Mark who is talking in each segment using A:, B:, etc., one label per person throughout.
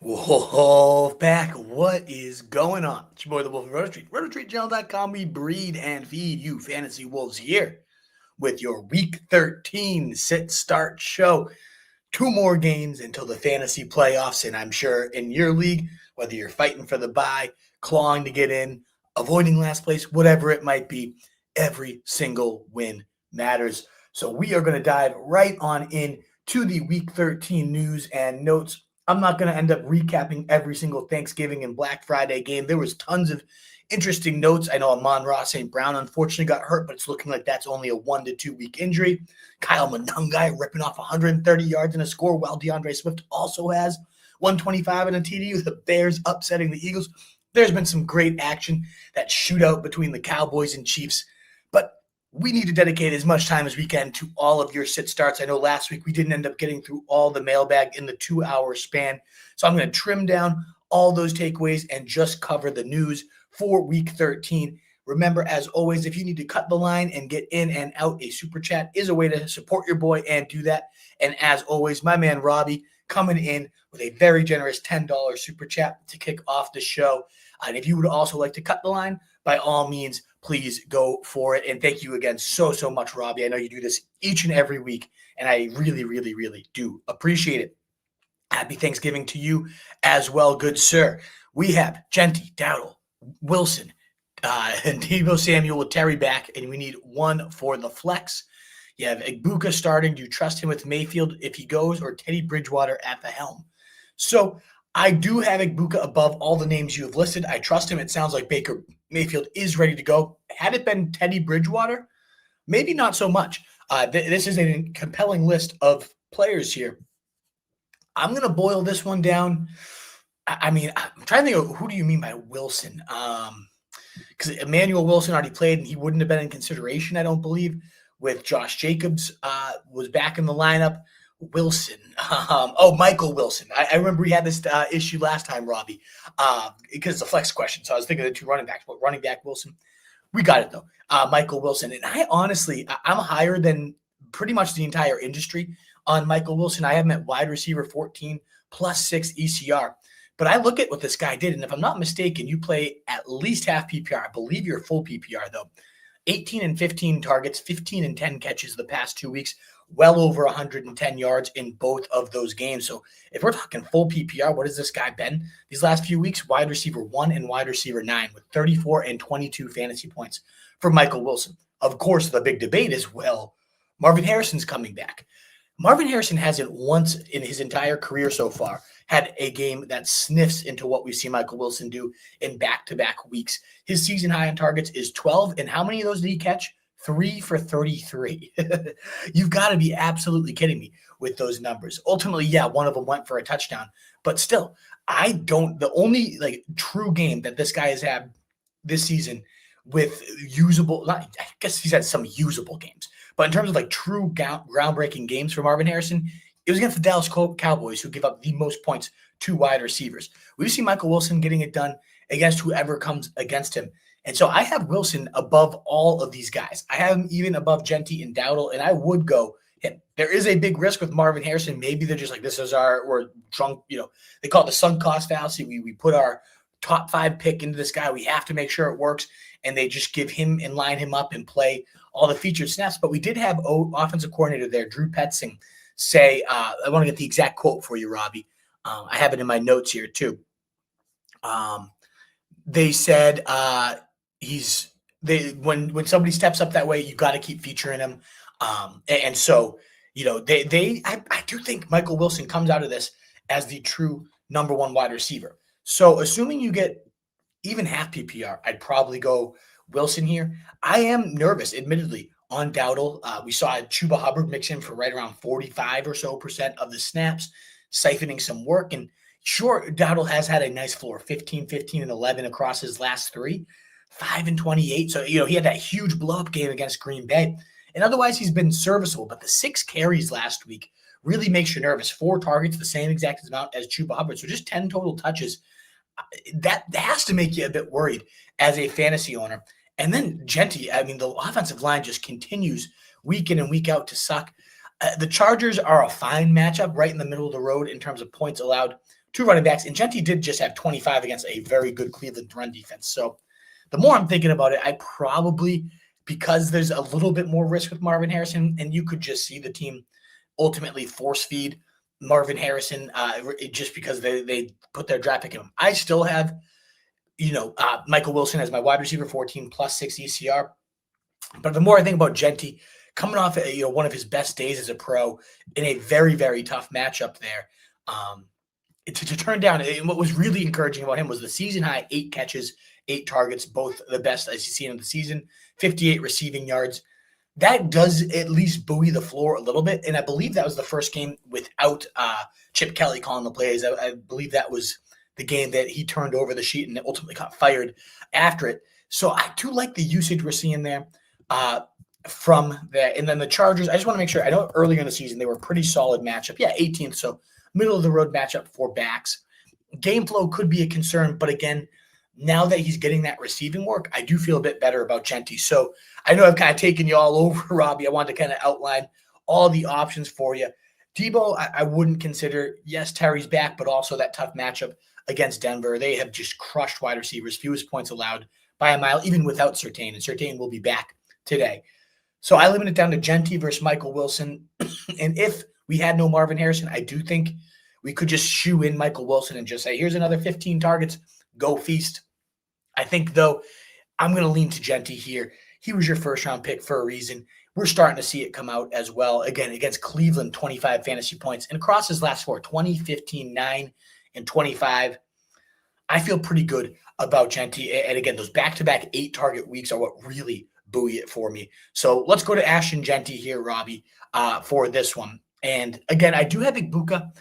A: Wolfpack, what is going on? It's your boy, the Wolf of Roto Street. RotoTreatJournal.com. We breed and feed you fantasy wolves here with your Week 13 sit-start show. 2 more games until the fantasy playoffs, and I'm sure in your league, whether you're fighting for the bye, clawing to get in, avoiding last place, whatever it might be, every single win matters. So we are going to dive right on in to the Week 13 news and notes. I'm not going to end up recapping every single Thanksgiving and Black Friday game. There was tons of interesting notes. I know Amon-Ra St. Brown unfortunately got hurt, but it's looking like that's only a 1 to 2 week injury. Kyle Monangai ripping off 130 yards and a score, while DeAndre Swift also has 125 and a TD with the Bears upsetting the Eagles. There's been some great action, that shootout between the Cowboys and Chiefs, but we need to dedicate as much time as we can to all of your sit starts. I know last week we didn't end up getting through all the mailbag in the 2-hour span, so I'm going to trim down all those takeaways and just cover the news for Week 13. Remember, as always, if you need to cut the line and get in and out, a super chat is a way to support your boy and do that. And as always, my man Robbie coming in with a very generous $10 super chat to kick off the show. And if you would also like to cut the line, by all means, please go for it. And thank you again so much, Robbie. I know you do this each and every week, and I really do appreciate it. Happy Thanksgiving to you as well, good sir. We have Genty, Dowdle, Wilson, and Deebo Samuel with Terry back, and we need one for the flex. You have Egbuka starting. Do you trust him with Mayfield if he goes, or Teddy Bridgewater at the helm? So I do have Egbuka above all the names you have listed. I trust him. It sounds like Baker Mayfield is ready to go. Had it been Teddy Bridgewater, maybe not so much. This is a compelling list of players here. I'm going to boil this one down. I'm trying to think of who do you mean by Wilson? Because Emmanuel Wilson already played, and he wouldn't have been in consideration, I don't believe, with Josh Jacobs was back in the lineup. Wilson. Michael Wilson. I remember we had this issue last time, Robbie, because it's a flex question. So I was thinking of the two running backs, but running back Wilson. We got it, though. Michael Wilson. And I'm higher than pretty much the entire industry on Michael Wilson. I have him at wide receiver 14 plus 6 ECR. But I look at what this guy did, and if I'm not mistaken, you play at least half PPR. I believe you're full PPR, though. 18 and 15 targets, 15 and 10 catches the past 2 weeks, well over 110 yards in both of those games. So if we're talking full PPR, what has this guy been these last few weeks? Wide receiver 1 and wide receiver 9 with 34 and 22 fantasy points for Michael Wilson. Of course, the big debate is, well, Marvin Harrison's coming back. Marvin Harrison hasn't once in his entire career so far had a game that sniffs into what we see Michael Wilson do in back-to-back weeks. His season high on targets is 12, and how many of those did he catch? 3 for 33. You've got to be absolutely kidding me with those numbers. Ultimately, yeah, one of them went for a touchdown, but still, the only true game that this guy has had this season with I guess he's had some usable games, but in terms of true groundbreaking games for Marvin Harrison, it was against the Dallas Cowboys, who give up the most points to wide receivers. We've seen Michael Wilson getting it done against whoever comes against him. And so I have Wilson above all of these guys. I have him even above Genty and Dowdle, and I would go him. There is a big risk with Marvin Harrison. Maybe they're just this is we're drunk, they call it the sunk cost fallacy. We put our top 5 pick into this guy. We have to make sure it works. And they just give him and line him up and play all the featured snaps. But we did have offensive coordinator there, Drew Petzing, say, I want to get the exact quote for you, Robbie. I have it in my notes here too. They said when somebody steps up that way, you got to keep featuring him. And so, I do think Michael Wilson comes out of this as the true number 1 wide receiver. So assuming you get even half PPR, I'd probably go Wilson here. I am nervous, admittedly, on Dowdle. We saw Chuba Hubbard mix in for right around 45% or so of the snaps, siphoning some work. And sure, Dowdle has had a nice floor, 15, 15, and 11 across his last 3, 5 and 28. So, he had that huge blow-up game against Green Bay. And otherwise, he's been serviceable. But the 6 carries last week really makes you nervous. 4 targets, the same exact amount as Chuba Hubbard. So just 10 total touches. That has to make you a bit worried as a fantasy owner. And then Genty, the offensive line just continues week in and week out to suck. The Chargers are a fine matchup right in the middle of the road in terms of points allowed two running backs, and Genti did just have 25 against a very good Cleveland run defense. So the more I'm thinking about it, I probably, because there's a little bit more risk with Marvin Harisson, and you could just see the team ultimately force feed Marvin Harisson just because they put their draft pick in him. I still have, Michael Wilson as my wide receiver 14 plus 6 ECR. But the more I think about Genti coming off one of his best days as a pro in a very, very tough matchup there, to turn down, and what was really encouraging about him was the season high 8 catches, 8 targets, both the best as you've seen in the season, 58 receiving yards. That does at least buoy the floor a little bit. And I believe that was the first game without Chip Kelly calling the plays. I believe that was the game that he turned over the sheet and ultimately got fired after it. So I do like the usage we're seeing there from that. And then the Chargers, I just want to make sure, I know earlier in the season they were a pretty solid matchup. Yeah, 18th, so middle of the road matchup for backs. Game flow could be a concern, but again, now that he's getting that receiving work, I do feel a bit better about Genti. So I know I've kind of taken you all over, Robbie. I wanted to kind of outline all the options for you. Debo, I wouldn't consider. Yes, Terry's back, but also that tough matchup against Denver. They have just crushed wide receivers, fewest points allowed by a mile, even without Surtain, and Surtain will be back today. So I limit it down to Genti versus Michael Wilson. And if we had no Marvin Harisson, I do think we could just shoe in Michael Wilson and just say, here's another 15 targets, go feast. I think, though, I'm going to lean to Genti here. He was your first-round pick for a reason. We're starting to see it come out as well. Again, against Cleveland, 25 fantasy points. And across his last 4, 20, 15, 9, and 25. I feel pretty good about Genti. And again, those back-to-back 8-target weeks are what really buoy it for me. So let's go to Ashton Genti here, Robbie, for this one. And again, I do have Igbuka.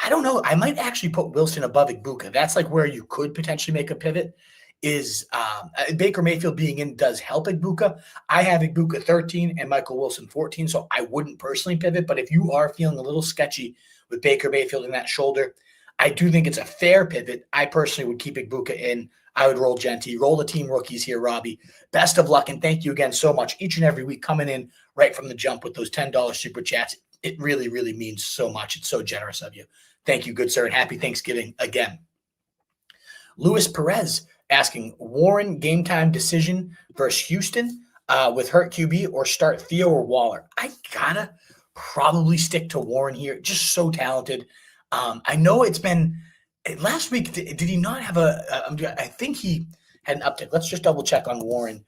A: I don't know. I might actually put Wilson above Igbuka. That's like where you could potentially make a pivot. Is Baker Mayfield being in does help Igbuka. I have Igbuka 13 and Michael Wilson 14, so I wouldn't personally pivot. But if you are feeling a little sketchy with Baker Mayfield in that shoulder, I do think it's a fair pivot. I personally would keep Igbuka in. I would roll Genti, roll the team rookies here, Robbie. Best of luck, and thank you again so much each and every week coming in right from the jump with those $10 super chats. It really, really means so much. It's so generous of you. Thank you, good sir, and happy Thanksgiving again. Luis Perez asking, Warren game time decision versus Houston with hurt QB, or start Theo or Waller? I gotta probably stick to Warren here. Just so talented. I know it's been last week. Did he not have I think he had an uptick. Let's just double check on Warren.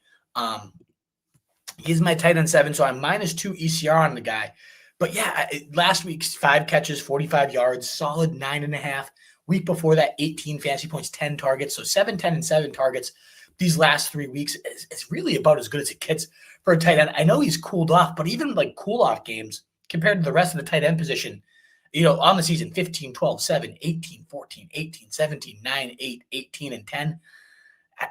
A: He's my tight end 7, so I'm -2 ECR on the guy. But yeah, last week's 5 catches, 45 yards, solid 9.5. Week before that, 18 fantasy points, 10 targets. So 7, 10, and 7 targets these last 3 weeks. It's really about as good as it gets for a tight end. I know he's cooled off, but even like cool-off games compared to the rest of the tight end position, on the season, 15, 12, 7, 18, 14, 18, 17, 9, 8, 18, and 10.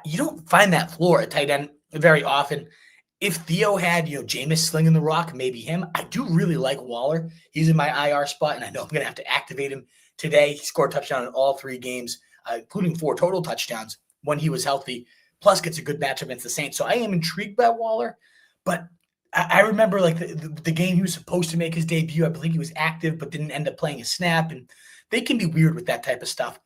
A: You don't find that floor at tight end very often. If Theo had, Jameis slinging the rock, maybe him. I do really like Waller. He's in my IR spot, and I know I'm going to have to activate him today. He scored a touchdown in all 3 games, including 4 total touchdowns when he was healthy, plus gets a good matchup against the Saints. So I am intrigued by Waller, but I remember like the game he was supposed to make his debut. I believe he was active, but didn't end up playing a snap, and they can be weird with that type of stuff.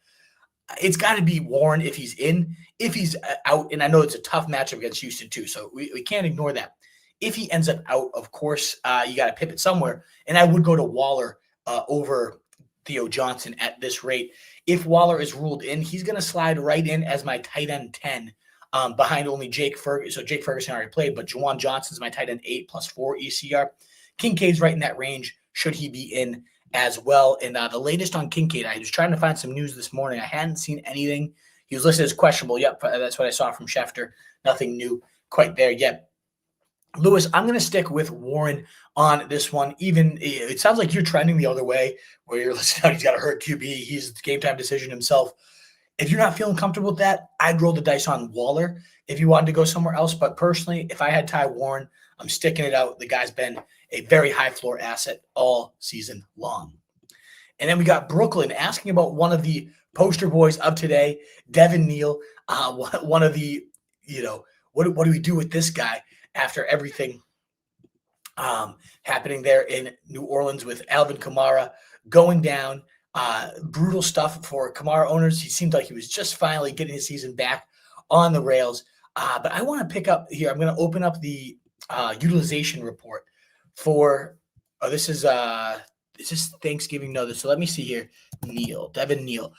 A: It's got to be Warren if he's in. If he's out, and I know it's a tough matchup against Houston too, so we can't ignore that. If he ends up out, of course, you got to pivot somewhere, and I would go to Waller over Theo Johnson at this rate. If Waller is ruled in, he's going to slide right in as my tight end 10 behind only Jake Ferguson. So Jake Ferguson already played, but Juwan Johnson's my tight end 8 +4 ECR. Kincaid's right in that range should he be in as well. And the latest on Kincaid, I was trying to find some news this morning. I hadn't seen anything. He was listed as questionable. Yep, that's what I saw from Schefter. Nothing new quite there yet. Lewis, I'm going to stick with Warren on this one. Even it sounds like you're trending the other way, where you're listening out, he's got a hurt QB. He's the game time decision himself. If you're not feeling comfortable with that, I'd roll the dice on Waller if you wanted to go somewhere else. But personally, if I had Ty Warren, I'm sticking it out. The guy's been a very high floor asset all season long. And then we got Brooklyn asking about one of the poster boys of today, Devin Neal. One of the, what do we do with this guy after everything happening there in New Orleans with Alvin Kamara going down? Brutal stuff for Kamara owners. He seemed like he was just finally getting his season back on the rails. But I want to pick up here. I'm going to open up the utilization report for this is Thanksgiving? No, so let me see here. Devin Neal.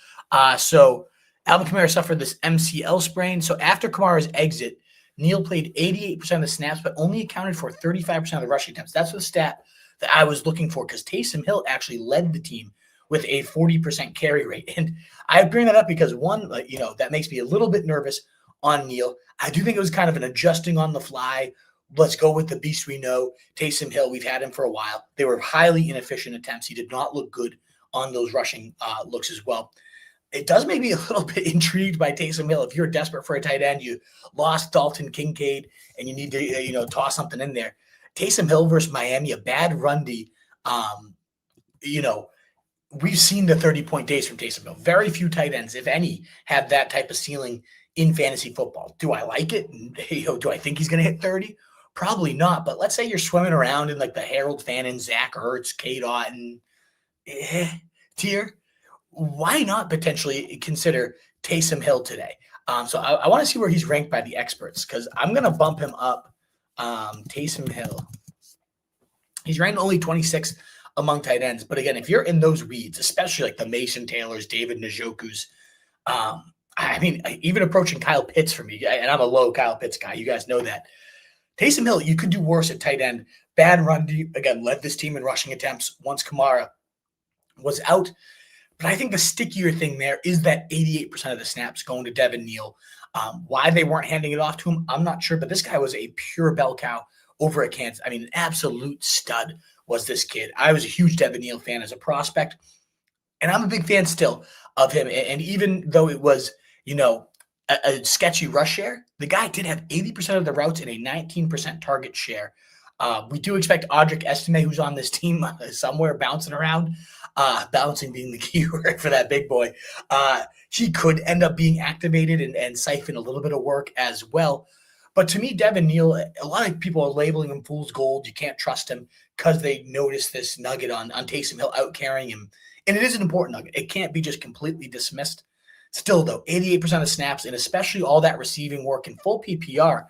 A: So Alvin Kamara suffered this MCL sprain. So after Kamara's exit, Neal played 88% of the snaps, but only accounted for 35% of the rushing attempts. That's the stat that I was looking for because Taysom Hill actually led the team with a 40% carry rate. And I bring that up because one, that makes me a little bit nervous on Neal. I do think it was kind of an adjusting on the fly. Let's go with the beast we know, Taysom Hill. We've had him for a while. They were highly inefficient attempts. He did not look good on those rushing looks as well. It does make me a little bit intrigued by Taysom Hill. If you're desperate for a tight end, you lost Dalton Kincaid, and you need to toss something in there. Taysom Hill versus Miami, a bad run D. We've seen the 30-point days from Taysom Hill. Very few tight ends, if any, have that type of ceiling in fantasy football. Do I like it? Do I think he's going to hit 30? Probably not. But let's say you're swimming around in like the Harold Fannin, Zach Ertz, K-Dot, and tier. Why not potentially consider Taysom Hill today? So I want to see where he's ranked by the experts because I'm going to bump him up. Taysom Hill. He's ranked only 26th among tight ends. But again, if you're in those weeds, especially like the Mason Taylors, David Njoku's, even approaching Kyle Pitts for me, and I'm a low Kyle Pitts guy. You guys know that. Taysom Hill, you could do worse at tight end. Bad run D, again, led this team in rushing attempts once Kamara was out. But I think the stickier thing there is that 88% of the snaps going to Devin Neal. Why they weren't handing it off to him, I'm not sure. But this guy was a pure bell cow over at Kansas. An absolute stud was this kid. I was a huge Devin Neal fan as a prospect. And I'm a big fan still of him. And even though it was, a sketchy rush share, the guy did have 80% of the routes and a 19% target share. We do expect Audric Estime, who's on this team somewhere bouncing around, bouncing being the key word for that big boy. He could end up being activated and siphon a little bit of work as well. But to me, Devin Neal, a lot of people are labeling him fool's gold. You can't trust him because they noticed this nugget on Taysom Hill out carrying him. And it is an important nugget. It can't be just completely dismissed. Still, though, 88% of snaps, and especially all that receiving work in full PPR,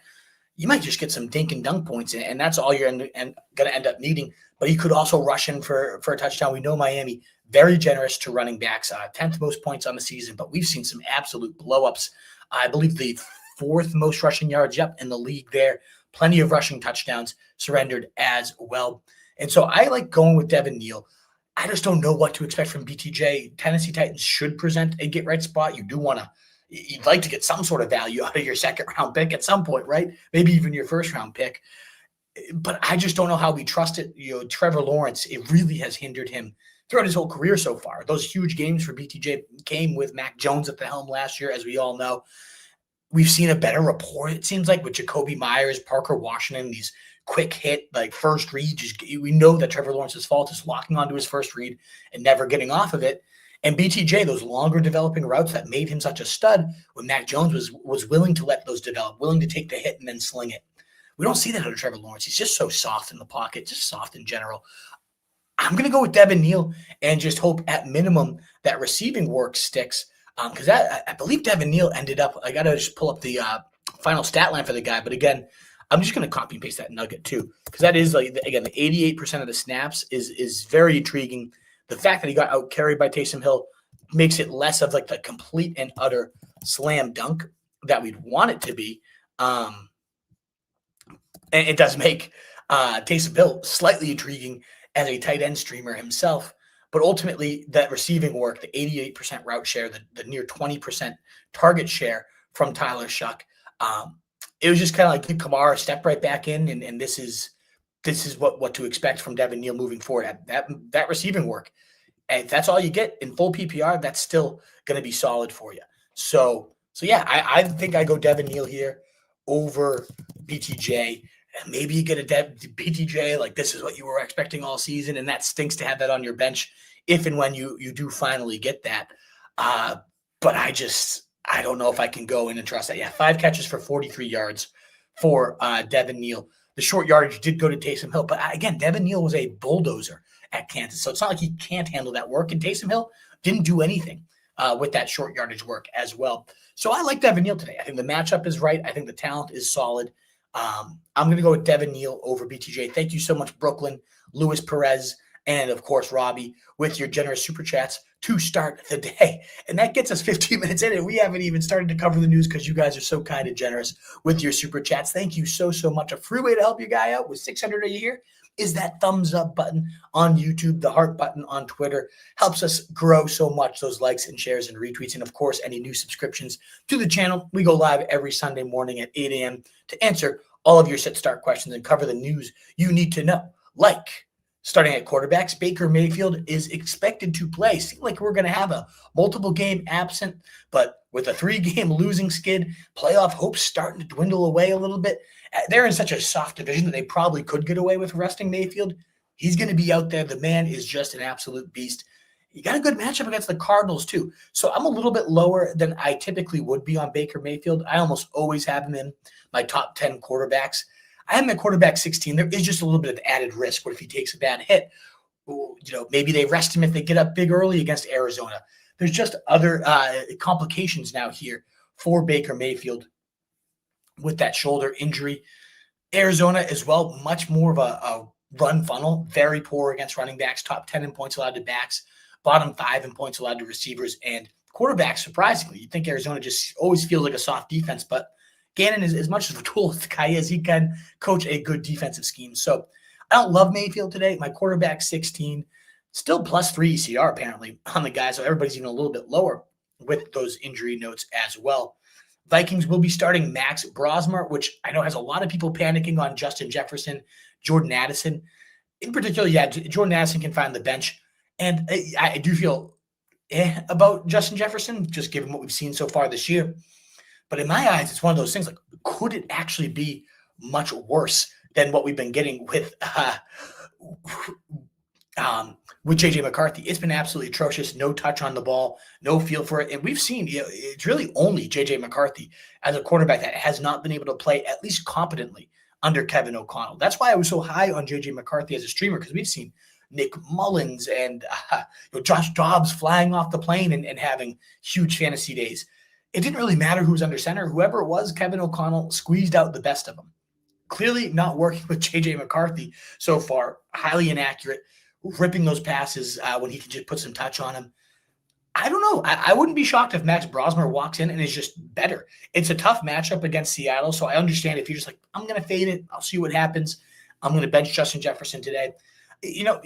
A: you might just get some dink and dunk points, and that's all you're going to end up needing. But he could also rush in for a touchdown. We know Miami, very generous to running backs, 10th most points on the season, but we've seen some absolute blow-ups. I believe the 4th most rushing yards in the league there. Plenty of rushing touchdowns surrendered as well. And so I like going with Devin Neal. I just don't know what to expect from BTJ. Tennessee Titans should present a get-right spot. You'd like to get some sort of value out of your second-round pick at some point, right? Maybe even your first-round pick. But I just don't know how we trust it. Trevor Lawrence, it really has hindered him throughout his whole career so far. Those huge games for BTJ came with Mac Jones at the helm last year, as we all know. We've seen a better rapport, it seems like, with Jacoby Myers, Parker Washington, these quick hit, like first read. We know that Trevor Lawrence's fault is locking onto his first read and never getting off of it. And BTJ, those longer developing routes that made him such a stud when Mac Jones was willing to let those develop, willing to take the hit and then sling it. We don't see that out of Trevor Lawrence. He's just so soft in the pocket, just soft in general. I'm going to go with Devin Neal and just hope at minimum that receiving work sticks. Because I believe Devin Neal ended up, I got to just pull up the final stat line for the guy. But again, I'm just going to copy and paste that nugget too. Because that is, the 88% of the snaps is very intriguing. The fact that he got out carried by Taysom Hill makes it less of like the complete and utter slam dunk that we'd want it to be. And it does make Taysom Hill slightly intriguing as a tight end streamer himself. But ultimately, that receiving work, the 88% route share, the near 20% target share from Tyler Shuck, it was just kind of like Kamara stepped right back in, and this is what to expect from Devin Neal moving forward. That receiving work, and if that's all you get in full PPR, that's still going to be solid for you. So yeah, I think I go Devin Neal here over BTJ. And maybe you get a BTJ, like this is what you were expecting all season, and that stinks to have that on your bench if and when you do finally get that. But I don't know if I can go in and trust that. Yeah, 5 catches for 43 yards for Devin Neal. The short yardage did go to Taysom Hill, but again, Devin Neal was a bulldozer at Kansas, so it's not like he can't handle that work. And Taysom Hill, didn't do anything with that short yardage work as well. So I like Devin Neal today. I think the matchup is right. I think the talent is solid. I'm going to go with Devin Neal over BTJ. Thank you so much, Brooklyn, Luis Perez, and of course, Robbie, with your generous super chats to start the day. And that gets us 15 minutes in, and we haven't even started to cover the news because you guys are so kind and generous with your super chats. Thank you so much. A free way to help your guy out with 600 a year is that thumbs up button on YouTube, the heart button on Twitter. Helps us grow so much, those likes and shares and retweets. And of course, any new subscriptions to the channel. We go live every Sunday morning at 8 a.m. to answer all of your sit start questions and cover the news you need to know. Like, starting at quarterbacks, Baker Mayfield is expected to play. Seems like we're going to have a multiple game absent, but with a 3-game losing skid, playoff hopes starting to dwindle away a little bit. They're in such a soft division that they probably could get away with resting Mayfield. He's going to be out there. The man is just an absolute beast. You got a good matchup against the Cardinals, too. So I'm a little bit lower than I typically would be on Baker Mayfield. I almost always have him in my top 10 quarterbacks. I have him at quarterback 16. There is just a little bit of added risk. What if he takes a bad hit? Maybe they rest him if they get up big early against Arizona. There's just other complications now here for Baker Mayfield with that shoulder injury. Arizona as well, much more of a run funnel, very poor against running backs, top 10 in points allowed to backs, bottom 5 in points allowed to receivers, and quarterbacks, surprisingly. You'd think Arizona just always feels like a soft defense, but Gannon is as much of a tool as the guy is. He can coach a good defensive scheme. So I don't love Mayfield today. My quarterback 16, still plus 3 ECR apparently on the guy. So everybody's even a little bit lower with those injury notes as well. Vikings will be starting Max Brosmer, which I know has a lot of people panicking on Justin Jefferson, Jordan Addison. In particular, Jordan Addison can find the bench. And I do feel about Justin Jefferson, just given what we've seen so far this year. But in my eyes, it's one of those things like, could it actually be much worse than what we've been getting with J.J. McCarthy? It's been absolutely atrocious. No touch on the ball, no feel for it. And we've seen it's really only J.J. McCarthy as a quarterback that has not been able to play at least competently under Kevin O'Connell. That's why I was so high on J.J. McCarthy as a streamer, because we've seen Nick Mullins and Josh Dobbs flying off the plane and having huge fantasy days. It didn't really matter who was under center. Whoever it was, Kevin O'Connell squeezed out the best of them. Clearly not working with J.J. McCarthy so far. Highly inaccurate, ripping those passes when he can just put some touch on him. I don't know. I wouldn't be shocked if Max Brosmer walks in and is just better. It's a tough matchup against Seattle, so I understand if you're just like, I'm going to fade it. I'll see what happens. I'm going to bench Justin Jefferson today.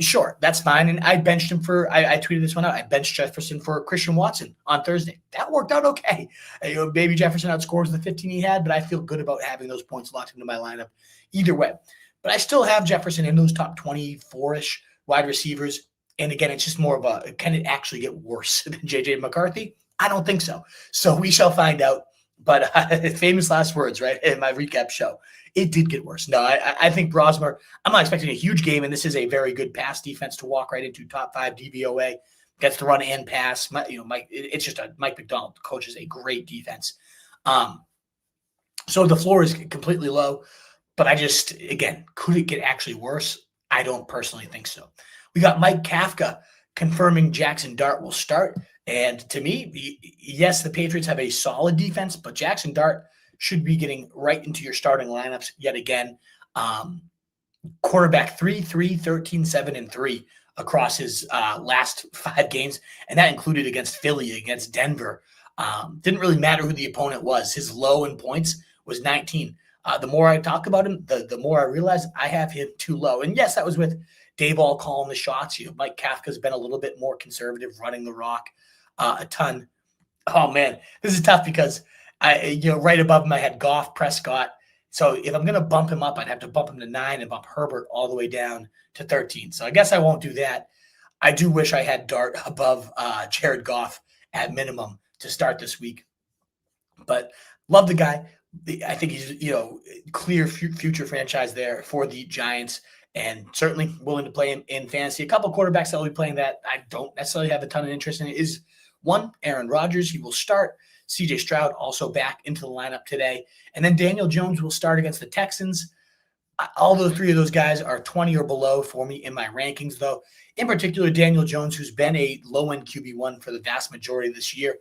A: Sure, that's fine. And I benched him I tweeted this one out. I benched Jefferson for Christian Watson on Thursday. That worked out okay. Maybe Jefferson outscores the 15 he had, but I feel good about having those points locked into my lineup either way. But I still have Jefferson in those top 24-ish wide receivers. And again, it's just more of can it actually get worse than J.J. McCarthy? I don't think so. So we shall find out. But famous last words, right, in my recap show. It did get worse. No, I think Brosmer, I'm not expecting a huge game, and this is a very good pass defense to walk right into top 5 DVOA. Gets to run and pass. It's just Mike McDonald coaches a great defense. So the floor is completely low, but could it get actually worse? I don't personally think so. We got Mike Kafka confirming Jackson Dart will start. And to me, yes, the Patriots have a solid defense, but Jackson Dart should be getting right into your starting lineups yet again. Quarterback 3-3, 13-7, and 3 across his last 5 games, and that included against Philly, against Denver. Didn't really matter who the opponent was. His low in points was 19. The more I talk about him, the more I realize I have him too low. And yes, that was with Dayball calling the shots. Mike Kafka's been a little bit more conservative, running the rock a ton. Oh man, this is tough because right above him I had Goff, Prescott. So if I'm going to bump him up, I'd have to bump him to 9 and bump Herbert all the way down to 13. So I guess I won't do that. I do wish I had Dart above Jared Goff at minimum to start this week. But love the guy. I think he's clear future franchise there for the Giants, and certainly willing to play him in fantasy. A couple of quarterbacks that will be playing that I don't necessarily have a ton of interest in is one, Aaron Rodgers. He will start. CJ Stroud also back into the lineup today. And then Daniel Jones will start against the Texans. All those three of those guys are 20 or below for me in my rankings, though. In particular, Daniel Jones, who's been a low-end QB1 for the vast majority of this year.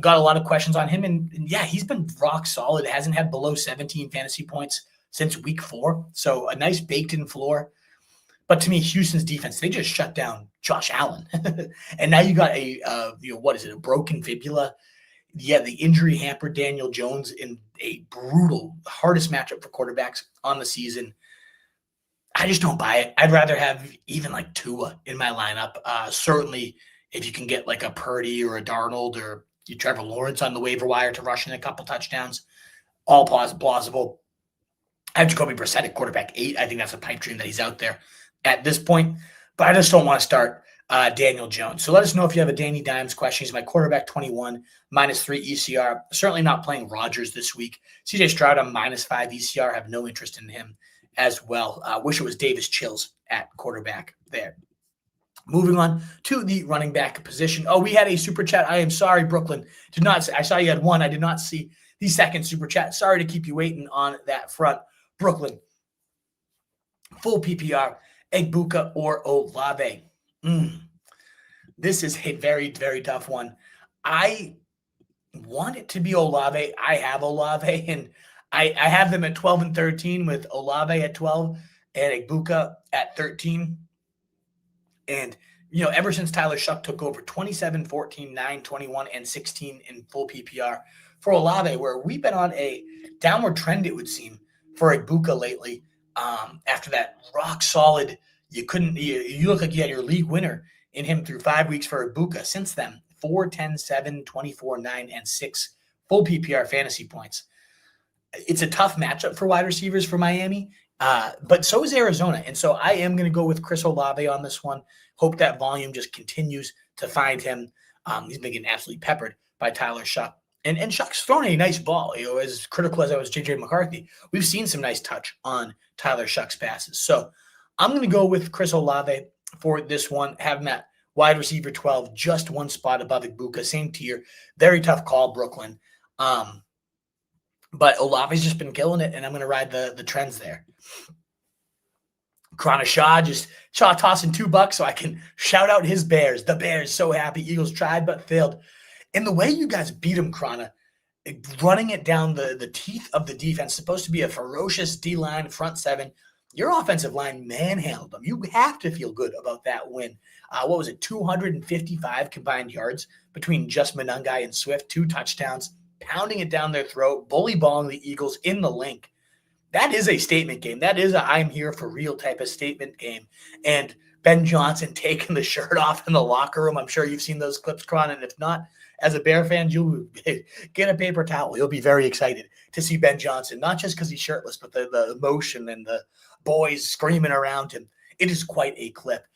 A: Got a lot of questions on him. And yeah, he's been rock solid. Hasn't had below 17 fantasy points since week 4. So a nice baked-in floor. But to me, Houston's defense, they just shut down Josh Allen. And now you got a broken fibula. Yeah, the injury hampered Daniel Jones in a brutal, hardest matchup for quarterbacks on the season. I just don't buy it. I'd rather have even like Tua in my lineup. Certainly, if you can get like a Purdy or a Darnold or Trevor Lawrence on the waiver wire to rush in a couple touchdowns, all plausible. I have Jacoby Brissett at quarterback 8. I think that's a pipe dream that he's out there at this point. But I just don't want to start Daniel Jones. So let us know if you have a Danny Dimes question. He's my quarterback 21, -3 ECR. Certainly not playing Rodgers this week. CJ Stroud on -5 ECR. Have no interest in him as well. Wish it was Davis Chills at quarterback there. Moving on to the running back position. Oh, we had a super chat. I am sorry, Brooklyn. I saw you had one. I did not see the second super chat. Sorry to keep you waiting on that front. Brooklyn, full PPR, Egbuka or Olave. This is a very, very tough one. I want it to be Olave. I have Olave, and I have them at 12 and 13 with Olave at 12 and Egbuka at 13. And, ever since Tyler Shuck took over, 27, 14, 9, 21, and 16 in full PPR for Olave, where we've been on a downward trend, it would seem, for Egbuka lately. After that rock solid, you look like you had your league winner in him through 5 weeks for Egbuka. Since then, 4, 10, 7, 24, 9, and 6 full PPR fantasy points. It's a tough matchup for wide receivers for Miami, but so is Arizona. And so I am going to go with Chris Olave on this one. Hope that volume just continues to find him. He's been getting absolutely peppered by Tyler Shuck. And Shuck's thrown a nice ball. As critical as I was JJ McCarthy, we've seen some nice touch on Tyler Shuck's passes. So I'm going to go with Chris Olave for this one. Have him at wide receiver 12, just one spot above Egbuka, same tier. Very tough call, Brooklyn. But Olave's just been killing it, and I'm going to ride the trends there. Krana Shaw tossing $2 so I can shout out his Bears. The Bears, so happy. Eagles tried but failed. And the way you guys beat them, Krana, running it down the teeth of the defense, supposed to be a ferocious D-line front seven. Your offensive line manhandled them. You have to feel good about that win. 255 combined yards between just Monangai and Swift, 2 touchdowns, pounding it down their throat, bully balling the Eagles in the link. That is a statement game. That is a I'm here for real type of statement game. And Ben Johnson taking the shirt off in the locker room. I'm sure you've seen those clips, Kron. And if not, as a Bear fan, you'll get a paper towel. You'll be very excited to see Ben Johnson, not just because he's shirtless, but the emotion and the boys screaming around him. It is quite a clip.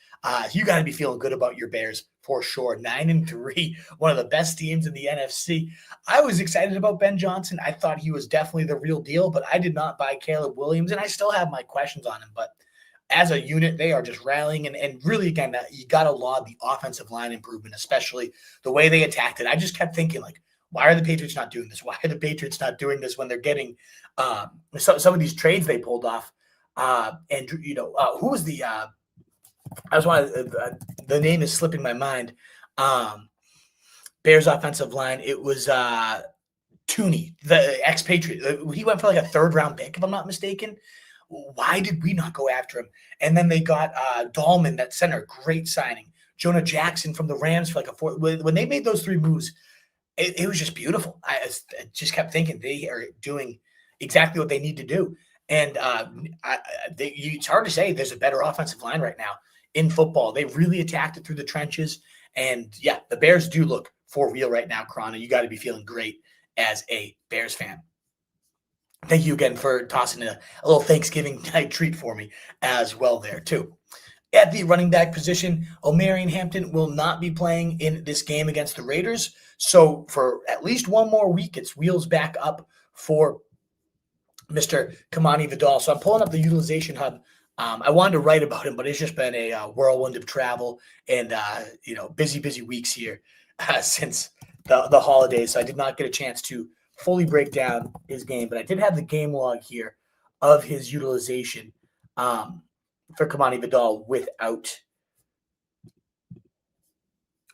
A: You got to be feeling good about your Bears for sure. 9-3, one of the best teams in the NFC. I was excited about Ben Johnson. I thought he was definitely the real deal, but I did not buy Caleb Williams, and I still have my questions on him. But as a unit, they are just rallying. And really, again, you got to laud the offensive line improvement, especially the way they attacked it. I just kept thinking, why are the Patriots not doing this? Why are the Patriots not doing this when they're getting some of these trades they pulled off? Who was the the name is slipping my mind. Bears offensive line. It was Tooney, the expatriate. He went for a 3rd-round pick, if I'm not mistaken. Why did we not go after him? And then they got Dahlman, that center, great signing. Jonah Jackson from the Rams for a 4th. When they made those 3 moves, it was just beautiful. I just kept thinking they are doing exactly what they need to do. And it's hard to say there's a better offensive line right now in football. They really attacked it through the trenches. And, yeah, the Bears do look for real right now, Krana. You got to be feeling great as a Bears fan. Thank you again for tossing a little Thanksgiving type treat for me as well there, too. At the running back position, Omarion Hampton will not be playing in this game against the Raiders. So for at least one more week, it's wheels back up for Mr. Kimani Vidal. So I'm pulling up the utilization hub. I wanted to write about him, but it's just been a whirlwind of travel and, busy weeks here since the holidays. So I did not get a chance to fully break down his game, but I did have the game log here of his utilization for Kimani Vidal without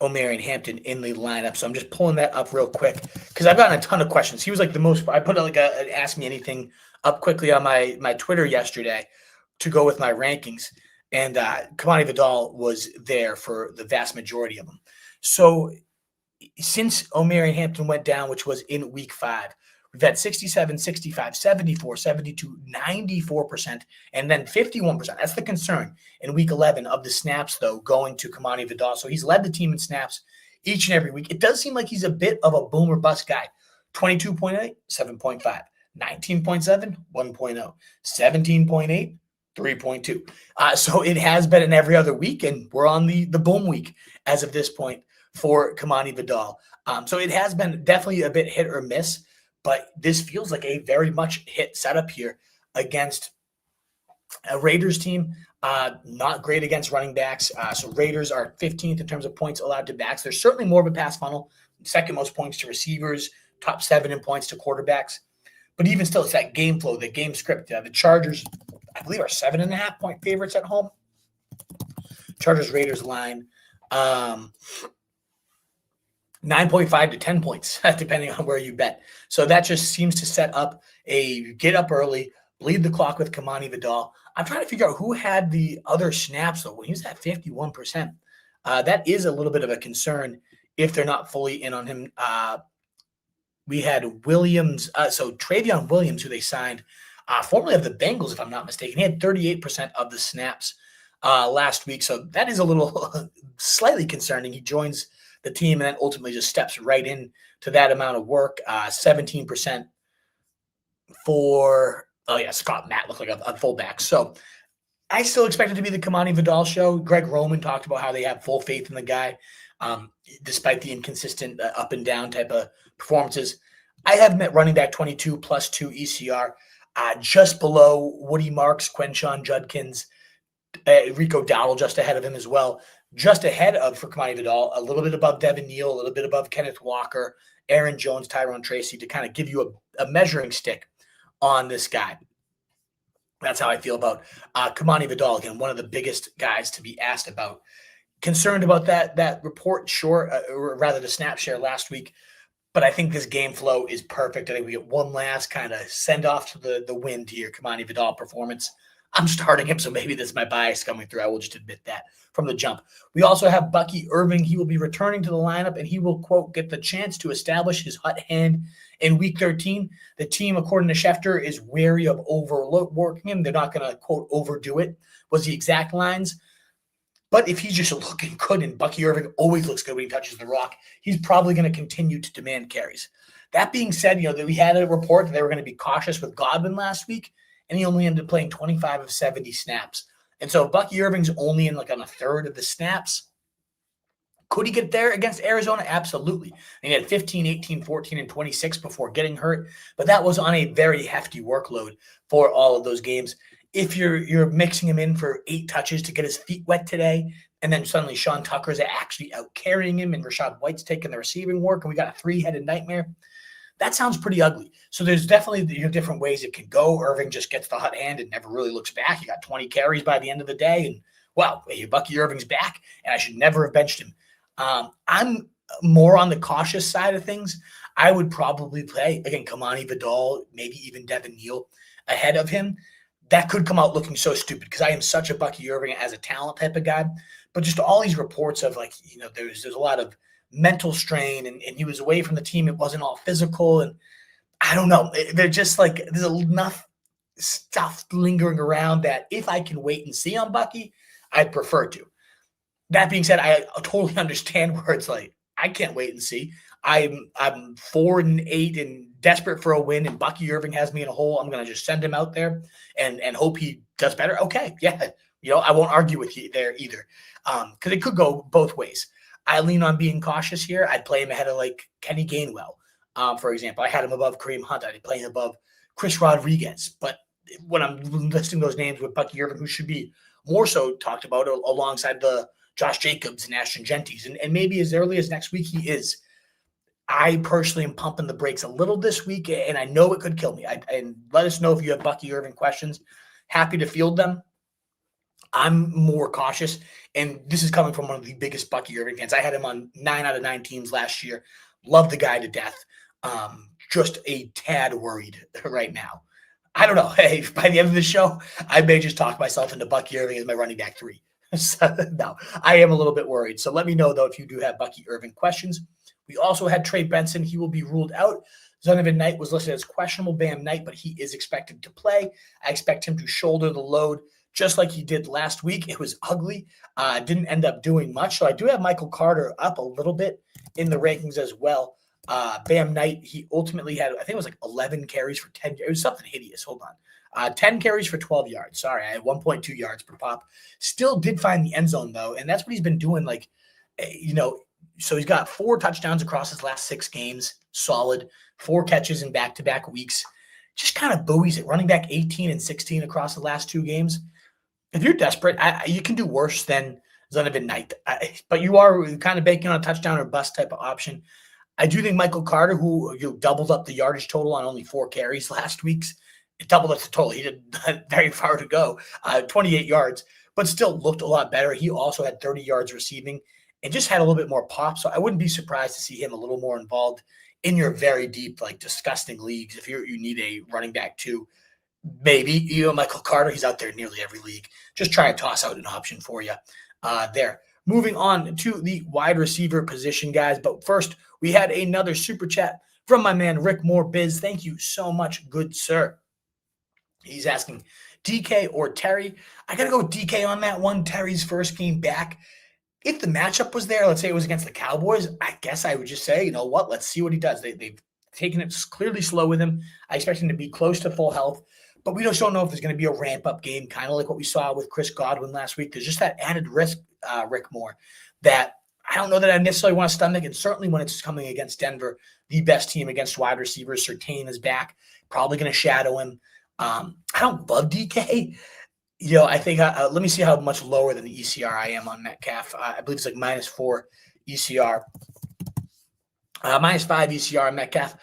A: Omarion Hampton in the lineup. So I'm just pulling that up real quick because I've gotten a ton of questions. He was like the most. I put like an Ask Me Anything up quickly on my Twitter yesterday to go with my rankings, and Kimani Vidal was there for the vast majority of them. So since Omarion Hampton went down, which was in week 5, we've had 67, 65, 74, 72, 94%, and then 51%. That's the concern in week 11 of the snaps, though, going to Kimani Vidal. So he's led the team in snaps each and every week. It does seem like he's a bit of a boom or bust guy. 22.8, 7.5, 19.7, 1.0, 17.8, 3.2. So it has been in every other week, and we're on the boom week as of this point for Kimani Vidal. So it has been definitely a bit hit or miss, but this feels like a very much hit setup here against a Raiders team. Not great against running backs. So Raiders are 15th in terms of points allowed to backs. There's certainly more of a pass funnel, second most points to receivers, top 7 in points to quarterbacks. But even still, it's that game flow, the game script. The Chargers, I believe, are 7.5 point favorites at home. Chargers-Raiders line, 9.5 to 10 points, depending on where you bet. So that just seems to set up a get up early, bleed the clock with Kimani Vidal. I'm trying to figure out who had the other snaps, though. When he was at 51%, that is a little bit of a concern if they're not fully in on him. We had Williams, so Travion Williams, who they signed, formerly of the Bengals, if I'm not mistaken. He had 38% of the snaps last week. So that is a little slightly concerning. He joins the team and then ultimately just steps right in to that amount of work. 17% for, Scott Matt looked like a fullback. So I still expect it to be the Kimani Vidal show. Greg Roman talked about how they have full faith in the guy, despite the inconsistent up and down type of performances. I have him at running back 22 plus 2 ECR, just below Woody Marks, Quenchon Judkins, Rico Dowdle just ahead of him as well. Just ahead of, for Kimani Vidal, a little bit above Devin Neal, a little bit above Kenneth Walker, Aaron Jones, Tyrone Tracy, to kind of give you a measuring stick on this guy. That's how I feel about Kimani Vidal. Again, one of the biggest guys to be asked about. Concerned about that report, sure, or rather the snap share last week. But I think this game flow is perfect. I think we get one last kind of send off to the wind here, Kimani Vidal performance. I'm starting him, so maybe this is my bias coming through. I will just admit that from the jump. We also have Bucky Irving. He will be returning to the lineup, and he will, quote, get the chance to establish his hot hand in Week 13. The team, according to Schefter, is wary of overworking him. They're not going to, quote, overdo it, was the exact lines. But if he's just looking good, and Bucky Irving always looks good when he touches the rock, he's probably going to continue to demand carries. That being said, that we had a report that they were going to be cautious with Godwin last week, and he only ended up playing 25 of 70 snaps. And so Bucky Irving's only in on a third of the snaps. Could he get there against Arizona? Absolutely. And he had 15, 18, 14, and 26 before getting hurt, but that was on a very hefty workload for all of those games. If you're mixing him in for 8 touches to get his feet wet today, and then suddenly Sean Tucker's actually out carrying him and Rashad White's taking the receiving work, and we got a 3-headed nightmare, that sounds pretty ugly. So there's definitely different ways it can go. Irving just gets the hot hand and never really looks back. He got 20 carries by the end of the day, and wow, Bucky Irving's back, and I should never have benched him. I'm more on the cautious side of things. I would probably play, again, Kimani Vidal, maybe even Devin Neal ahead of him. That could come out looking so stupid because I am such a Bucky Irving as a talent type of guy. But just all these reports of there's a lot of mental strain and he was away from the team. It wasn't all physical. And I don't know. They're just there's enough stuff lingering around that if I can wait and see on Bucky, I'd prefer to. That being said, I totally understand where it's I can't wait and see. I'm 4-8 and desperate for a win, and Bucky Irving has me in a hole. I'm going to just send him out there and hope he does better. Okay, yeah, I won't argue with you there either, because it could go both ways. I lean on being cautious here. I'd play him ahead of Kenny Gainwell, for example. I had him above Kareem Hunt. I'd play him above Chris Rodriguez. But when I'm listing those names with Bucky Irving, who should be more so talked about alongside the Josh Jacobs and Ashton Genties, and maybe as early as next week he is. I personally am pumping the brakes a little this week, and I know it could kill me. And let us know if you have Bucky Irving questions. Happy to field them. I'm more cautious, and this is coming from one of the biggest Bucky Irving fans. I had him on 9 out of 9 teams last year. Love the guy to death. Just a tad worried right now. I don't know. Hey, by the end of the show, I may just talk myself into Bucky Irving as my running back 3. So, no, I am a little bit worried. So let me know, though, if you do have Bucky Irving questions. We also had Trey Benson. He will be ruled out. Zonovan Knight was listed as questionable. Bam Knight, but he is expected to play. I expect him to shoulder the load just like he did last week. It was ugly. Didn't end up doing much. So I do have Michael Carter up a little bit in the rankings as well. Bam Knight, he ultimately had, I think it was like 11 carries for 10. It was something hideous. Hold on. 10 carries for 12 yards. Sorry, I had 1.2 yards per pop. Still did find the end zone, though, and that's what he's been doing. Like, so he's got 4 touchdowns across his last 6 games. Solid. 4 catches in back-to-back weeks. Just kind of buoys it. Running back 18 and 16 across the last 2 games. If you're desperate, you can do worse than Zonovan Knight. But you are kind of banking on a touchdown or bust type of option. I do think Michael Carter, who doubled up the yardage total on only 4 carries last week's, it doubled up the total. He did very far to go, 28 yards, but still looked a lot better. He also had 30 yards receiving and just had a little bit more pop. So I wouldn't be surprised to see him a little more involved in your very deep, like disgusting leagues. If you need a running back 2, maybe, Michael Carter, he's out there in nearly every league. Just try and toss out an option for you there. Moving on to the wide receiver position, guys. But first, we had another super chat from my man, Rick Moore Biz. Thank you so much, good sir. He's asking, Dike or Terry? I got to go with Dike on that one. Terry's first game back. If the matchup was there, let's say it was against the Cowboys, I guess I would just say, you know what, let's see what he does. They've taken it clearly slow with him. I expect him to be close to full health, but we just don't know if there's going to be a ramp-up game, kind of like what we saw with Chris Godwin last week. There's just that added risk, Rick Moore, that I don't know that I necessarily want to stomach, and certainly when it's coming against Denver, the best team against wide receivers. Surtain is back, probably going to shadow him. I don't love DK. I think let me see how much lower than the ECR I am on Metcalf. I believe it's like -4 ECR, -5 ECR on Metcalf.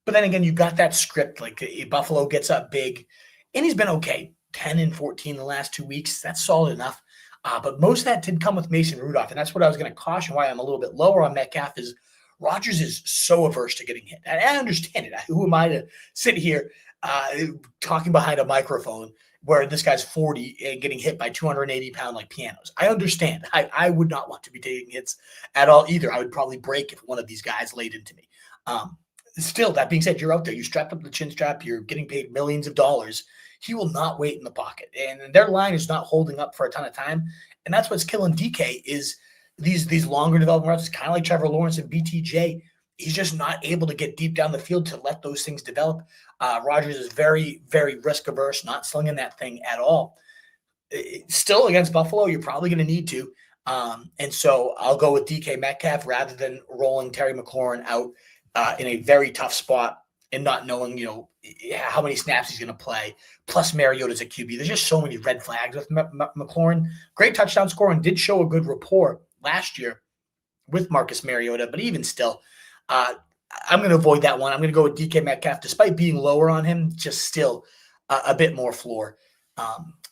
A: But then again, you got that script. Like Buffalo gets up big, and he's been okay. 10 and 14 the last 2 weeks. That's solid enough. But most of that did come with Mason Rudolph, and that's what I was going to caution why I'm a little bit lower on Metcalf is Rodgers is so averse to getting hit. And I understand it. Who am I to sit here talking behind a microphone where this guy's 40 and getting hit by 280-pound like pianos? I understand. I would not want to be taking hits at all either. I would probably break if one of these guys laid into me. Still, that being said, you're out there. You strapped up the chin strap. You're getting paid millions of dollars. He will not wait in the pocket. And their line is not holding up for a ton of time. And that's what's killing DK is these longer development routes. It's kind of like Trevor Lawrence and BTJ. He's just not able to get deep down the field to let those things develop. Rodgers is very, very risk averse, not slinging that thing at all. Still against Buffalo, you're probably going to need to. And so I'll go with DK Metcalf rather than rolling Terry McLaurin out in a very tough spot and not knowing, how many snaps he's going to play. Plus Mariota's a QB. There's just so many red flags with McLaurin. Great touchdown score and did show a good rapport last year with Marcus Mariota. But even still, I'm going to avoid that one. I'm going to go with DK Metcalf, despite being lower on him, just still a bit more floor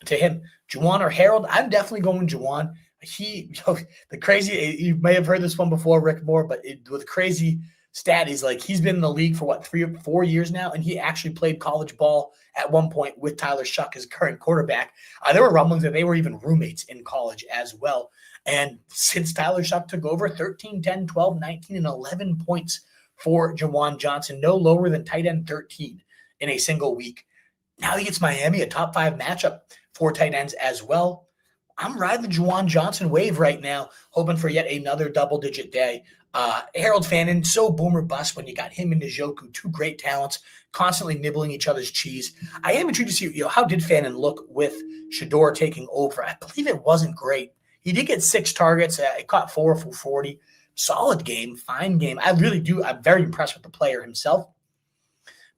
A: to him. Juwan or Harold? I'm definitely going Juwan. The crazy, you may have heard this one before, Rick Moore, but with crazy stat is like he's been in the league for 3 or 4 years now, and he actually played college ball at one point with Tyler Shuck, his current quarterback. There were rumblings that they were even roommates in college as well. And since Tyler Shuck took over, 13, 10, 12, 19, and 11 points for Juwan Johnson, no lower than tight end 13 in a single week. Now he gets Miami, a top 5 matchup for tight ends as well. I'm riding the Juwan Johnson wave right now, hoping for yet another double-digit day. Harold Fannin, so boomer bust when you got him and Njoku, 2 great talents, constantly nibbling each other's cheese. I am intrigued to see, how did Fannin look with Shador taking over? I believe it wasn't great. He did get 6 targets. He caught 4 for 40. Solid game, fine game. I'm very impressed with the player himself.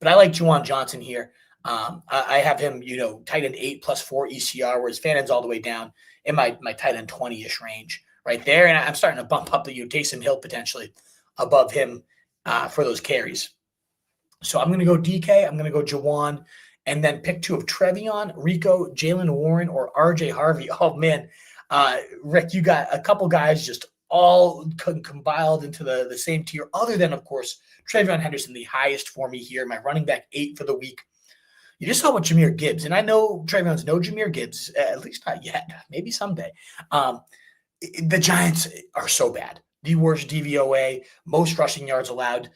A: But I like Juwan Johnson here. I have him, tight end 8 plus 4 ECR, whereas Fannin's all the way down in my tight end 20-ish range right there. And I'm starting to bump up the Taysom Hill potentially above him for those carries. So I'm going to go Dike, I'm going to go Jawan, and then pick 2 of Trevion, Rico, Jalen Warren, or RJ Harvey. Oh, man. Rick, you got a couple guys just all compiled into the same tier, other than, of course, Trevion Henderson, the highest for me here, my running back 8 for the week. You just saw what Jahmyr Gibbs, and I know Trevion's no Jahmyr Gibbs, at least not yet, maybe someday. The Giants are so bad. The worst DVOA, most rushing yards allowed,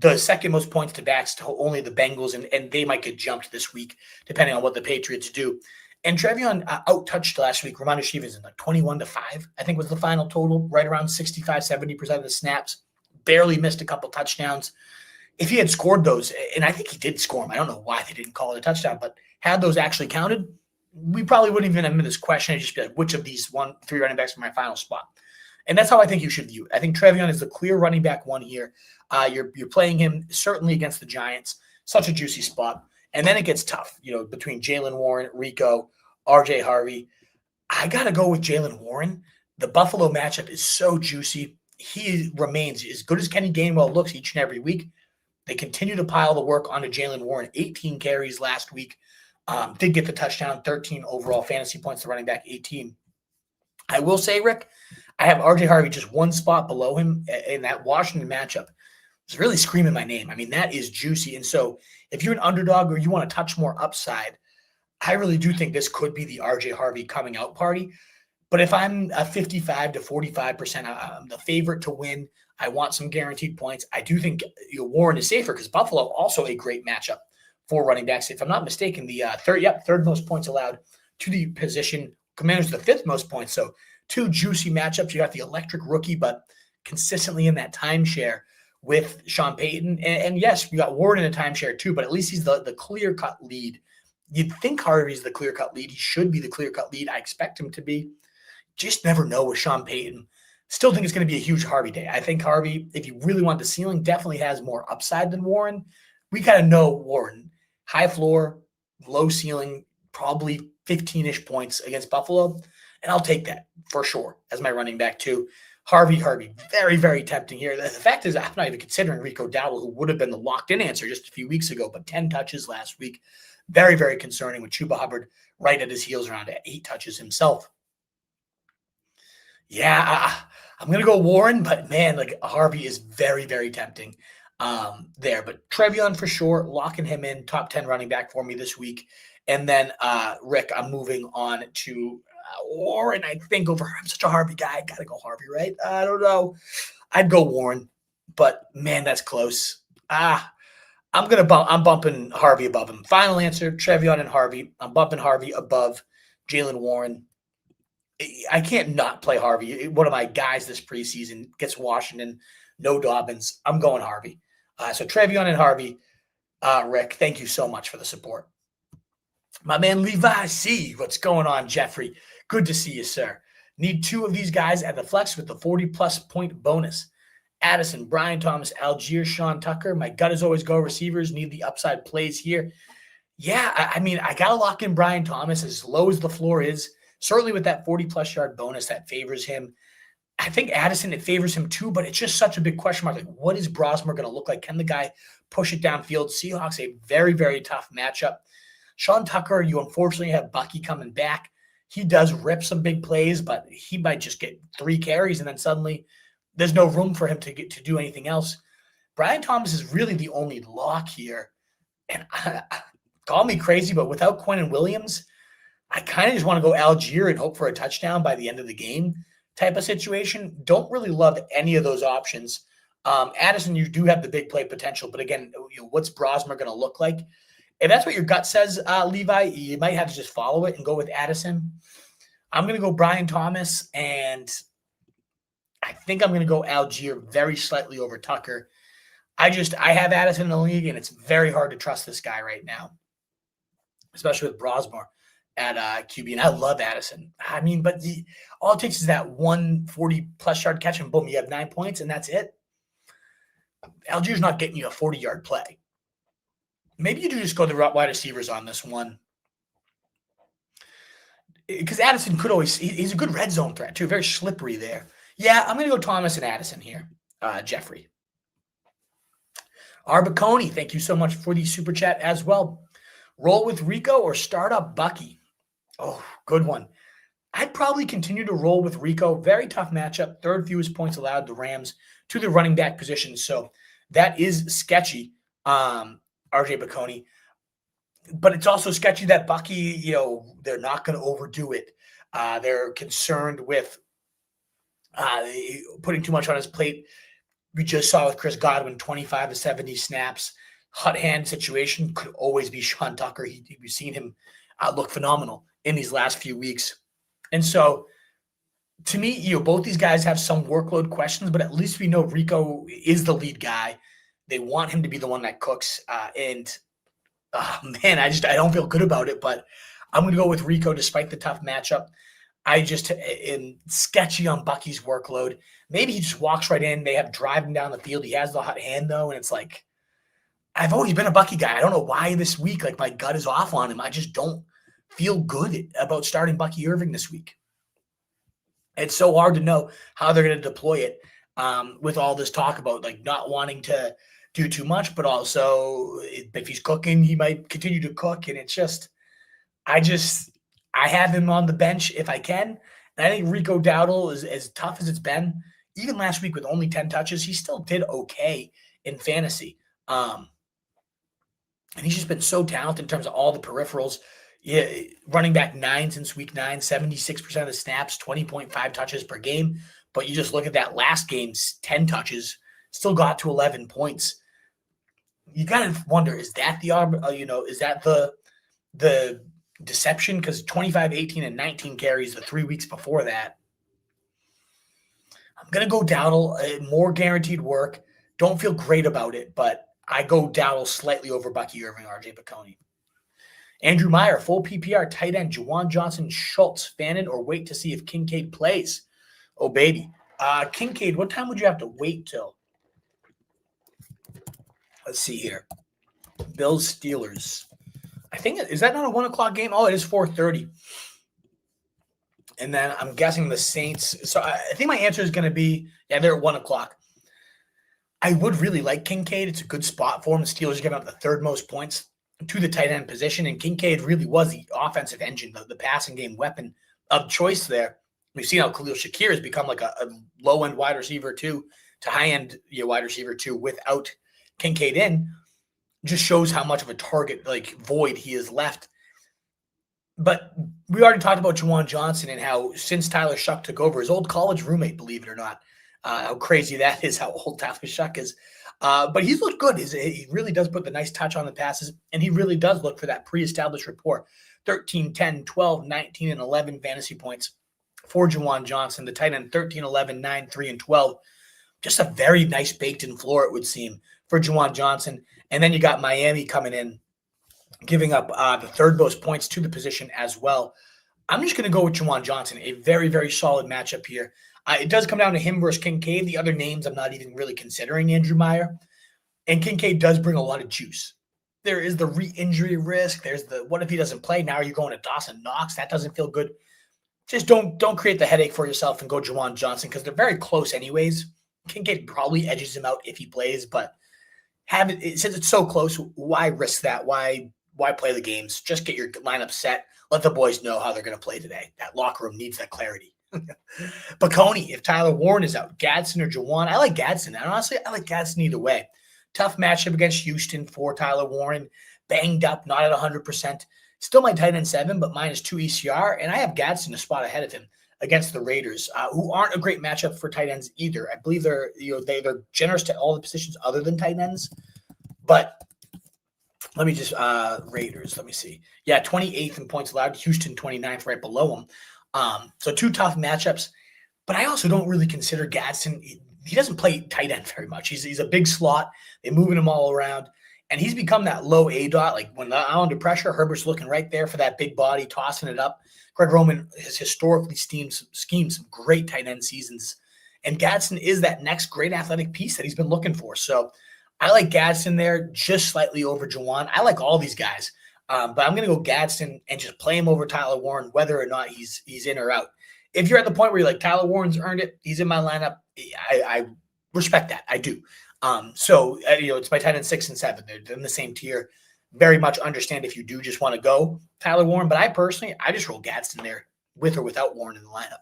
A: the second most points to backs to only the Bengals, and they might get jumped this week, depending on what the Patriots do. And Trevion out-touched last week. Ramondre Stevenson, like 21-5, I think was the final total, right around 65-70% of the snaps. Barely missed a couple touchdowns. If he had scored those, and I think he did score them, I don't know why they didn't call it a touchdown, but had those actually counted, we probably wouldn't even have been this question. It'd just be like, which of these 3 running backs for my final spot? And that's how I think you should view it. I think Trevion is the clear running back 1 here. You're playing him certainly against the Giants, such a juicy spot. And then it gets tough, between Jalen Warren, Rico, RJ Harvey. I got to go with Jalen Warren. The Buffalo matchup is so juicy. He remains as good as Kenny Gainwell looks each and every week. They continue to pile the work onto Jalen Warren. 18 carries last week. Did get the touchdown, 13 overall fantasy points to running back, 18. I will say, Rick, I have RJ Harvey just 1 spot below him in that Washington matchup. It's really screaming my name. I mean, that is juicy. And so if you're an underdog or you want to touch more upside, I really do think this could be the RJ Harvey coming out party. But if I'm a 55 to 45%, I'm the favorite to win. I want some guaranteed points. I do think Warren is safer because Buffalo also a great matchup for running backs. If I'm not mistaken, the third most points allowed to the position. Commanders the 5th most points. So 2 juicy matchups. You got the electric rookie, but consistently in that timeshare with Sean Payton. And yes, we got Warren in a timeshare too, but at least he's the clear-cut lead. You'd think Harvey's the clear-cut lead. He should be the clear-cut lead. I expect him to be. Just never know with Sean Payton. Still think it's going to be a huge Harvey day. I think Harvey, if you really want the ceiling, definitely has more upside than Warren. We got to know Warren. High floor, low ceiling, probably 15-ish points against Buffalo. And I'll take that for sure as my running back too. Harvey, very, very tempting here. The fact is, I'm not even considering Rico Dowdle, who would have been the locked-in answer just a few weeks ago, but 10 touches last week. Very, very concerning with Chuba Hubbard right at his heels around at 8 touches himself. Yeah, I'm going to go Warren, but man, like Harvey is very, very tempting there. But Trevion for sure, locking him in, top 10 running back for me this week. And then, Rick, I'm moving on to Warren, I think, over. I'm such a Harvey guy. I got to go Harvey, right? I don't know. I'd go Warren, but man, that's close. I'm bumping Harvey above him. Final answer, Trevion and Harvey. I'm bumping Harvey above Jalen Warren. I can't not play Harvey. One of my guys this preseason gets Washington, no Dobbins. I'm going Harvey. So Trevion and Harvey. Rick, thank you so much for the support. My man Levi C. What's going on, Jeffrey? Good to see you, sir. Need 2 of these guys at the flex with the 40-plus point bonus. Addison, Brian Thomas, Algier, Sean Tucker. My gut is always go receivers. Need the upside plays here. Yeah, I mean, I got to lock in Brian Thomas as low as the floor is. Certainly with that 40-plus yard bonus, that favors him. I think Addison, it favors him too, but it's just such a big question mark. Like, what is Brosmer going to look like? Can the guy push it downfield? Seahawks, a very, very tough matchup. Sean Tucker, you unfortunately have Bucky coming back. He does rip some big plays, but he might just get 3 carries, and then suddenly there's no room for him to do anything else. Brian Thomas is really the only lock here. And call me crazy, but without Quinnen Williams, I kind of just want to go Algier and hope for a touchdown by the end of the game type of situation. Don't really love any of those options. Addison, you do have the big play potential, but again, what's Brosmer going to look like? If that's what your gut says, Levi, you might have to just follow it and go with Addison. I'm going to go Brian Thomas, and I think I'm going to go Algier very slightly over Tucker. I have Addison in the league, and it's very hard to trust this guy right now, especially with Brosmer at QB. And I love Addison. I mean, but all it takes is that 140-plus yard catch, and boom, you have 9 points, and that's it. Algier's not getting you a 40-yard play. Maybe you do just go the wide receivers on this one. Because Addison could always – he's a good red zone threat, too. Very slippery there. Yeah, I'm going to go Thomas and Addison here, Jeffrey. Arbacone, thank you so much for the super chat as well. Roll with Rico or start up Bucky? Oh, good one. I'd probably continue to roll with Rico. Very tough matchup. Third fewest points allowed the Rams to the running back position. So that is sketchy, RJ Baconi. But it's also sketchy that Bucky, they're not going to overdo it. They're concerned with putting too much on his plate. We just saw with Chris Godwin, 25 to 70 snaps. Hot hand situation could always be Sean Tucker. We've seen him look phenomenal in these last few weeks. And so, to me, both these guys have some workload questions, but at least we know Rico is the lead guy. They want him to be the one that cooks. I don't feel good about it, but I'm going to go with Rico despite the tough matchup. I just am sketchy on Bucky's workload. Maybe he just walks right in. They have driving down the field. He has the hot hand, though, and it's like, I've always been a Bucky guy. I don't know why this week, my gut is off on him. I just don't feel good about starting Bucky Irving this week. It's so hard to know how they're going to deploy it with all this talk about not wanting to do too much, but also if he's cooking, he might continue to cook. And it's just, I have him on the bench if I can. And I think Rico Dowdle is as tough as it's been. Even last week with only 10 touches, he still did okay in fantasy. And he's just been so talented in terms of all the peripherals. Yeah, running back 9 since week 9, 76% of the snaps, 20.5 touches per game. But you just look at that last game's 10 touches, still got to 11 points. You got to wonder, is that the deception? Because 25, 18, and 19 carries the 3 weeks before that. I'm going to go Dowdle, more guaranteed work. Don't feel great about it, but I go Dowdle slightly over Bucky Irving, RJ Baconi. Andrew Meyer, full PPR, tight end, Juwan Johnson, Schultz, Fannin, or wait to see if Kincaid plays? Oh, baby. Kincaid, what time would you have to wait till? Let's see here. Bills, Steelers. I think, is that not a 1 o'clock game? Oh, it is 4:30. And then I'm guessing the Saints. So I think my answer is going to be, they're at 1 o'clock. I would really like Kincaid. It's a good spot for him. The Steelers are giving up the third most points to the tight end position, and Kincaid really was the offensive engine, the passing game weapon of choice there. We've seen how Khalil Shakir has become like a low-end wide receiver two to high-end wide receiver two without Kincaid in. Just shows how much of a target void he has left. But we already talked about Juwan Johnson and how since Tyler Shuck took over, his old college roommate, believe it or not, how crazy that is, how old Tyler Shuck is. But he's looked good. He really does put the nice touch on the passes, and he really does look for that pre-established rapport. 13, 10, 12, 19, and 11 fantasy points for Juwan Johnson. The tight end, 13, 11, 9, 3, and 12. Just a very nice baked-in floor, it would seem, for Juwan Johnson. And then you got Miami coming in, giving up the third most points to the position as well. I'm just going to go with Juwan Johnson, a very, very solid matchup here. It does come down to him versus Kincaid. The other names I'm not even really considering Andrew Meyer. And Kincaid does bring a lot of juice. There is the re-injury risk. There's the what if he doesn't play? Now you're going to Dawson Knox. That doesn't feel good. Just don't create the headache for yourself and go Juwan Johnson because they're very close anyways. Kincaid probably edges him out if he plays, but since it's so close, why risk that? Why play the games? Just get your lineup set. Let the boys know how they're going to play today. That locker room needs that clarity. Baconi, if Tyler Warren is out, Gadsden or Juwan. I like Gadsden. And honestly, I like Gadsden either way. Tough matchup against Houston for Tyler Warren. Banged up, not at 100%. Still my tight end 7, but minus 2 ECR. And I have Gadsden a spot ahead of him against the Raiders, who aren't a great matchup for tight ends either. I believe they're generous to all the positions other than tight ends. But let me just Raiders. Let me see. Yeah, 28th in points allowed. Houston 29th, right below them. So 2 tough matchups. But I also don't really consider Gadsden. He doesn't play tight end very much. He's a big slot. They're moving him all around. And he's become that low A dot. Like when they're under pressure, Herbert's looking right there for that big body, tossing it up. Greg Roman has historically schemed some great tight end seasons. And Gadsden is that next great athletic piece that he's been looking for. So I like Gadsden there just slightly over Juwan. I like all these guys. But I'm going to go Gadsden and just play him over Tyler Warren, whether or not he's in or out. If you're at the point where you're like, Tyler Warren's earned it, he's in my lineup, I respect that. I do. It's my tight end 6 and 7. They're in the same tier. Very much understand if you do just want to go Tyler Warren, but I just roll Gadsden there with or without Warren in the lineup.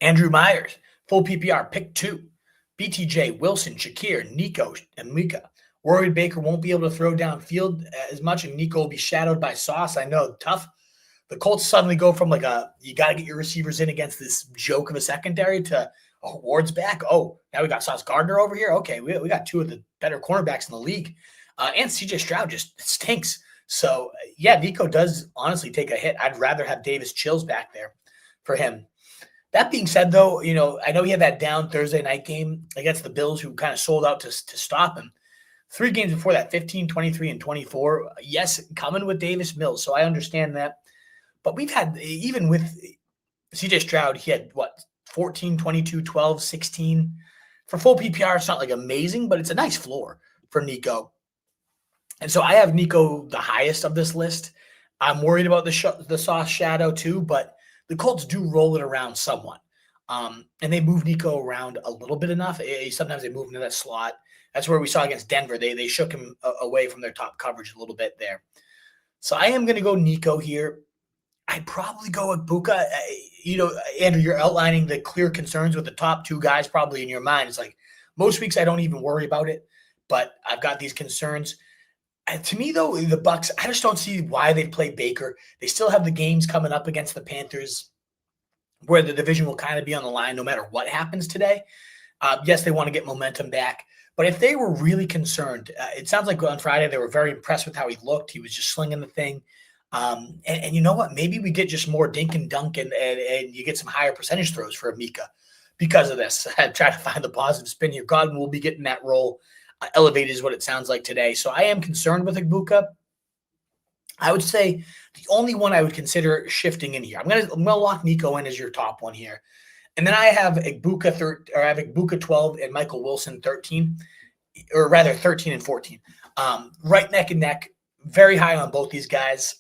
A: Andrew Myers, full PPR, pick 2. BTJ, Wilson, Shakir, Nico, and Mika. Worried Baker won't be able to throw downfield as much, and Nico will be shadowed by Sauce. I know, tough. The Colts suddenly go from you got to get your receivers in against this joke of a secondary to, Ward's back. Oh, now we got Sauce Gardner over here. Okay, we got 2 of the better cornerbacks in the league. And CJ Stroud just stinks. So, yeah, Nico does honestly take a hit. I'd rather have Davis Chills back there for him. That being said, though, I know he had that down Thursday night game against the Bills who kind of sold out to stop him. 3 games before that, 15, 23, and 24. Yes, coming with Davis Mills, so I understand that. But we've had, even with CJ Stroud, he had, 14, 22, 12, 16. For full PPR, it's not amazing, but it's a nice floor for Nico. And so I have Nico the highest of this list. I'm worried about the Sauce shadow too, but the Colts do roll it around somewhat. And they move Nico around a little bit enough. Sometimes they move into that slot. That's where we saw against Denver. They shook him away from their top coverage a little bit there. So I am going to go Nico here. I'd probably go with Buka. Andrew, you're outlining the clear concerns with the top 2 guys probably in your mind. It's most weeks I don't even worry about it, but I've got these concerns. To me, though, the Bucs, I just don't see why they play Baker. They still have the games coming up against the Panthers where the division will kind of be on the line no matter what happens today. Yes, they want to get momentum back. But if they were really concerned, it sounds like on Friday they were very impressed with how he looked. He was just slinging the thing. And you know what? Maybe we get just more dink and dunk and you get some higher percentage throws for Mika because of this. I try to find the positive spin here. Godwin will be getting that role elevated is what it sounds like today. So I am concerned with Igbuka. I would say the only one I would consider shifting in here. I'm gonna lock Nico in as your top one here. And then I have Igbuka 12 and Michael Wilson 13, or rather 13 and 14. Right neck and neck, very high on both these guys.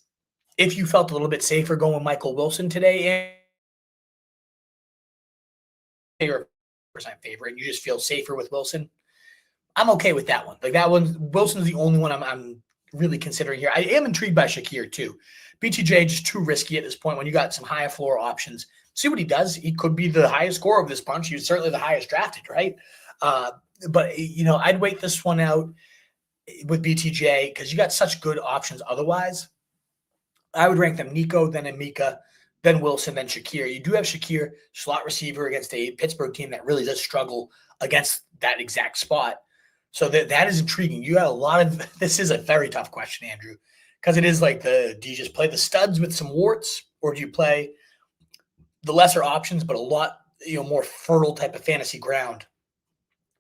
A: If you felt a little bit safer going with Michael Wilson today, and you're a % favorite, and you just feel safer with Wilson, I'm okay with that one. Wilson's the only one I'm really considering here. I am intrigued by Shakir too. BTJ just too risky at this point when you got some high floor options. See what he does. He could be the highest scorer of this bunch. He's certainly the highest drafted, right? But I'd wait this one out with BTJ because you got such good options otherwise. I would rank them Nico, then Emeka, then Wilson, then Shakir. You do have Shakir, slot receiver against a Pittsburgh team that really does struggle against that exact spot. So that is intriguing. You got a lot of – this is a very tough question, Andrew, because it is do you just play the studs with some warts, or do you play the lesser options but a lot more fertile type of fantasy ground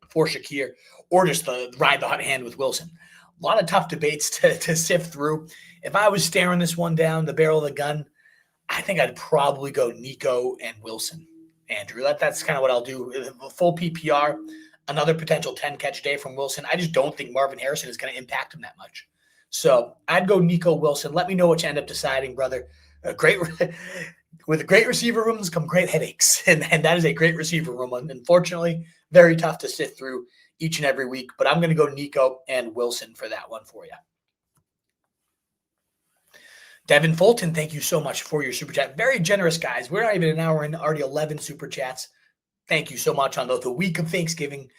A: for Shakir, or just ride the hot hand with Wilson? A lot of tough debates to sift through. If I was staring this one down the barrel of the gun, I think I'd probably go Nico and Wilson, Andrew. That's kind of what I'll do. Full PPR. Another potential 10-catch day from Wilson. I just don't think Marvin Harisson is going to impact him that much. So I'd go Nico Wilson. Let me know what you end up deciding, brother. With great receiver rooms come great headaches, and that is a great receiver room. Unfortunately, very tough to sift through each and every week. But I'm going to go Nico and Wilson for that one for you. Devin Fulton, thank you so much for your super chat. Very generous, guys. We're not even an hour in, already 11 super chats. Thank you so much on the week of Thanksgiving.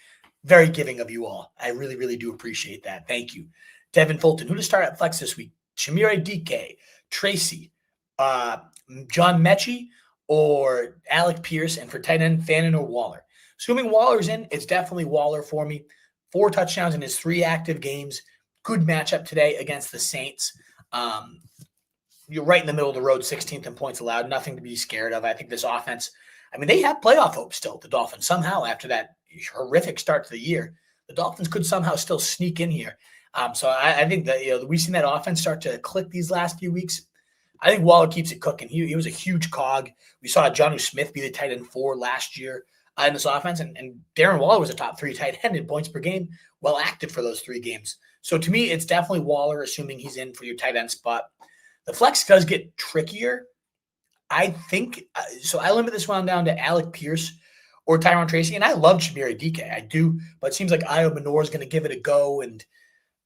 A: Very giving of you all. I really, really do appreciate that. Thank you. Devin Fulton, who to start at flex this week? Chimere, Dike, Tracy, John Mechie, or Alec Pierce, and for tight end, Fannin or Waller. Assuming Waller's in, it's definitely Waller for me. 4 touchdowns in his 3 active games. Good matchup today against the Saints. You're right in the middle of the road, 16th in points allowed. Nothing to be scared of. I think this offense, they have playoff hope still, the Dolphins. Somehow, after that horrific start to the year, the Dolphins could somehow still sneak in here. So I think that we've seen that offense start to click these last few weeks. I think Waller keeps it cooking. He was a huge cog. We saw Jonnu Smith be the tight end 4 last year in this offense, and Darren Waller was a top 3 tight end in points per game, well active for those 3 games. So to me, it's definitely Waller, assuming he's in for your tight end spot. The flex does get trickier. I think so. I limit this one down to Alec Pierce or Tyrone Tracy. And I love Chimere Dike. I do, but it seems like Io Manor is going to give it a go. And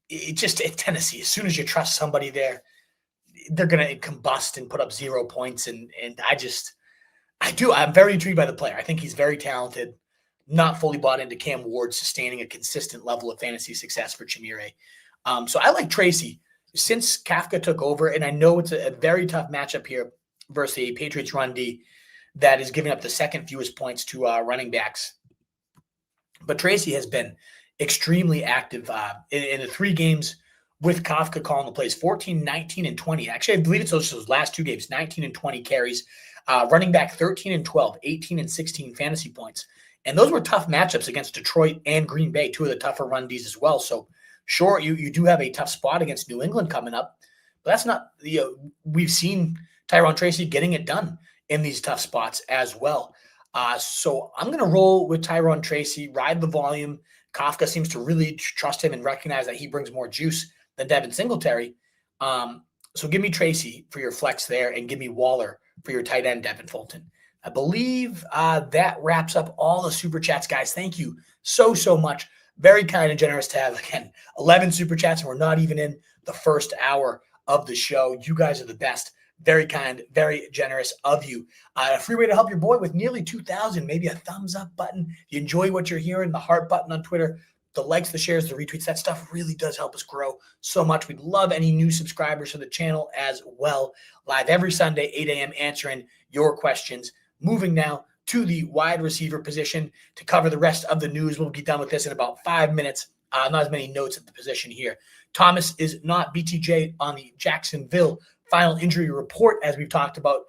A: it's Tennessee. As soon as you trust somebody there, they're going to combust and put up 0 points. And I'm very intrigued by the player. I think he's very talented, not fully bought into Cam Ward sustaining a consistent level of fantasy success for Chimere. So I like Tracy since Kafka took over, and I know it's a very tough matchup here versus a Patriots run D that is giving up the second fewest points to running backs. But Tracy has been extremely active in the 3 games with Kafka calling the plays, 14, 19, and 20. Actually, I believe it's those last 2 games, 19 and 20 carries. Running back 13 and 12, 18 and 16 fantasy points. And those were tough matchups against Detroit and Green Bay, 2 of the tougher run Ds as well. So sure, you do have a tough spot against New England coming up, but that's not, we've seen Tyrone Tracy getting it done in these tough spots as well. So I'm going to roll with Tyrone Tracy, ride the volume. Kafka seems to really trust him and recognize that he brings more juice than Devin Singletary. So give me Tracy for your flex there and give me Waller for your tight end, Devin Fulton. I believe that wraps up all the Super Chats, guys. Thank you so much. Very kind and generous to have, again, 11 Super Chats, and we're not even in the first hour of the show. You guys are the best. Very kind, very generous of you. A free way to help your boy with nearly 2,000, maybe a thumbs up button. If you enjoy what you're hearing, the heart button on Twitter, the likes, the shares, the retweets, that stuff really does help us grow so much. We'd love any new subscribers to the channel as well. Live every Sunday, 8 a.m., answering your questions. Moving now to the wide receiver position to cover the rest of the news. We'll be done with this in about 5 minutes. Not as many notes at the position here. Thomas is not BTJ on the Jacksonville final injury report, as we've talked about.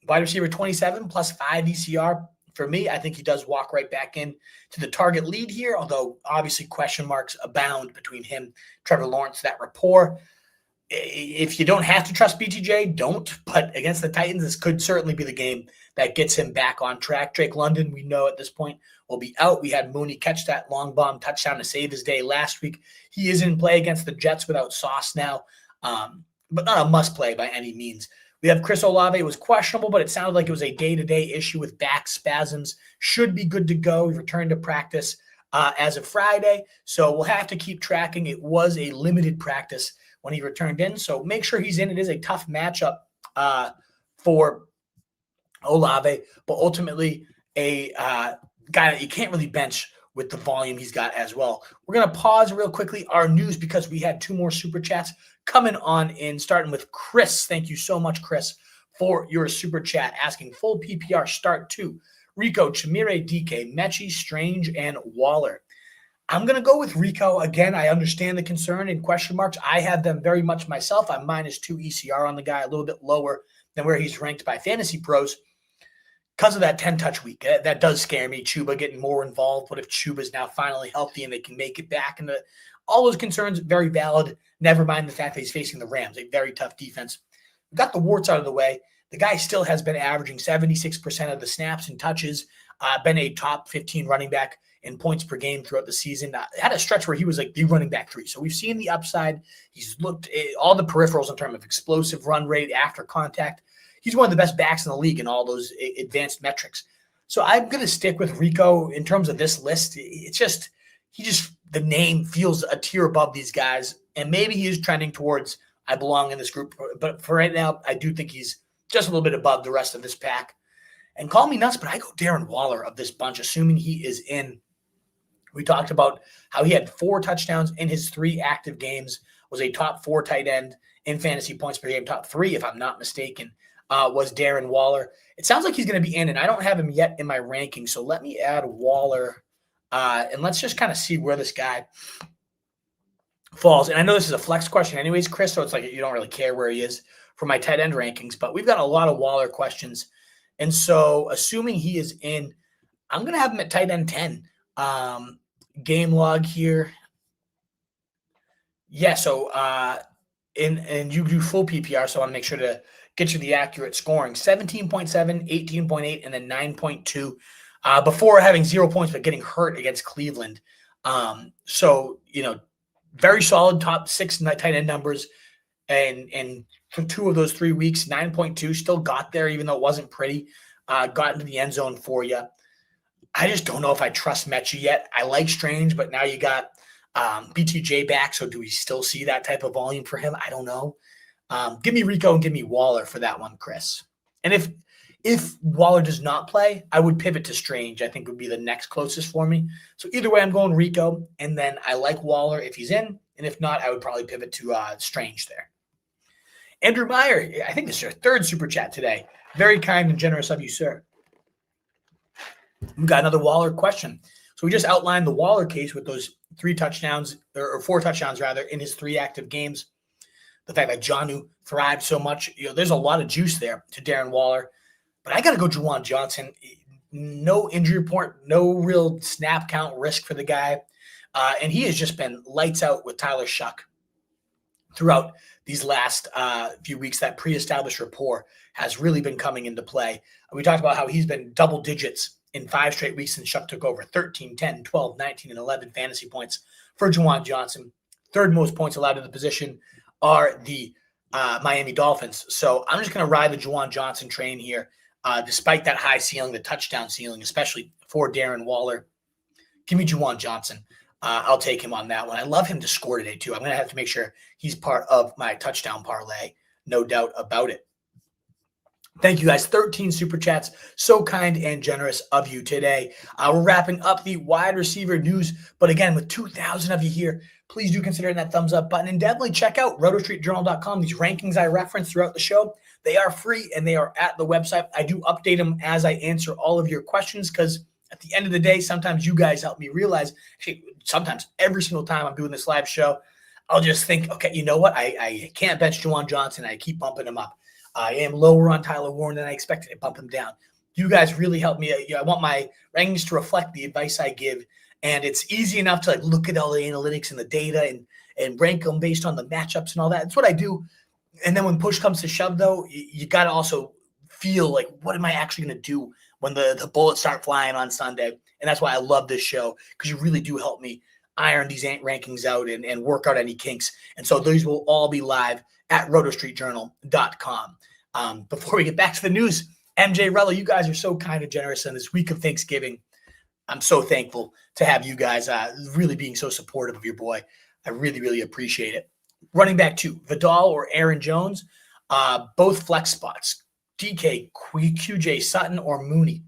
A: Wide receiver 27 plus 5 ECR. For me, I think he does walk right back in to the target lead here, although obviously question marks abound between him, Trevor Lawrence, that rapport. If you don't have to trust BTJ, don't. But against the Titans, this could certainly be the game that gets him back on track. Drake London, we know at this point, will be out. We had Mooney catch that long bomb touchdown to save his day last week. He is in play against the Jets without Sauce now, but not a must play by any means. We have Chris Olave. It was questionable, but it sounded like it was a day-to-day issue with back spasms. Should be good to go. He returned to practice as of Friday, so we'll have to keep tracking. It was a limited practice when he returned in, so make sure he's in. It is a tough matchup for Olave, but ultimately a guy that you can't really bench with the volume he's got as well. We're going to pause real quickly our news because we had 2 more Super Chats coming on in, starting with Chris. Thank you so much, Chris, for your Super Chat, asking full PPR start to Rico, Chimere, Dike, Mechie, Strange, and Waller. I'm going to go with Rico. Again, I understand the concern and question marks. I have them very much myself. I'm -2 ECR on the guy, a little bit lower than where he's ranked by Fantasy Pros because of that 10-touch week. That does scare me. Chuba getting more involved. What if Chuba's now finally healthy and they can make it back? And all those concerns, very valid. Never mind the fact that he's facing the Rams, a very tough defense. We got the warts out of the way. The guy still has been averaging 76% of the snaps and touches, been a top 15 running back in points per game throughout the season. Had a stretch where he was like the running back 3. So we've seen the upside. He's looked at all the peripherals in terms of explosive run rate after contact. He's one of the best backs in the league in all those advanced metrics. So I'm going to stick with Rico in terms of this list. The name feels a tier above these guys, and maybe he is trending towards I belong in this group. But for right now, I do think he's just a little bit above the rest of this pack. And call me nuts, but I go Darren Waller of this bunch, assuming he is in. We talked about how he had 4 touchdowns in his 3 active games, was a top 4 tight end in fantasy points per game, top 3, if I'm not mistaken, was Darren Waller. It sounds like he's going to be in, and I don't have him yet in my ranking, so let me add Waller, and let's just kind of see where this guy falls. And I know this is a flex question anyways, Chris, so it's like you don't really care where he is for my tight end rankings, but we've got a lot of Waller questions. And so assuming he is in, I'm going to have him at tight end 10. Game log here. Yeah, so and you do full PPR, so I want to make sure to get you the accurate scoring. 17.7, 18.8, and then 9.2 before having 0 points but getting hurt against Cleveland. So, very solid top 6 tight end numbers. And from 2 of those 3 weeks, 9.2 still got there, even though it wasn't pretty. Got into the end zone for you. I just don't know if I trust Mechie yet. I like Strange, but now you got BTJ back, so do we still see that type of volume for him? I don't know. Give me Rico and give me Waller for that one, Chris. And if Waller does not play, I would pivot to Strange. I think would be the next closest for me. So either way, I'm going Rico, and then I like Waller if he's in, and if not, I would probably pivot to Strange there. Andrew Meyer, I think this is your third super chat today. Very kind and generous of you, sir. We've got another Waller question. So we just outlined the Waller case with those 3 touchdowns, or 4 touchdowns rather, in his 3 active games. The fact that Jonnu thrived so much, there's a lot of juice there to Darren Waller. But I got to go Juwan Johnson. No injury report, no real snap count risk for the guy. And he has just been lights out with Tyler Shuck throughout these last few weeks. That pre-established rapport has really been coming into play. We talked about how he's been double digits in 5 straight weeks since Shuck took over. 13, 10, 12, 19, and 11 fantasy points for Juwan Johnson. Third most points allowed to the position are the Miami Dolphins. So I'm just going to ride the Juwan Johnson train here, despite that high ceiling, the touchdown ceiling, especially for Darren Waller. Give me Juwan Johnson. I'll take him on that one. I love him to score today, too. I'm going to have to make sure he's part of my touchdown parlay. No doubt about it. Thank you, guys. 13 super chats. So kind and generous of you today. We're wrapping up the wide receiver news. But again, with 2,000 of you here, please do consider that thumbs up button. And definitely check out rotostreetjournal.com. These rankings I reference throughout the show, they are free and they are at the website. I do update them as I answer all of your questions because at the end of the day, sometimes you guys help me realize, actually, sometimes every single time I'm doing this live show, I'll just think, okay, you know what? I can't bench Juwan Johnson. I keep bumping him up. I am lower on Tyler Warren than I expected to bump him down. You guys really help me. I want my rankings to reflect the advice I give. And it's easy enough to look at all the analytics and the data and rank them based on the matchups and all that. That's what I do. And then when push comes to shove, though, you got to also feel like, what am I actually going to do when the bullets start flying on Sunday? And that's why I love this show, because you really do help me iron these rankings out and work out any kinks. And so these will all be live at rotostreetjournal.com. Before we get back to the news, MJ Rello, you guys are so kind and generous on this week of Thanksgiving. I'm so thankful to have you guys really being so supportive of your boy. I really, really appreciate it. Running back to Vidal or Aaron Jones, both flex spots. Dike, QJ Sutton, or Mooney.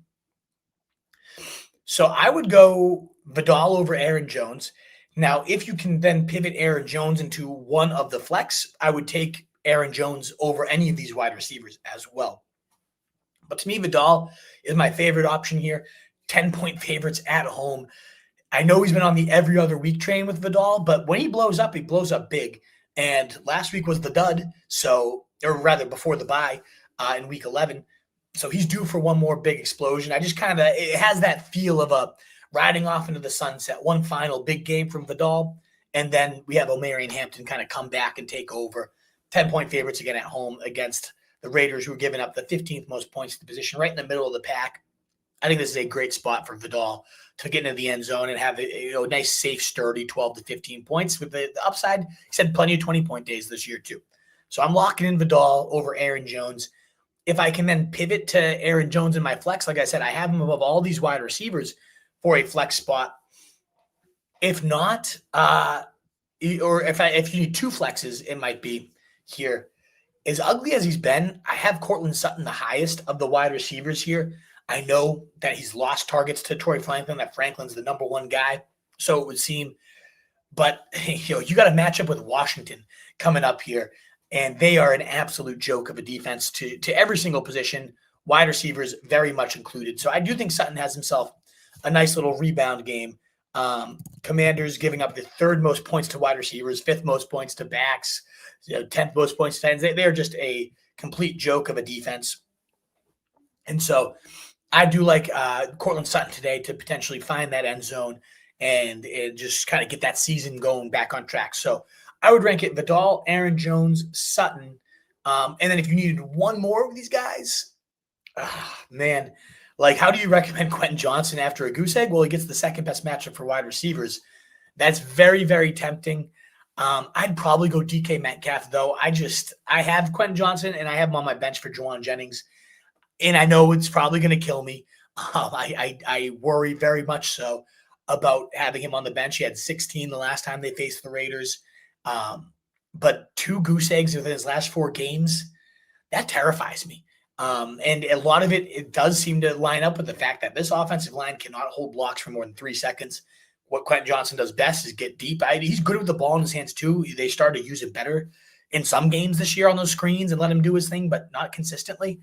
A: So I would go Vidal over Aaron Jones. Now, if you can then pivot Aaron Jones into one of the flex, I would take Aaron Jones over any of these wide receivers as well. But to me, Vidal is my favorite option here. 10-point favorites at home. I know he's been on the every other week train with Vidal, but when he blows up big. And last week was the dud, or rather before the bye in week 11. So he's due for one more big explosion. I just it has that feel of a riding off into the sunset, one final big game from Vidal. And then we have Omarion Hampton kind of come back and take over. 10-point favorites again at home against the Raiders, who are giving up the 15th most points to the position, right in the middle of the pack. I think this is a great spot for Vidal to get into the end zone and have a nice, safe, sturdy 12 to 15 points. With the upside, he said plenty of 20-point days this year too. So I'm locking in Vidal over Aaron Jones. If I can then pivot to Aaron Jones in my flex, like I said, I have him above all these wide receivers for a flex spot. If not, or if you need 2 flexes, it might be here. As ugly as he's been, I have Cortland Sutton the highest of the wide receivers here. I know that he's lost targets to Torrey Franklin, that Franklin's the number 1 guy, so it would seem. But you got a matchup with Washington coming up here, and they are an absolute joke of a defense to every single position, wide receivers very much included. So I do think Sutton has himself a nice little rebound game. Commanders giving up the 3rd most points to wide receivers, 5th most points to backs, 10th most points to ends. They're just a complete joke of a defense. And so I do like Cortland Sutton today to potentially find that end zone and just kind of get that season going back on track. So I would rank it Vidal, Aaron Jones, Sutton. And then if you needed one more of these guys, man, how do you recommend Quentin Johnson after a goose egg? Well, he gets the 2nd best matchup for wide receivers. That's very, very tempting. I'd probably go DK Metcalf, though. I have Quentin Johnson, and I have him on my bench for Juwan Jennings. And I know it's probably going to kill me. I worry very much so about having him on the bench. He had 16 the last time they faced the Raiders. But 2 goose eggs within his last 4 games, that terrifies me. And a lot of it does seem to line up with the fact that this offensive line cannot hold blocks for more than 3 seconds. What Quentin Johnson does best is get deep. He's good with the ball in his hands too. They started to use it better in some games this year on those screens and let him do his thing, but not consistently.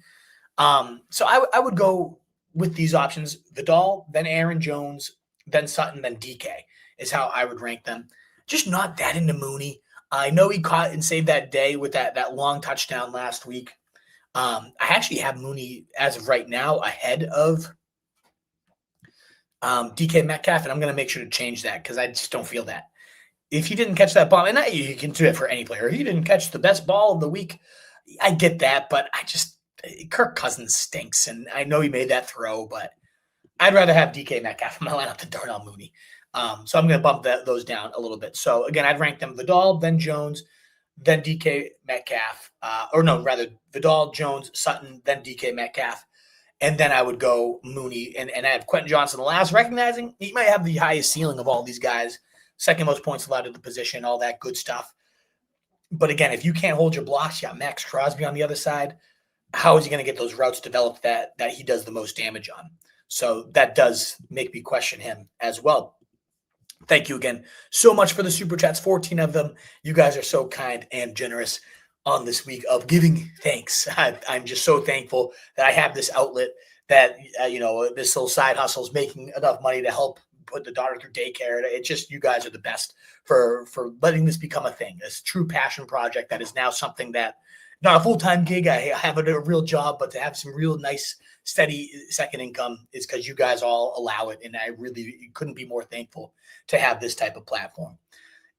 A: So I would go with these options: Vidal, then Aaron Jones, then Sutton, then Dike is how I would rank them. Just not that into Mooney. I know he caught and saved that day with that long touchdown last week. I actually have Mooney as of right now ahead of DK Metcalf, and I'm going to make sure to change that because I just don't feel that. If he didn't catch that ball, and you can do it for any player, if he didn't catch the best ball of the week, I get that, but Kirk Cousins stinks, and I know he made that throw, but I'd rather have DK Metcalf in my lineup than Darnell Mooney. So I'm going to bump those down a little bit. So, again, I'd rank them Vidal, then Jones, then DK Metcalf. Vidal, Jones, Sutton, then DK Metcalf. And then I would go Mooney, and I have Quentin Johnson the last, recognizing he might have the highest ceiling of all these guys, second most points allowed at the position, all that good stuff. But, again, if you can't hold your blocks, you got Max Crosby on the other side. How is he going to get those routes developed that he does the most damage on? So that does make me question him as well. Thank you again so much for the Super Chats, 14 of them. You guys are so kind and generous on this week of giving thanks. I'm just so thankful that I have this outlet that, this little side hustle is making enough money to help put the daughter through daycare. It's just, you guys are the best for letting this become a thing, this true passion project that is now something that, not a full-time gig. I have a real job, but to have some real nice, steady second income is because you guys all allow it. And I really couldn't be more thankful to have this type of platform.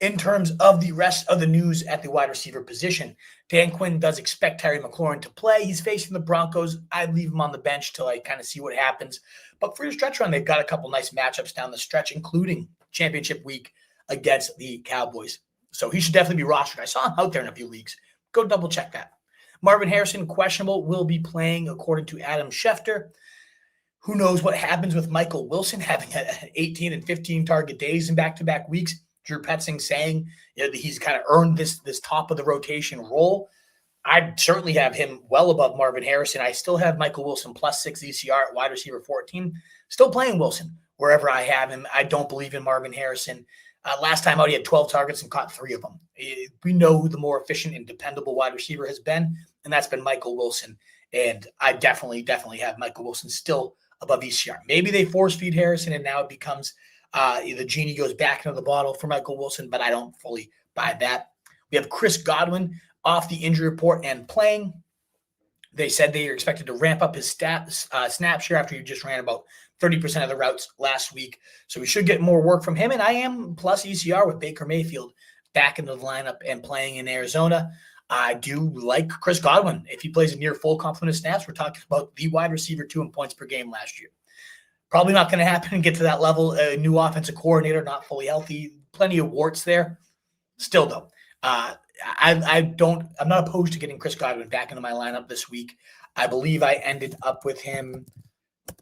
A: In terms of the rest of the news at the wide receiver position, Dan Quinn does expect Terry McLaurin to play. He's facing the Broncos. I'd leave him on the bench till I kind of see what happens. But for your stretch run, they've got a couple nice matchups down the stretch, including championship week against the Cowboys. So he should definitely be rostered. I saw him out there in a few leagues. Go double check that. Marvin Harisson, questionable, will be playing according to Adam Schefter. Who knows what happens with Michael Wilson having 18 and 15 target days in back-to-back weeks. Drew Petzing saying that he's kind of earned this top of the rotation role. I'd certainly have him well above Marvin Harisson. I still have Michael Wilson plus 6 ECR at wide receiver 14. Still playing Wilson wherever I have him. I don't believe in Marvin Harisson. Last time out, he had 12 targets and caught 3 of them. We know who the more efficient and dependable wide receiver has been, and that's been Michael Wilson. And I definitely have Michael Wilson still above ECR. Maybe they force feed Harisson, and now it becomes the genie goes back into the bottle for Michael Wilson, but I don't fully buy that. We have Chris Godwin off the injury report and playing. They said they are expected to ramp up his snap share after he just ran about 30% of the routes last week. So we should get more work from him. And I am plus ECR with Baker Mayfield back into the lineup and playing in Arizona. I do like Chris Godwin. If he plays a near full complement of snaps, we're talking about the wide receiver 2 in points per game last year. Probably not going to happen and get to that level. A new offensive coordinator, not fully healthy. Plenty of warts there. Still, though, I'm not opposed to getting Chris Godwin back into my lineup this week. I believe I ended up with him.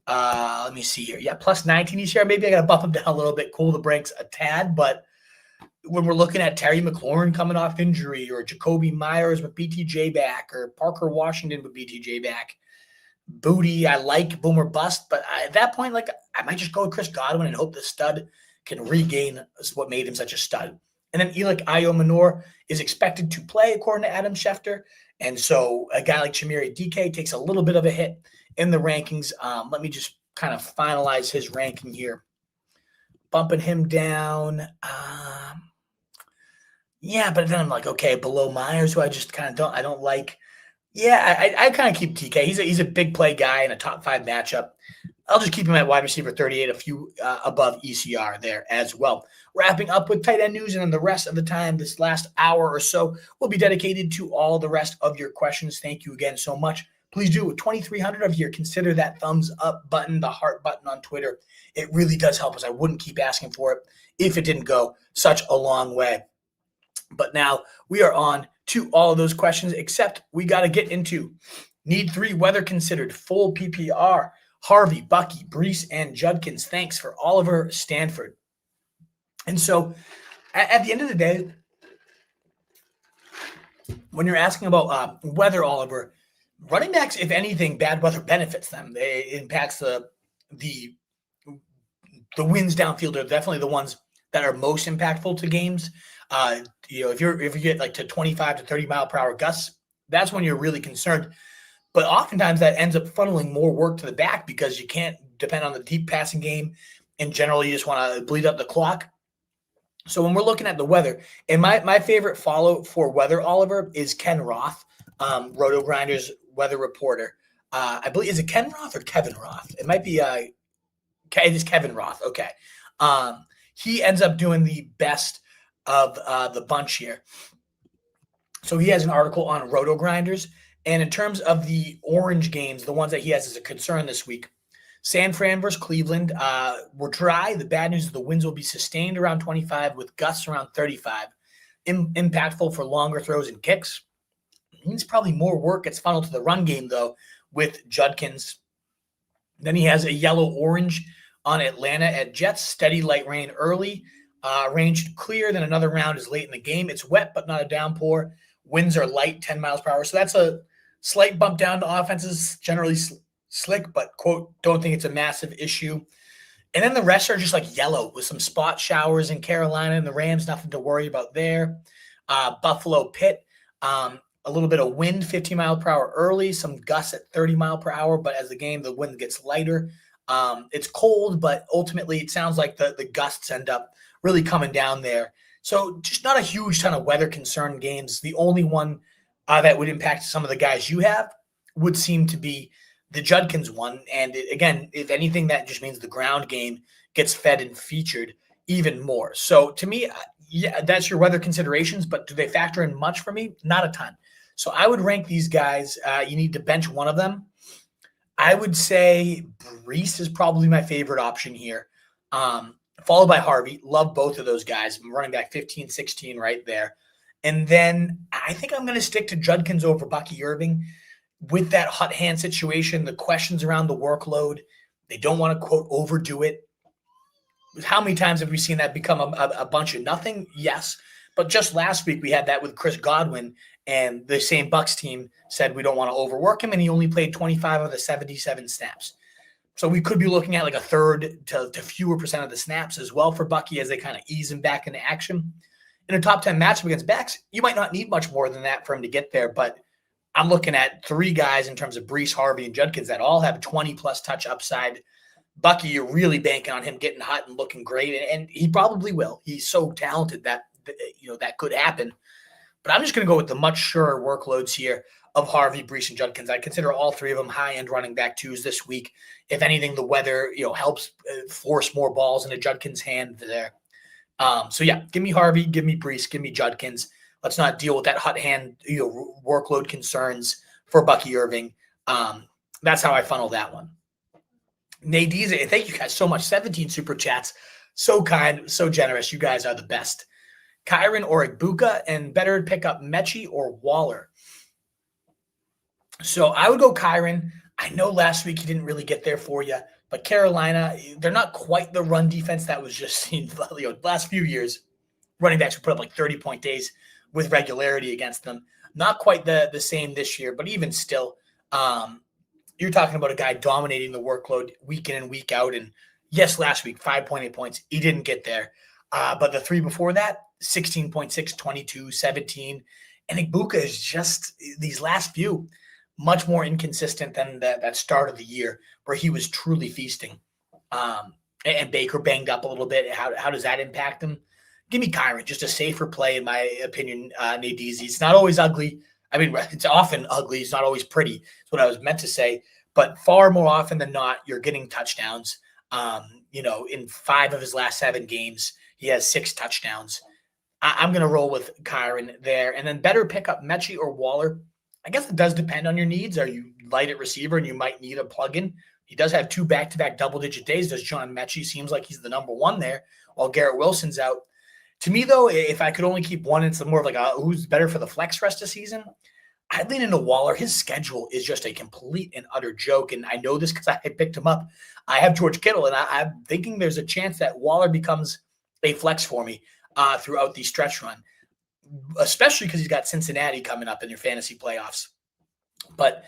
A: Let me see here. Yeah, plus 19 each year. Maybe I got to bump him down a little bit, cool the brakes a tad. But when we're looking at Terry McLaurin coming off injury, or Jacoby Myers with BTJ back, or Parker Washington with BTJ back, Booty, I like boomer bust. But at that point, I might just go with Chris Godwin and hope the stud can regain what made him such a stud. And then Elic Ayo-Manor is expected to play, according to Adam Schefter. And so a guy like Chimere Dike takes a little bit of a hit in the rankings. Let me just kind of finalize his ranking here. Bumping him down. Yeah, but then I'm like, okay, below Myers, who I just kind of don't like. Yeah, I kind of keep DK. He's a big play guy in a top 5 matchup. I'll just keep him at wide receiver 38, a few above ECR there as well. Wrapping up with tight end news, and then the rest of the time, this last hour or so, will be dedicated to all the rest of your questions. Thank you again so much. Please do, with 2,300 of you, consider that thumbs up button, the heart button on Twitter. It really does help us. I wouldn't keep asking for it if it didn't go such a long way. But now we are on to all of those questions, except we got to get into need 3 weather considered full PPR Harvey, Bucky, Brees, and Judkins. Thanks for Oliver Stanford. And so at the end of the day, when you're asking about weather, Oliver, running backs, if anything, bad weather benefits them. It impacts the winds downfield are definitely the ones that are most impactful to games. If you get like to 25 to 30 mile per hour gusts, that's when you're really concerned. But oftentimes that ends up funneling more work to the back because you can't depend on the deep passing game. And generally, you just want to bleed up the clock. So when we're looking at the weather, and my favorite follow for weather, Oliver, is Ken Roth, Roto Grinders weather reporter. I believe, is it Ken Roth or Kevin Roth? It might be, it is Kevin Roth. Okay. He ends up doing the best of the bunch here. So he has an article on Roto Grinders. And in terms of the orange games, the ones that he has as a concern this week, San Fran versus Cleveland were dry. The bad news is the winds will be sustained around 25 with gusts around 35. Impactful for longer throws and kicks. It means probably more work gets funneled to the run game, though, with Judkins. Then he has a yellow-orange on Atlanta at Jets. Steady light rain early. Range clear, then another round is late in the game. It's wet, but not a downpour. Winds are light, 10 miles per hour. So that's a slight bump down to offenses, generally slick, but, quote, don't think it's a massive issue. And then the rest are just like yellow with some spot showers in Carolina and the Rams, nothing to worry about there. Buffalo, Pitt, a little bit of wind, 15 mile per hour early, some gusts at 30 mile per hour, but as the wind gets lighter. It's cold, but ultimately it sounds like the gusts end up really coming down there. So just not a huge ton of weather concern games. The only one that would impact some of the guys you have would seem to be the Judkins one. And again, if anything, that just means the ground game gets fed and featured even more. So to me, yeah, that's your weather considerations, but do they factor in much for me? Not a ton. So I would rank these guys. You need to bench one of them. I would say Brees is probably my favorite option here, followed by Harvey. Love both of those guys. I'm running back 15, 16 right there. And then I think I'm going to stick to Judkins over Bucky Irving. With that hot hand situation, the questions around the workload, they don't want to, quote, overdo it. How many times have we seen that become a bunch of nothing? Yes. But just last week we had that with Chris Godwin, and the same Bucs team said we don't want to overwork him, and he only played 25 of the 77 snaps. So we could be looking at like a third to fewer percent of the snaps as well for Bucky as they kind of ease him back into action. In a top 10 matchup against backs, you might not need much more than that for him to get there, but I'm looking at three guys in terms of Brees, Harvey, and Judkins that all have 20-plus touch upside. Bucky, you're really banking on him getting hot and looking great, and he probably will. He's so talented that that could happen. But I'm just going to go with the much surer workloads here of Harvey, Brees, and Judkins. I consider all three of them high-end running back twos this week. If anything, the weather helps force more balls into Judkins' hand there. So yeah, give me Harvey, give me Brees, give me Judkins. Let's not deal with that hot hand workload concerns for Bucky Irving. That's how I funnel that one. Nadiza, thank you guys so much. 17 super chats. So kind, so generous. You guys are the best. Kyron or Igbuka, and better pick up Mechie or Waller. So I would go Kyron. I know last week he didn't really get there for you, but Carolina, they're not quite the run defense that was just seen the last few years. Running backs would put up like 30-point days with regularity against them. Not quite the same this year, but even still, you're talking about a guy dominating the workload week in and week out. And yes, last week, 5.8 points. He didn't get there. But the three before that, 16.6, 22, 17. And Igbuka is just these last few much more inconsistent than that start of the year where he was truly feasting. And Baker banged up a little bit. How does that impact him? Give me Kyron, just a safer play, in my opinion, Nadizi. It's not always ugly. I mean, it's often ugly. It's not always pretty. That's what I was meant to say. But far more often than not, you're getting touchdowns. In 5 of his last 7 games, he has 6 touchdowns. I'm going to roll with Kyron there. And then better pick up Mechie or Waller. I guess it does depend on your needs. Are you light at receiver and you might need a plug-in? He does have 2 back-to-back double-digit days. Does John Mechie? Seems like he's the number one there while Garrett Wilson's out. To me, though, if I could only keep one, it's more of like who's better for the flex rest of the season. I'd lean into Waller. His schedule is just a complete and utter joke. And I know this because I picked him up. I have George Kittle, and I'm thinking there's a chance that Waller becomes a flex for me throughout the stretch run, especially because he's got Cincinnati coming up in their fantasy playoffs. But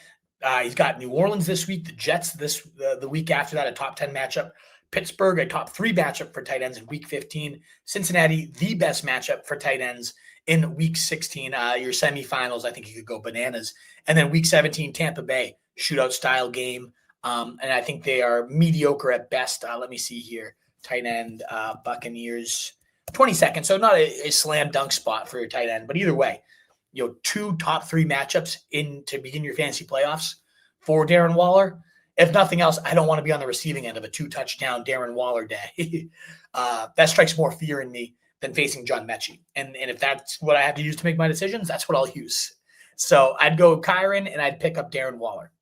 A: he's got New Orleans this week, the Jets the week after that, a top 10 matchup. Pittsburgh, a top 3 matchup for tight ends in week 15. Cincinnati, the best matchup for tight ends in week 16. Your semifinals, I think you could go bananas. And then week 17, Tampa Bay, shootout style game. And I think they are mediocre at best. Let me see here. Tight end, Buccaneers, 22nd. So not a slam dunk spot for your tight end. But either way, 2 top 3 matchups to begin your fantasy playoffs for Darren Waller. If nothing else, I don't want to be on the receiving end of a 2-touchdown Darren Waller day. That strikes more fear in me than facing John Mechie. And if that's what I have to use to make my decisions, that's what I'll use. So I'd go Kyron, and I'd pick up Darren Waller.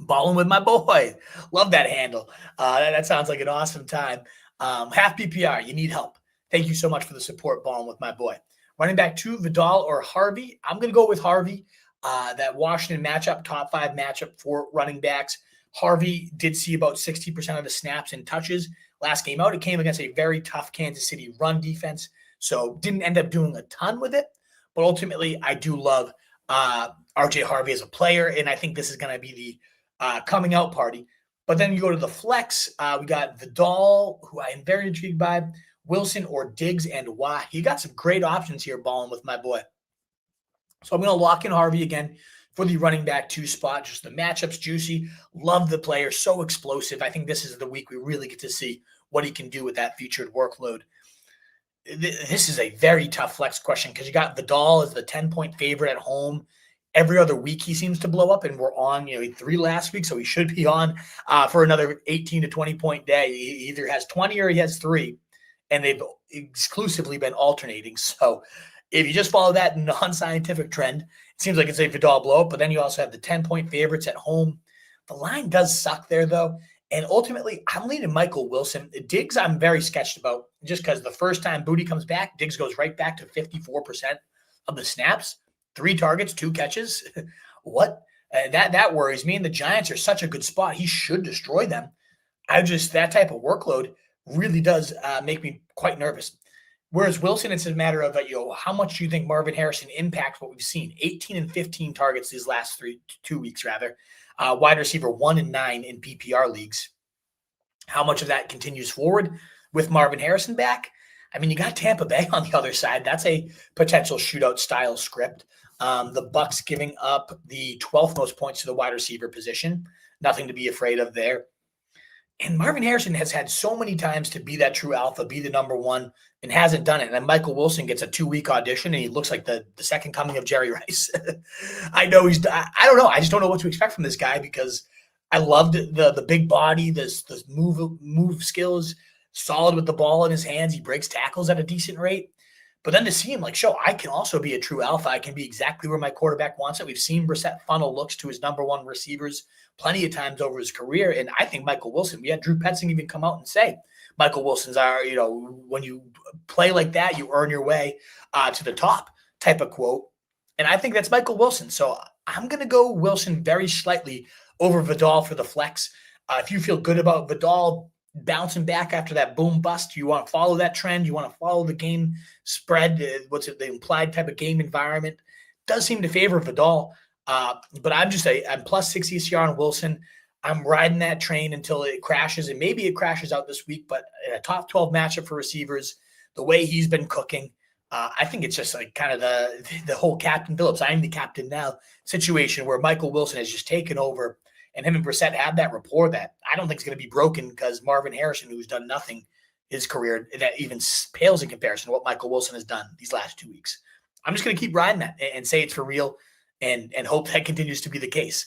A: Balling with my boy. Love that handle. That sounds like an awesome time. Half PPR, you need help. Thank you so much for the support, balling with my boy. Running back 2, Vidal or Harvey. I'm going to go with Harvey. That Washington matchup, top 5 matchup for running backs. Harvey did see about 60% of the snaps and touches last game out. It came against a very tough Kansas City run defense, so didn't end up doing a ton with it. But ultimately, I do love RJ Harvey as a player, and I think this is going to be the coming out party. But then you go to the flex. We got Vidal, who I am very intrigued by, Wilson or Diggs and Watt. You got some great options here, balling with my boy. So I'm going to lock in Harvey again for the running back 2 spot. Just the matchup's juicy. Love the player. So explosive. I think this is the week we really get to see what he can do with that featured workload. This is a very tough flex question because you got Vidal as the 10-point favorite at home. Every other week he seems to blow up, and we're on, he 3 last week, so he should be on for another 18 to 20-point day. He either has 20 or he has 3, and they've exclusively been alternating. So if you just follow that non-scientific trend, it seems like it's a Vidal blow up, but then you also have the 10-point favorites at home. The line does suck there, though, and ultimately, I'm leaning Michael Wilson. Diggs, I'm very sketched about, just because the first time Booty comes back, Diggs goes right back to 54% of the snaps, 3 targets, 2 catches. What? That worries me, and the Giants are such a good spot. He should destroy them. That type of workload really does make me quite nervous. Whereas Wilson, it's a matter of, how much do you think Marvin Harisson impacts what we've seen? 18 and 15 targets these last 2 weeks, rather. Wide receiver 1 and 9 in PPR leagues. How much of that continues forward with Marvin Harisson back? I mean, you got Tampa Bay on the other side. That's a potential shootout style script. The Bucs giving up the 12th most points to the wide receiver position. Nothing to be afraid of there. And Marvin Harisson has had so many times to be that true alpha, be the number 1, and hasn't done it. And then Michael Wilson gets a 2-week audition, and he looks like the second coming of Jerry Rice. I know I don't know. I just don't know what to expect from this guy because I loved the big body, the move skills, solid with the ball in his hands. He breaks tackles at a decent rate. But then to see him show I can also be a true alpha. I can be exactly where my quarterback wants it. We've seen Brissett funnel looks to his number 1 receivers plenty of times over his career. And I think Michael Wilson, we had Drew Petzing even come out and say, Michael Wilson's when you play like that, you earn your way to the top type of quote. And I think that's Michael Wilson. So I'm going to go Wilson very slightly over Vidal for the flex. If you feel good about Vidal bouncing back after that boom bust, you want to follow that trend. You want to follow the game spread. The implied type of game environment does seem to favor Vidal. But I'm plus 6 ECR on Wilson. I'm riding that train until it crashes, and maybe it crashes out this week, but in a top 12 matchup for receivers, the way he's been cooking, I think it's just kind of the whole Captain Phillips, I'm the captain now situation where Michael Wilson has just taken over, and him and Brissett have that rapport that I don't think is going to be broken because Marvin Harisson, who's done nothing his career, that even pales in comparison to what Michael Wilson has done these last 2 weeks. I'm just going to keep riding that and say it's for real and hope that continues to be the case.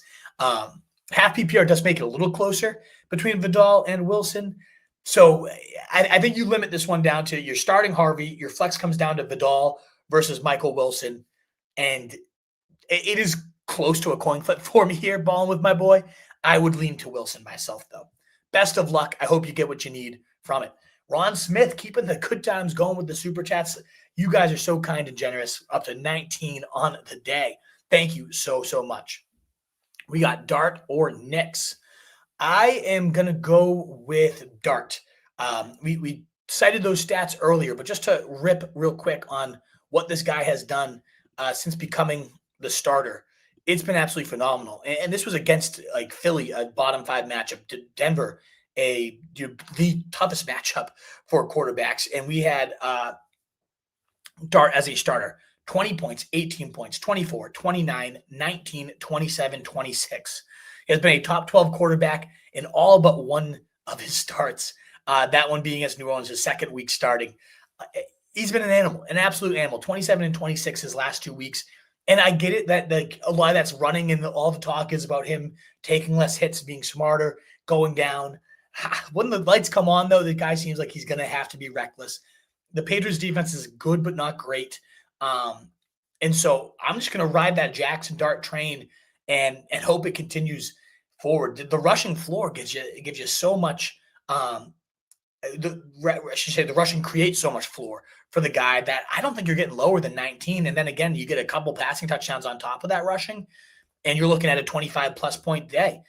A: Half PPR does make it a little closer between Vidal and Wilson. So I think you limit this one down to you're starting Harvey, your flex comes down to Vidal versus Michael Wilson. And it is close to a coin flip for me here, balling with my boy. I would lean to Wilson myself, though. Best of luck. I hope you get what you need from it. Ron Smith, keeping the good times going with the Super Chats. You guys are so kind and generous. Up to 19 on the day. Thank you so much. We got Dart or Nix. I am going to go with Dart. We cited those stats earlier, but just to rip real quick on what this guy has done since becoming the starter, it's been absolutely phenomenal. And this was against like Philly, a bottom 5 matchup, to Denver, the toughest matchup for quarterbacks. And we had Dart as a starter. 20 points, 18 points, 24, 29, 19, 27, 26. He has been a top 12 quarterback in all but one of his starts, that one being against New Orleans, his second week starting. He's been an animal, an absolute animal. 27 and 26 his last 2 weeks. And I get it that a lot of that's running, and all the talk is about him taking less hits, being smarter, going down. When the lights come on, though, the guy seems like he's going to have to be reckless. The Patriots defense is good but not great. And so I'm just going to ride that Jackson Dart train and hope it continues forward. The rushing floor gives you so much. The rushing creates so much floor for the guy that I don't think you're getting lower than 19. And then again, you get a couple passing touchdowns on top of that rushing, and you're looking at a 25+ point day,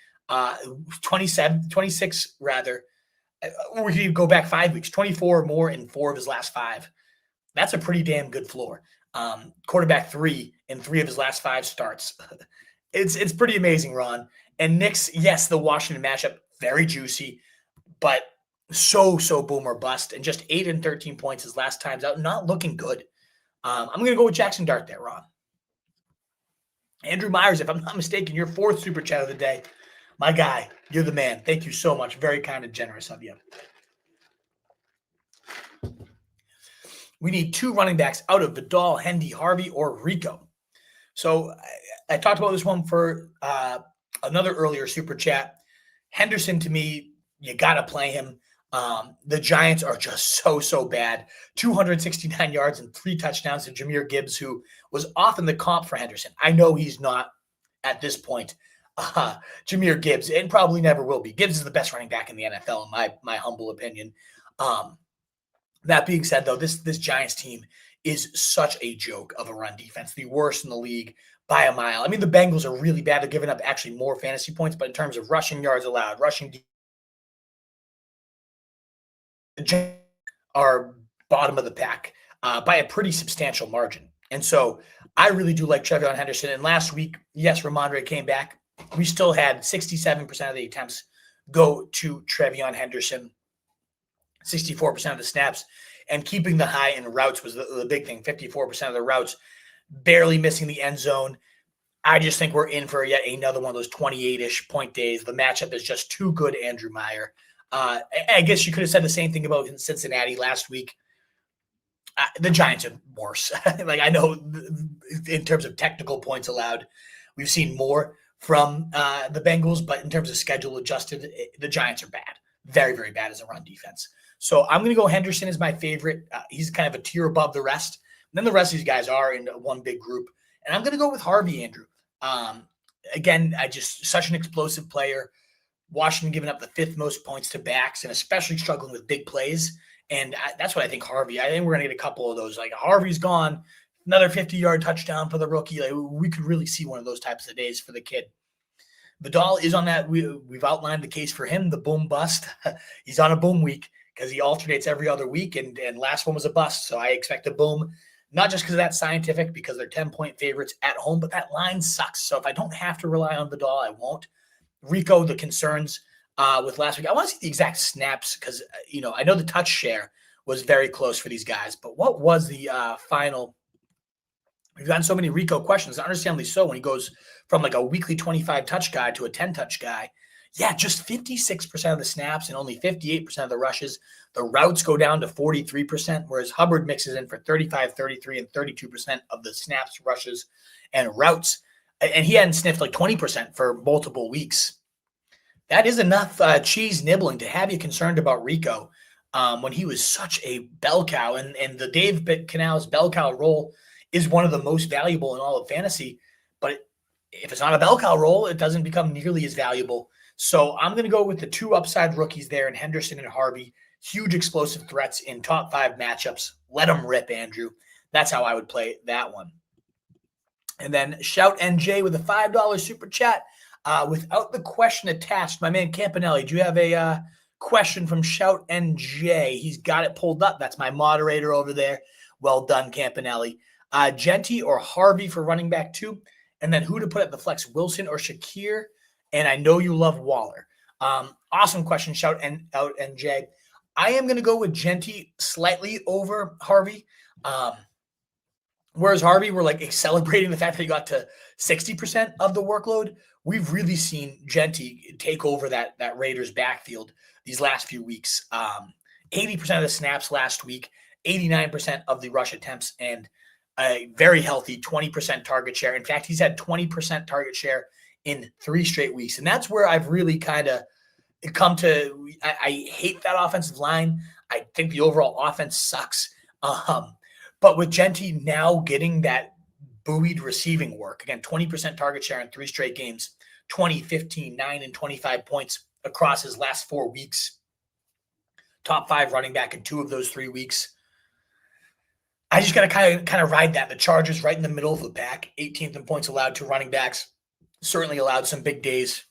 A: 26 rather. Or you go back 5 weeks, 24 or more in 4 of his last 5. That's a pretty damn good floor. Quarterback 3 in 3 of his last 5 starts. It's pretty amazing, Ron. And Knicks, yes, the Washington matchup, very juicy, but so boom or bust. And just 8 and 13 points his last times out, not looking good. I'm going to go with Jackson Dart there, Ron. Andrew Myers, if I'm not mistaken, your 4th super chat of the day. My guy, you're the man. Thank you so much. Very kind and generous of you. We need 2 running backs out of Vidal, Hendy, Harvey, or Rico. So I talked about this one for another earlier super chat. Henderson, to me, you got to play him. The Giants are just so bad. 269 yards and 3 touchdowns to Jahmyr Gibbs, who was often the comp for Henderson. I know he's not at this point Jahmyr Gibbs, and probably never will be. Gibbs is the best running back in the NFL, in my humble opinion. That being said, though, this Giants team is such a joke of a run defense, the worst in the league by a mile. I mean, the Bengals are really bad. They're giving up actually more fantasy points, but in terms of rushing yards allowed, the Giants are bottom of the pack by a pretty substantial margin. And so I really do like TreVeyon Henderson. And last week, yes, Ramondre came back. We still had 67% of the attempts go to TreVeyon Henderson, 64% of the snaps, and keeping the high in routes was the big thing. 54% of the routes, barely missing the end zone. I just think we're in for yet another one of those 28-ish point days. The matchup is just too good, Andrew Meyer. I guess you could have said the same thing about Cincinnati last week. The Giants are worse. Like, I know in terms of technical points allowed, we've seen more from the Bengals, but in terms of schedule adjusted, the Giants are bad. Very, very bad as a run defense. So I'm going to go Henderson as my favorite. He's kind of a tier above the rest. And then the rest of these guys are in one big group. And I'm going to go with Harvey, Andrew. Again, such an explosive player. Washington giving up the 5th most points to backs and especially struggling with big plays. And that's what I think Harvey. I think we're going to get a couple of those. Like, Harvey's gone, another 50-yard touchdown for the rookie. Like, we could really see one of those types of days for the kid. Vidal is on that. We've outlined the case for him, the boom bust. He's on a boom week because he alternates every other week, and last one was a bust. So I expect a boom, not just because of that scientific, because they're 10-point favorites at home, but that line sucks. So if I don't have to rely on Vidal, I won't. Rico, the concerns with last week. I want to see the exact snaps because, I know the touch share was very close for these guys, but what was the final? We've gotten so many Rico questions, understandably so, when he goes from like a weekly 25 touch guy to a 10 touch guy. Yeah, just 56% of the snaps and only 58% of the rushes. The routes go down to 43%, whereas Hubbard mixes in for 35, 33, and 32% of the snaps, rushes, and routes. And he hadn't sniffed like 20% for multiple weeks. That is enough cheese nibbling to have you concerned about Rico when he was such a bell cow. And the Dave Canales bell cow role is one of the most valuable in all of fantasy. But if it's not a bell cow role, it doesn't become nearly as valuable. So I'm going to go with the 2 upside rookies there in Henderson and Harvey. Huge explosive threats in top 5 matchups. Let them rip, Andrew. That's how I would play that one. And then Shout NJ with a $5 super chat without the question attached. My man Campanelli, do you have a question from Shout NJ? He's got it pulled up. That's my moderator over there. Well done, Campanelli. Genty or Harvey for running back 2. And then who to put at the flex, Wilson or Shakir? And I know you love Waller. Awesome question, Shout out NJ. I am going to go with Genty slightly over Harvey. Whereas Harvey, we're like celebrating the fact that he got to 60% of the workload. We've really seen Genty take over that Raiders backfield these last few weeks. 80% of the snaps last week, 89% of the rush attempts, and a very healthy 20% target share. In fact, he's had 20% target share in 3 straight weeks. And that's where I've really kind of come to, I hate that offensive line. I think the overall offense sucks. But with Genty now getting that buoyed receiving work, again, 20% target share in 3 straight games, 20, 15, 9, and 25 points across his last 4 weeks. Top 5 running back in 2 of those 3 weeks. I just got to kind of ride that. The Chargers right in the middle of the pack, 18th in points allowed to running backs. Certainly allowed some big days.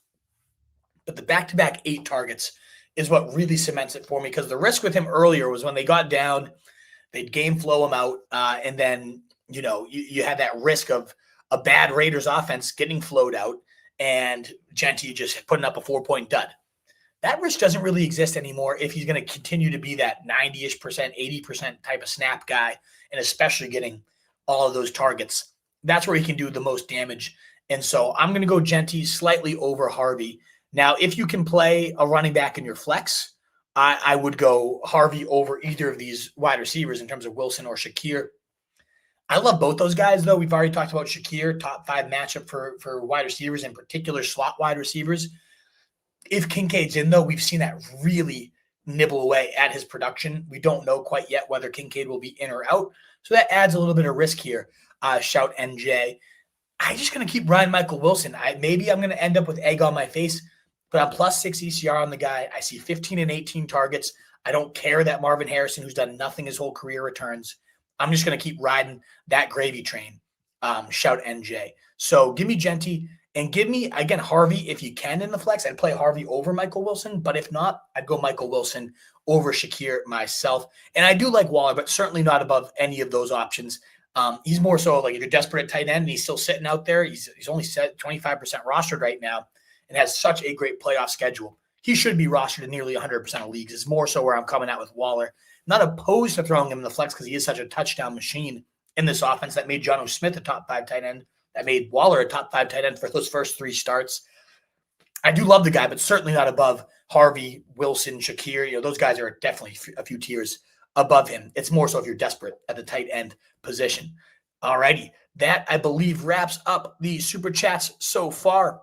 A: But the back-to-back 8 targets is what really cements it for me, because the risk with him earlier was when they got down, they'd game flow him out, and then, you had that risk of a bad Raiders offense getting flowed out and Genty just putting up a 4-point dud. That risk doesn't really exist anymore if he's going to continue to be that 90-ish percent, 80% type of snap guy, and especially getting all of those targets. That's where he can do the most damage. And so I'm going to go Genty slightly over Harvey. Now, if you can play a running back in your flex, I would go Harvey over either of these wide receivers in terms of Wilson or Shakir. I love both those guys, though. We've already talked about Shakir, top 5 matchup for wide receivers, in particular slot wide receivers. If Kincaid's in, though, we've seen that really nibble away at his production. We don't know quite yet whether Kincaid will be in or out. So that adds a little bit of risk here. Shout NJ. I'm just going to keep riding Michael Wilson. Maybe I'm going to end up with egg on my face, but I'm +6 ECR on the guy. I see 15 and 18 targets. I don't care that Marvin Harisson, who's done nothing his whole career, returns. I'm just going to keep riding that gravy train. Shout NJ. So give me Genty. And give me, again, Harvey, if you can in the flex. I'd play Harvey over Michael Wilson. But if not, I'd go Michael Wilson over Shakir myself. And I do like Waller, but certainly not above any of those options. He's more so like if you're desperate at tight end and he's still sitting out there, he's only set 25% rostered right now and has such a great playoff schedule. He should be rostered in nearly 100% of leagues. It's more so where I'm coming at with Waller. Not opposed to throwing him in the flex because he is such a touchdown machine in this offense that made Jonnu Smith a top 5 tight end. That made Waller a top 5 tight end for those first 3 starts. I do love the guy, but certainly not above Harvey, Wilson, Shakir. Those guys are definitely a few tiers above him. It's more so if you're desperate at the tight end position. All righty. That, I believe, wraps up the super chats so far.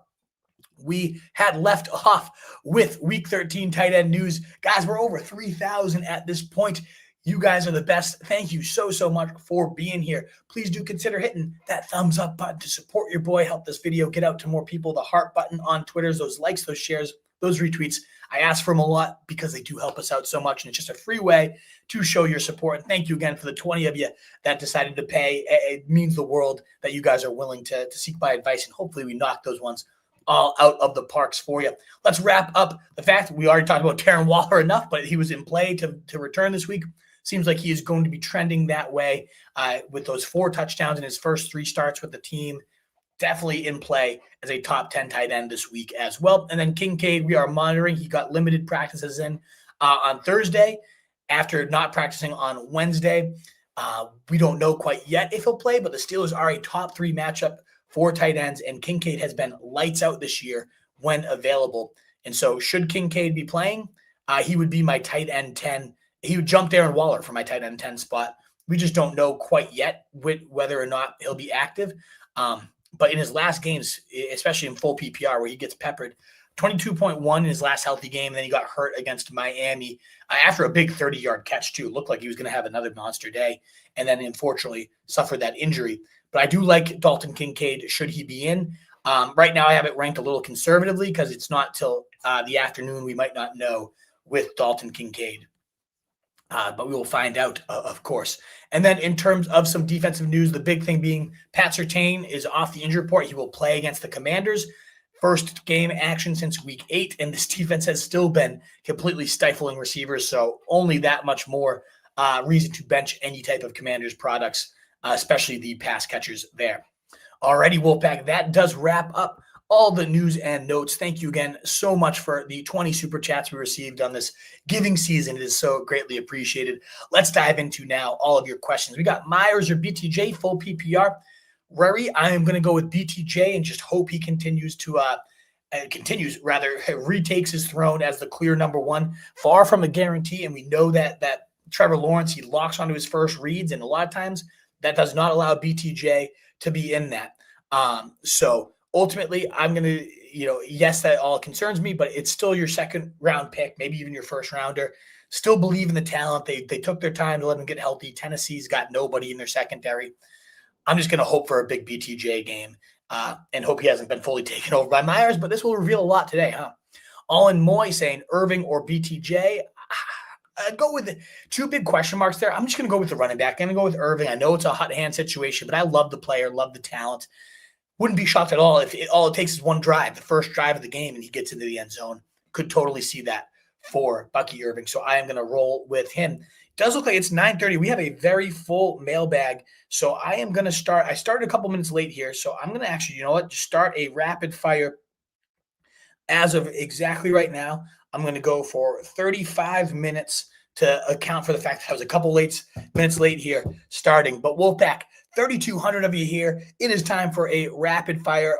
A: We had left off with Week 13 tight end news. Guys, we're over 3,000 at this point. You guys are the best. Thank you so much for being here. Please do consider hitting that thumbs up button to support your boy, help this video get out to more people. The heart button on Twitter, those likes, those shares, those retweets. I ask for them a lot because they do help us out so much, and it's just a free way to show your support. And thank you again for the 20 of you that decided to pay. It means the world that you guys are willing to seek my advice, and hopefully we knock those ones all out of the parks for you. Let's wrap up the fact we already talked about Darren Waller enough, but he was in play to return this week. Seems like he is going to be trending that way with those 4 touchdowns in his first 3 starts with the team. Definitely in play as a top 10 tight end this week as well. And then Kincaid, we are monitoring. He got limited practices in on Thursday after not practicing on Wednesday. We don't know quite yet if he'll play, but the Steelers are a top 3 matchup for tight ends, and Kincaid has been lights out this year when available. And so should Kincaid be playing, he would be my tight end 10. He would jump Darren Waller for my tight end 10 spot. We just don't know quite yet whether or not he'll be active. But in his last games, especially in full PPR where he gets peppered, 22.1 in his last healthy game. Then he got hurt against Miami after a big 30-yard catch, too. It looked like he was going to have another monster day, and then unfortunately suffered that injury. But I do like Dalton Kincaid should he be in. Right now I have it ranked a little conservatively because it's not till the afternoon we might not know with Dalton Kincaid. But we will find out, of course. And then in terms of some defensive news, the big thing being Pat Surtain is off the injury report. He will play against the Commanders. First game action since week 8, and this defense has still been completely stifling receivers, so only that much more reason to bench any type of Commanders products, especially the pass catchers there. Alrighty, Wolfpack, that does wrap up all the news and notes. Thank you again so much for the 20 super chats we received on this giving season. It is so greatly appreciated. Let's dive into now all of your questions. We got Myers or BTJ, full PPR. Rory, I am going to go with BTJ and just hope he retakes his throne as the clear number one. Far from a guarantee, and we know that Trevor Lawrence, he locks onto his first reads, and a lot of times that does not allow BTJ to be in that. So ultimately, I'm going to, yes, that all concerns me, but it's still your second round pick, maybe even your first rounder. Still believe in the talent. They took their time to let him get healthy. Tennessee's got nobody in their secondary. I'm just going to hope for a big BTJ game and hope he hasn't been fully taken over by Myers, but this will reveal a lot today, huh? All in Moy saying Irving or BTJ. I'd go with two big question marks there. I'm just going to go with the running back. I'm going to go with Irving. I know it's a hot hand situation, but I love the player, love the talent. Wouldn't be shocked at all if all it takes is one drive, the first drive of the game, and he gets into the end zone. Could totally see that for Bucky Irving. So I am going to roll with him. It does look like it's 9:30. We have a very full mailbag. So I am going to start. I started a couple minutes late here. So I'm going to actually, just start a rapid fire as of exactly right now. I'm going to go for 35 minutes to account for the fact that I was a couple minutes late here starting. But Wolfpack, 3,200 of you here. It is time for a rapid fire.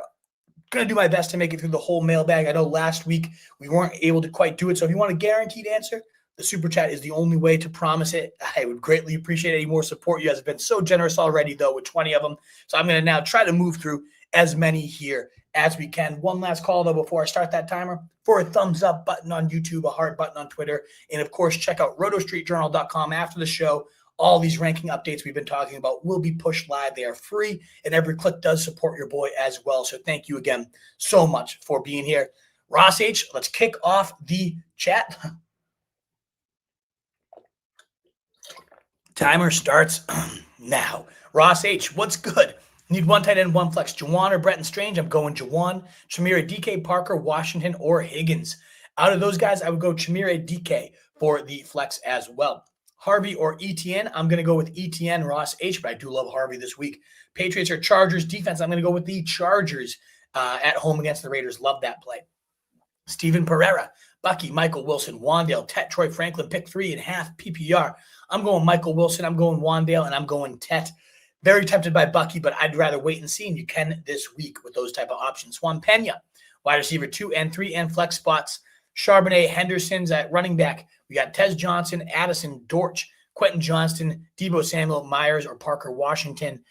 A: Going to do my best to make it through the whole mailbag. I know last week we weren't able to quite do it. So if you want a guaranteed answer, the super chat is the only way to promise it. I would greatly appreciate any more support. You guys have been so generous already, though, with 20 of them. So I'm going to now try to move through as many here as we can. One last call, though, before I start that timer, for a thumbs up button on YouTube, a heart button on Twitter, and, of course, check out rotostreetjournal.com after the show. All these ranking updates we've been talking about will be pushed live. They are free, and every click does support your boy as well. So thank you again so much for being here. Ross H., let's kick off the chat. Timer starts now. Ross H., what's good? Need one tight end, one flex. Juwan or Bretton Strange? I'm going Juwan. Chimere, Dike, Parker, Washington, or Higgins. Out of those guys, I would go Chimere, Dike for the flex as well. Harvey or ETN? I'm going to go with ETN, Ross H., but I do love Harvey this week. Patriots or Chargers? Defense, I'm going to go with the Chargers at home against the Raiders. Love that play. Steven Pereira, Bucky, Michael Wilson, Wandale, Tet, Troy Franklin, pick 3.5 PPR. I'm going Michael Wilson, I'm going Wandale, and I'm going Tet. Very tempted by Bucky, but I'd rather wait and see, and you can this week with those type of options. Juan Pena, wide receiver 2 and 3 and flex spots. Charbonnet, Henderson's at running back. We got Tez Johnson, Addison, Dortch, Quentin Johnston, Deebo Samuel, Myers, or Parker Washington.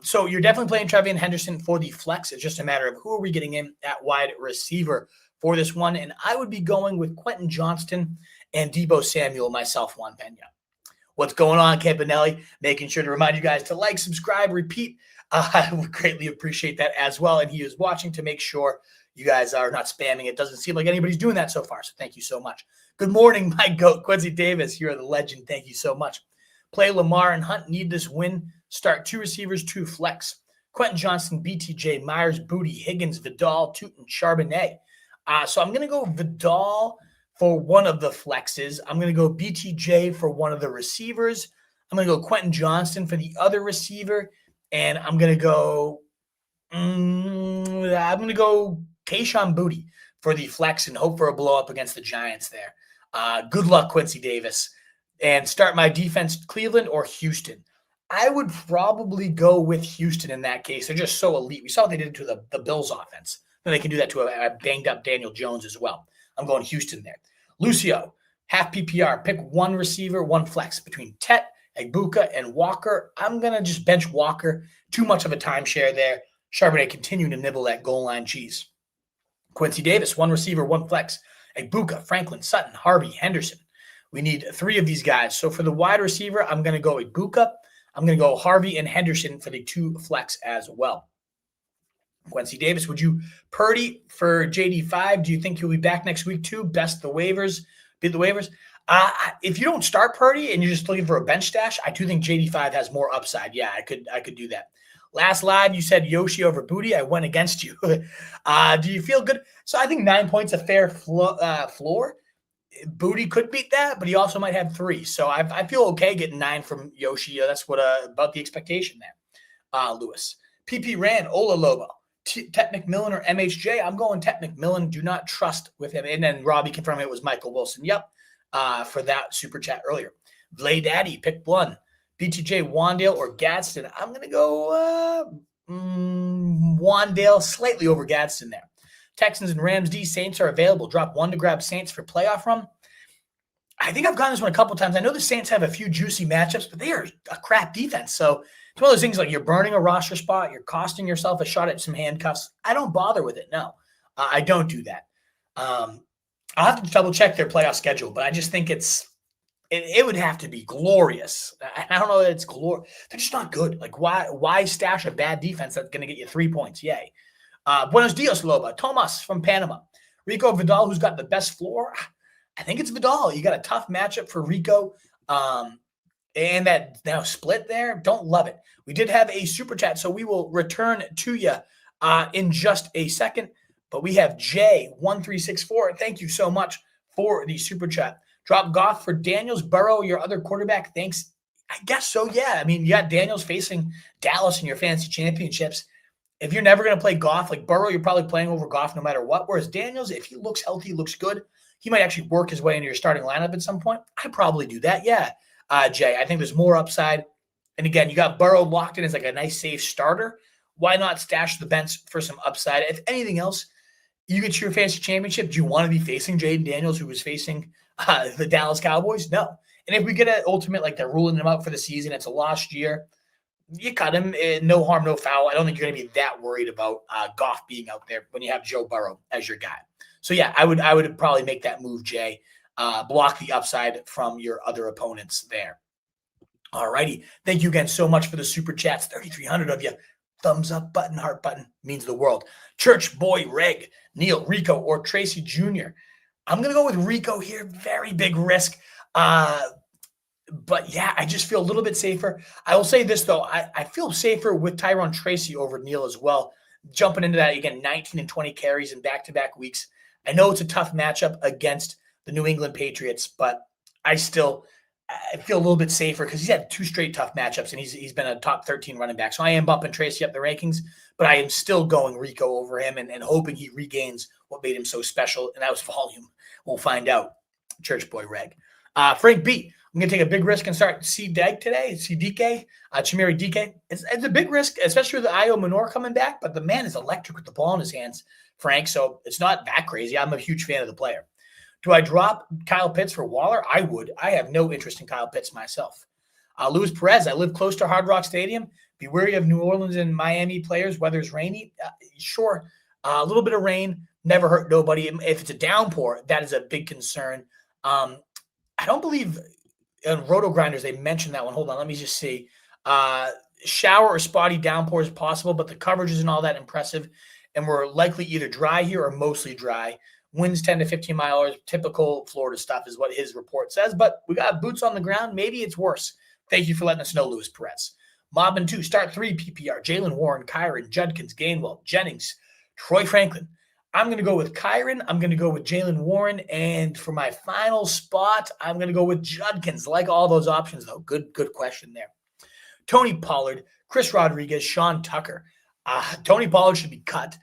A: So you're definitely playing Trevian Henderson for the flex. It's just a matter of who are we getting in at wide receiver for this one. And I would be going with Quentin Johnston and Deebo Samuel, myself, Juan Pena. What's going on, Campanelli? Making sure to remind you guys to like, subscribe, repeat. I would greatly appreciate that as well. And he is watching to make sure you guys are not spamming. It doesn't seem like anybody's doing that so far. So thank you so much. Good morning, my GOAT, Quincy Davis. You're the legend. Thank you so much. Play Lamar and Hunt. Need this win. Start 2 receivers, 2 flex. Quentin Johnston, BTJ, Myers, Booty, Higgins, Vidal, Tootin, Charbonnet. So I'm going to go Vidal for one of the flexes. I'm going to go BTJ for one of the receivers. I'm going to go Quentin Johnston for the other receiver. And I'm going to go Kayshon Booty for the flex and hope for a blow up against the Giants there. Good luck, Quincy Davis. And start my defense, Cleveland or Houston. I would probably go with Houston in that case. They're just so elite. We saw what they did to the Bills offense. Then they can do that to a banged-up Daniel Jones as well. I'm going Houston there. Lucio, half PPR. Pick one receiver, one flex between Tet, Egbuka, and Walker. I'm going to just bench Walker. Too much of a timeshare there. Charbonnet continuing to nibble that goal line cheese. Quincy Davis, one receiver, one flex. Egbuka, Franklin, Sutton, Harvey, Henderson. We need 3 of these guys. So for the wide receiver, I'm going to go Egbuka. I'm going to go Harvey and Henderson for the 2 flex as well. Quincy Davis, would you Purdy for JD5? Do you think he'll be back next week too? Beat the waivers. If you don't start Purdy and you're just looking for a bench stash, I do think JD5 has more upside. Yeah, I could do that. Last live, you said Yoshi over Booty. I went against you. Do you feel good? So I think 9 points a fair floor. Booty could beat that, but he also might have 3. So I feel okay getting 9 from Yoshi. That's what about the expectation there. Lewis. PP Rand, Ola Lobo. Tet McMillan or MHJ? I'm going Tet McMillan. Do not trust with him. And then Robbie confirmed it was Michael Wilson. Yep. For that super chat earlier. Vlay Daddy, pick one. BTJ, Wandale, or Gadsden. I'm going to go Wandale, slightly over Gadsden there. Texans and Rams D. Saints are available. Drop 1 to grab Saints for playoff run. I think I've gotten this one a couple times. I know the Saints have a few juicy matchups, but they are a crap defense. So it's one of those things like you're burning a roster spot. You're costing yourself a shot at some handcuffs. I don't bother with it. No, I don't do that. I'll have to double check their playoff schedule, but I just think it would have to be glorious. I don't know that it's glorious. They're just not good. Like why stash a bad defense that's going to get you 3 points? Yay. Buenos dias, Loba. Tomas from Panama. Rico Vidal, who's got the best floor. I think it's Vidal. You got a tough matchup for Rico. And that now split there. Don't love it. We did have a super chat, so we will return to you in just a second. But we have J1364. Thank you so much for the super chat. Drop Goff for Daniels, Burrow, your other quarterback. Thanks. I guess so, yeah. I mean, you got Daniels facing Dallas in your fantasy championships. If you're never going to play Goff, like Burrow, you're probably playing over Goff no matter what. Whereas Daniels, if he looks healthy, looks good, he might actually work his way into your starting lineup at some point. I'd probably do that, yeah. Jay, I think there's more upside. And again, you got Burrow locked in as like a nice, safe starter. Why not stash the bench for some upside? If anything else, you get your fantasy championship. Do you want to be facing Jaden Daniels, who was facing the Dallas Cowboys? No. And if we get an ultimate, like they're ruling him out for the season, it's a lost year, you cut him. No harm, no foul. I don't think you're going to be that worried about Goff being out there when you have Joe Burrow as your guy. So, yeah, I would probably make that move, Jay. Block the upside from your other opponents there. All righty. Thank you again so much for the super chats. 3,300 of you. Thumbs up button, heart button means the world. Church Boy Reg, Neal, Rico, or Tracy Jr. I'm going to go with Rico here. Very big risk. But, yeah, I just feel a little bit safer. I will say this, though. I feel safer with Tyrone Tracy over Neal as well. Jumping into that, again, 19 and 20 carries in back-to-back weeks. I know it's a tough matchup against the New England Patriots, but I feel a little bit safer because he's had 2 straight tough matchups, and he's been a top 13 running back. So I am bumping Tracy up the rankings, but I am still going Rico over him and hoping he regains what made him so special, and that was volume. We'll find out. Church Boy Reg. Frank B. I'm going to take a big risk and start Dike today. Dike, Chimere Dike. It's a big risk, especially with the Io Minor coming back, but the man is electric with the ball in his hands, Frank, so it's not that crazy. I'm a huge fan of the player. Do I drop Kyle Pitts for Waller? I would. I have no interest in Kyle Pitts myself. Luis Perez, I live close to Hard Rock Stadium. Be wary of New Orleans and Miami players. Weather's rainy. Sure, a little bit of rain, never hurt nobody. If it's a downpour, that is a big concern. I don't believe in Roto Grinders they mentioned that one. Hold on, let me just see. Shower or spotty downpour is possible, but the coverage isn't all that impressive. And we're likely either dry here or mostly dry. Winds 10 to 15 miles, typical Florida stuff is what his report says. But we got boots on the ground. Maybe it's worse. Thank you for letting us know, Luis Perez. Mobbin 2, start 3 PPR. Jalen Warren, Kyron, Judkins, Gainwell, Jennings, Troy Franklin. I'm going to go with Kyron. I'm going to go with Jalen Warren. And for my final spot, I'm going to go with Judkins. Like all those options, though. Good question there. Tony Pollard, Chris Rodriguez, Sean Tucker. Tony Pollard should be cut.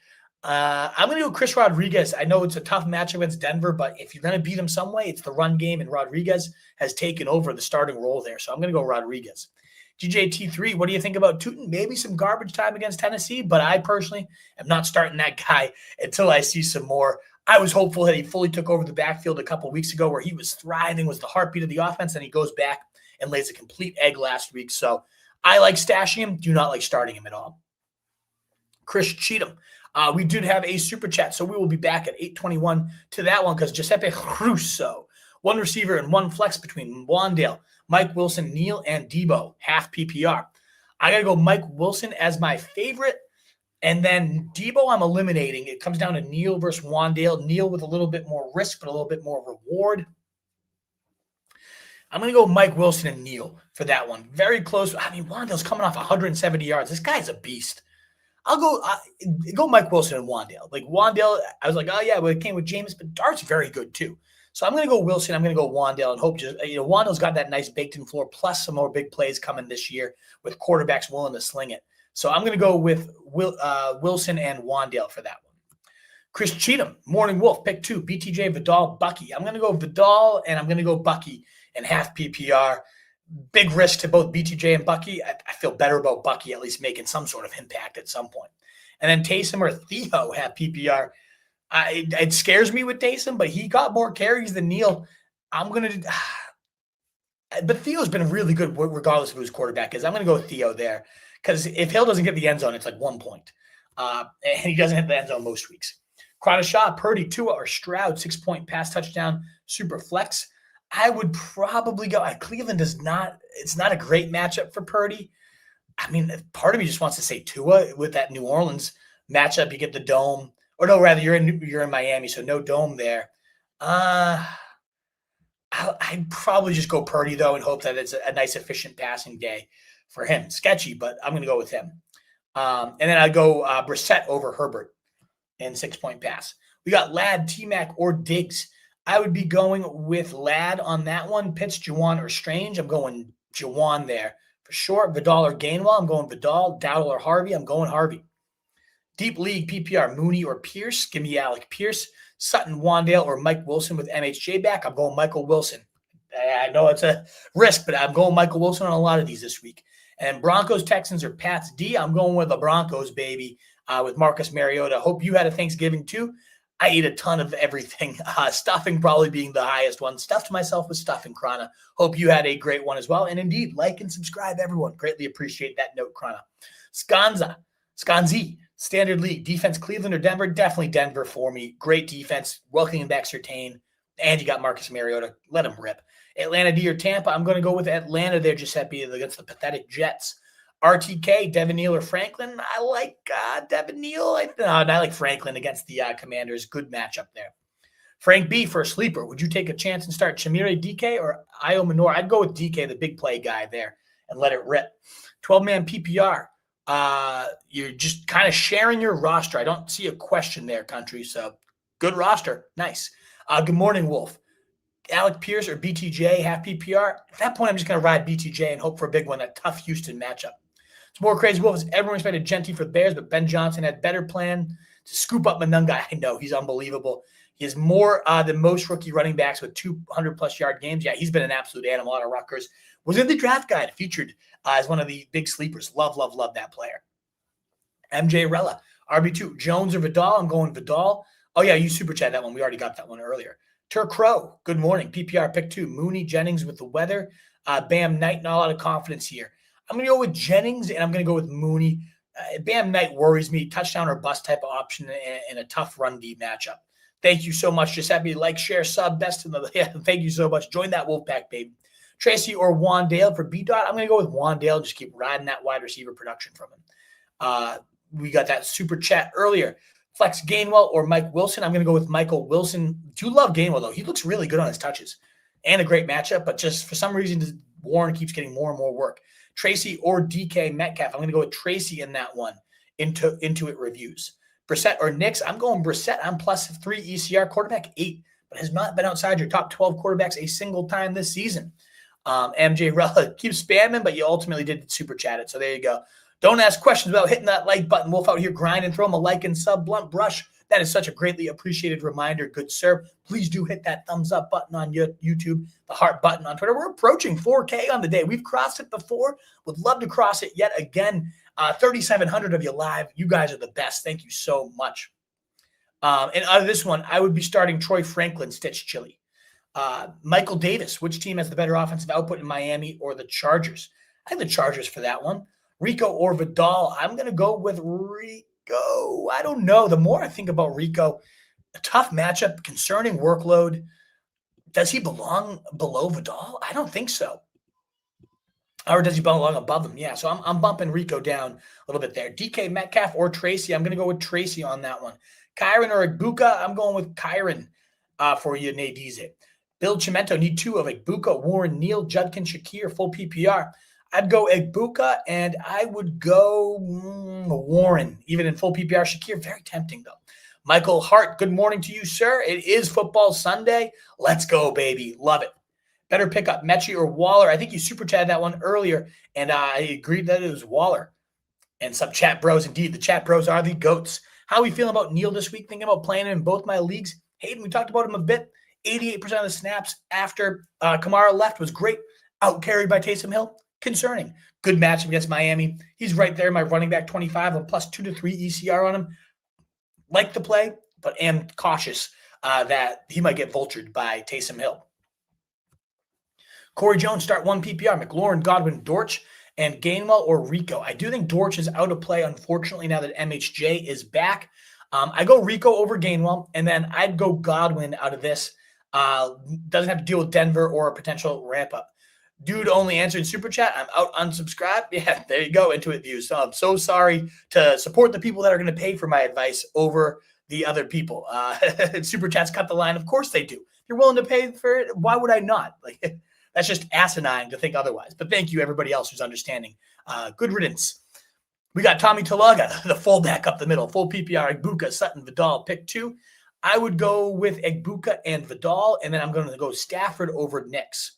A: I'm going to go Chris Rodriguez. I know it's a tough match against Denver, but if you're going to beat him some way, it's the run game, and Rodriguez has taken over the starting role there. So I'm going to go Rodriguez. GJT3, what do you think about Tootin? Maybe some garbage time against Tennessee, but I personally am not starting that guy until I see some more. I was hopeful that he fully took over the backfield a couple weeks ago where he was thriving, was the heartbeat of the offense, and he goes back and lays a complete egg last week. So I like stashing him, do not like starting him at all. Chris Cheatham. We did have a super chat, so we will be back at 8:21 to that one because Giuseppe Russo, one receiver and one flex between Wandale, Mike Wilson, Neal, and Debo, half PPR. I got to go Mike Wilson as my favorite, and then Debo I'm eliminating. It comes down to Neal versus Wandale. Neal with a little bit more risk, but a little bit more reward. I'm going to go Mike Wilson and Neal for that one. Very close. I mean, Wandale's coming off 170 yards. This guy's a beast. I'll go Mike Wilson and Wandale. Like Wandale, I was like, oh yeah, well, it came with James, but Dart's very good too. So I'm going to go Wilson. I'm going to go Wandale and hope Wandale's got that nice baked-in floor plus some more big plays coming this year with quarterbacks willing to sling it. So I'm going to go with Wilson and Wandale for that one. Chris Cheatham, Morning Wolf, pick 2, BTJ, Vidal, Bucky. I'm going to go Vidal and I'm going to go Bucky in half PPR. Big risk to both BTJ and Bucky. I feel better about Bucky at least making some sort of impact at some point. And then Taysom or Theo have PPR. It scares me with Taysom, but he got more carries than Neal. But Theo's been really good regardless of who his quarterback is. I'm going to go with Theo there because if Hill doesn't get the end zone, it's like 1 point. And he doesn't hit the end zone most weeks. Shaw, Purdy, Tua, or Stroud, 6-point pass touchdown, super flex. I would probably go. Cleveland it's not a great matchup for Purdy. I mean, part of me just wants to say Tua with that New Orleans matchup. You get the dome, or no, rather you're in Miami, so no dome there. I'd probably just go Purdy though, and hope that it's a nice efficient passing day for him. Sketchy, but I'm going to go with him. And then I'd go Brissett over Herbert in 6-point pass. We got Ladd, T-Mac, or Diggs. I would be going with Ladd on that one. Pitts, Juwan, or Strange. I'm going Juwan there for sure. Vidal or Gainwell. I'm going Vidal. Dowdle or Harvey. I'm going Harvey. Deep League, PPR, Mooney or Pierce. Give me Alec Pierce. Sutton, Wandale, or Mike Wilson with MHJ back. I'm going Michael Wilson. I know it's a risk, but I'm going Michael Wilson on a lot of these this week. And Broncos, Texans, or Pats D. I'm going with the Broncos, baby, with Marcus Mariota. Hope you had a Thanksgiving too. I ate a ton of everything, stuffing probably being the highest one. Stuffed myself with stuffing, Krana. Hope you had a great one as well. And indeed, like and subscribe, everyone. Greatly appreciate that note, Krana. Skanzi, Standard League, defense, Cleveland or Denver? Definitely Denver for me. Great defense, welcoming back Surtain. And you got Marcus Mariota. Let him rip. Atlanta D or Tampa? I'm going to go with Atlanta there, Giuseppe, against the pathetic Jets. RTK, Devin Neal or Franklin? I like Devin Neal. I like Franklin against the Commanders. Good matchup there. Frank B for a sleeper. Would you take a chance and start Chimere, Dike, or Io Manor? I'd go with Dike, the big play guy there, and let it rip. 12-man PPR. You're just kind of sharing your roster. I don't see a question there, country. So good roster. Nice. Good morning, Wolf. Alec Pierce or BTJ, half PPR? At that point, I'm just going to ride BTJ and hope for a big one, a tough Houston matchup. It's more crazy. Wolves. Everyone expected Genty for the Bears, but Ben Johnson had better plan to scoop up Monunga. I know he's unbelievable. He has more than most rookie running backs with 200-plus yard games. Yeah, he's been an absolute animal out of Rutgers. Was in the draft guide, featured as one of the big sleepers. Love that player. MJ Rella, RB2, Jones or Vidal? I'm going Vidal. Oh, yeah, you super chat that one. We already got that one earlier. Turk Crow, good morning. PPR pick 2. Mooney, Jennings with the weather. Bam Knight, not a lot of confidence here. I'm going to go with Jennings, and I'm going to go with Mooney. Bam Knight worries me. Touchdown or bust type of option in a tough run D matchup. Thank you so much. Just have me like, share, sub, best in the – yeah, thank you so much. Join that Wolfpack, baby. Tracy or Wandale for B-Dot? I'm going to go with Wandale. Just keep riding that wide receiver production from him. We got that super chat earlier. Flex Gainwell or Mike Wilson? I'm going to go with Michael Wilson. Do love Gainwell, though. He looks really good on his touches and a great matchup, but just for some reason, Warren keeps getting more and more work. Tracy or DK Metcalf? I'm going to go with Tracy in that one. Into it reviews. Brissett or Knicks? I'm going Brissett. I'm plus 3 ECR, quarterback 8, but has not been outside your top 12 quarterbacks a single time this season. MJ Rella, keep spamming, but you ultimately did super chat it, so there you go. Don't ask questions about hitting that like button. Wolf out here grinding. Throw him a like and sub. Blunt Brush. That is such a greatly appreciated reminder. Good sir. Please do hit that thumbs up button on YouTube, the heart button on Twitter. We're approaching 4K on the day. We've crossed it before. Would love to cross it yet again. 3,700 of you live. You guys are the best. Thank you so much. And out of this one, I would be starting Troy Franklin, Stitch Chili. Michael Davis. Which team has the better offensive output in Miami or the Chargers? I have the Chargers for that one. Rico or Vidal? I'm going to go with Rico. I don't know. The more I think about Rico, a tough matchup, concerning workload. Does he belong below Vidal? I don't think so. Or does he belong above him? Yeah, so I'm bumping Rico down a little bit there. DK Metcalf or Tracy? I'm going to go with Tracy on that one. Kyron or Ibuka? I'm going with Kyron for you, Nadize. Bill Chimento, need 2 of Egbuka, Warren, Neal, Judkin, Shakir, full PPR. I'd go Egbuka, and I would go Warren, even in full PPR. Shakir, very tempting, though. Michael Hart, good morning to you, sir. It is football Sunday. Let's go, baby. Love it. Better pick up Mechie or Waller. I think you super chatted that one earlier, and I agreed that it was Waller. And some chat bros, indeed, the chat bros are the GOATs. How are we feeling about Neal this week? Thinking about playing him in both my leagues. Hayden, we talked about him a bit. 88% of the snaps after Kamara left was great. Out carried by Taysom Hill. Concerning. Good matchup against Miami. He's right there, my running back 25, a plus 2 to 3 ECR on him. Like the play, but am cautious that he might get vultured by Taysom Hill. Corey Jones, start 1 PPR. McLaurin, Godwin, Dortch, and Gainwell or Rico. I do think Dortch is out of play, unfortunately, now that MHJ is back. I go Rico over Gainwell, and then I'd go Godwin out of this. Doesn't have to deal with Denver or a potential ramp-up. Dude only answered Super Chat. I'm out unsubscribed. Yeah, there you go, Intuit Views. So I'm so sorry to support the people that are going to pay for my advice over the other people. Super Chats cut the line. Of course they do. If you're willing to pay for it, why would I not? Like, that's just asinine to think otherwise. But thank you, everybody else who's understanding. Good riddance. We got Tommy Talaga, the fullback up the middle. Full PPR, Egbuka, Sutton, Vidal, pick 2. I would go with Egbuka and Vidal, and then I'm going to go Stafford over Nix.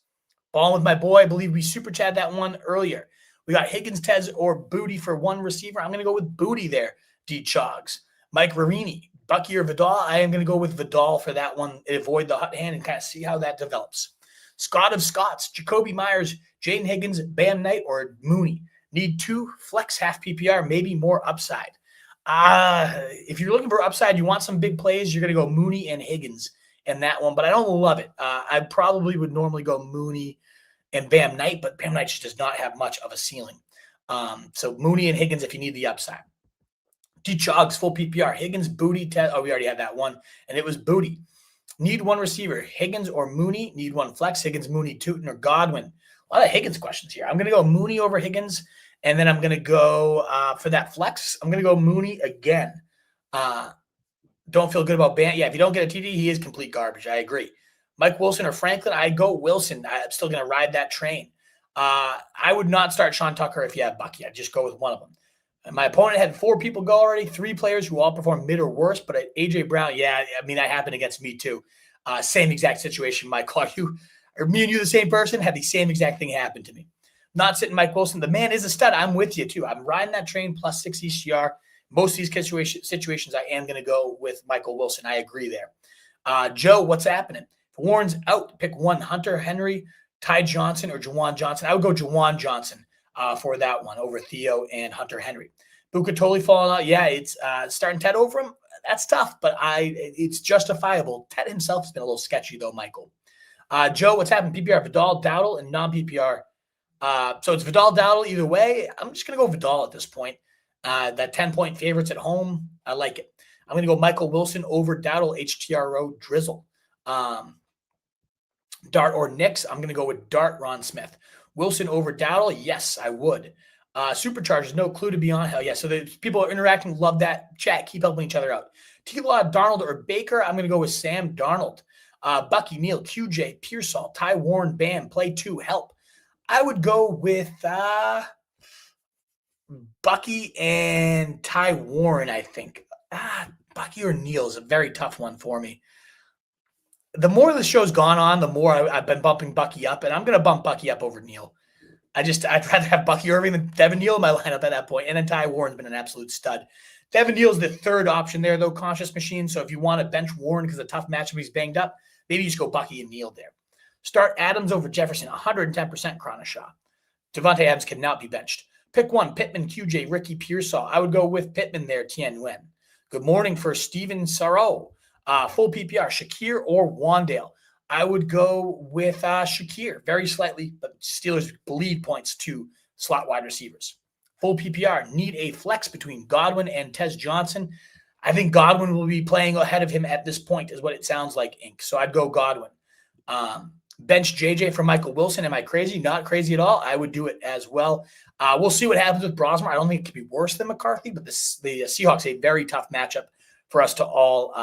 A: Ball with my boy. I believe we super chatted that one earlier. We got Higgins, Tez, or Booty for 1 receiver. I'm going to go with Booty there, D-Chogs. Mike Rarini, Bucky or Vidal. I am going to go with Vidal for that one. Avoid the hot hand and kind of see how that develops. Scott of Scots, Jacoby Myers, Jaden Higgins, Bam Knight, or Mooney. Need 2 flex half PPR, maybe more upside. If you're looking for upside, you want some big plays, you're going to go Mooney and Higgins in that one, but I don't love it. I probably would normally go Mooney and Bam Knight, but Bam Knight just does not have much of a ceiling. So Mooney and Higgins if you need the upside. D-Chogs, full PPR. Higgins, Booty, Ted. Oh, we already had that one, and it was Booty. Need 1 receiver, Higgins or Mooney. Need 1 flex, Higgins, Mooney, Tootin, or Godwin. A lot of Higgins questions here. I'm going to go Mooney over Higgins, and then I'm going to go for that flex. I'm going to go Mooney again. Don't feel good about Bam. Yeah, if you don't get a TD, he is complete garbage. I agree. Mike Wilson or Franklin, I go Wilson. I'm still going to ride that train. I would not start Sean Tucker if you have Bucky. I'd just go with one of them. And my opponent had 4 people go already, 3 players who all performed mid or worse. But at A.J. Brown, yeah, I mean, that happened against me too. Same exact situation, Michael. Are me and you the same person? Had the same exact thing happen to me. Not sitting Mike Wilson. The man is a stud. I'm with you too. I'm riding that train plus 6 ECR. Most of these situations, I am going to go with Michael Wilson. I agree there. Joe, what's happening? If Warren's out, pick 1. Hunter Henry, Ty Johnson, or Jawan Johnson. I would go Jawan Johnson for that one over Theo and Hunter Henry. Buka totally falling out. Yeah, it's starting Ted over him. That's tough, but it's justifiable. Ted himself has been a little sketchy, though, Michael. Joe, what's happening? PPR, Vidal, Dowdle, and non-PPR. So it's Vidal, Dowdle either way. I'm just going to go Vidal at this point. That 10-point favorites at home, I like it. I'm going to go Michael Wilson over Dowdle, HTRO, Drizzle. Dart or Nix, I'm going to go with Dart, Ron Smith. Wilson over Dowdle, yes, I would. Superchargers, no clue to be on. Hell yeah. So the people are interacting. Love that. Chat, keep helping each other out. Tila, Darnold, or Baker, I'm going to go with Sam Darnold. Bucky, Neal, QJ, Pearsall, Ty Warren, Bam, play 2, help. I would go with Bucky and Ty Warren, I think. Bucky or Neal is a very tough one for me. The more the show's gone on, the more I've been bumping Bucky up, and I'm going to bump Bucky up over Neal. I'd rather have Bucky Irving than Devin Neal in my lineup at that point, and then Ty Warren's been an absolute stud. Devin Neal's the 3rd option there, though, Conscious Machine, so if you want to bench Warren because of the tough matchup he's banged up, maybe you just go Bucky and Neal there. Start Adams over Jefferson, 110% Chronoshaw. Devontae Adams cannot be benched. Pick 1, Pittman, QJ, Ricky, Pearsall. I would go with Pittman there, Tien Nguyen. Good morning for Steven Sarro. Full PPR, Shakir or Wandale. I would go with Shakir, very slightly, but Steelers bleed points to slot wide receivers. Full PPR, need a flex between Godwin and Tez Johnson. I think Godwin will be playing ahead of him at this point, is what it sounds like, Inc. So I'd go Godwin. Bench JJ for Michael Wilson. Am I crazy? Not crazy at all. I would do it as well. We'll see what happens with Brosmer. I don't think it could be worse than McCarthy, but the Seahawks a very tough matchup for us to all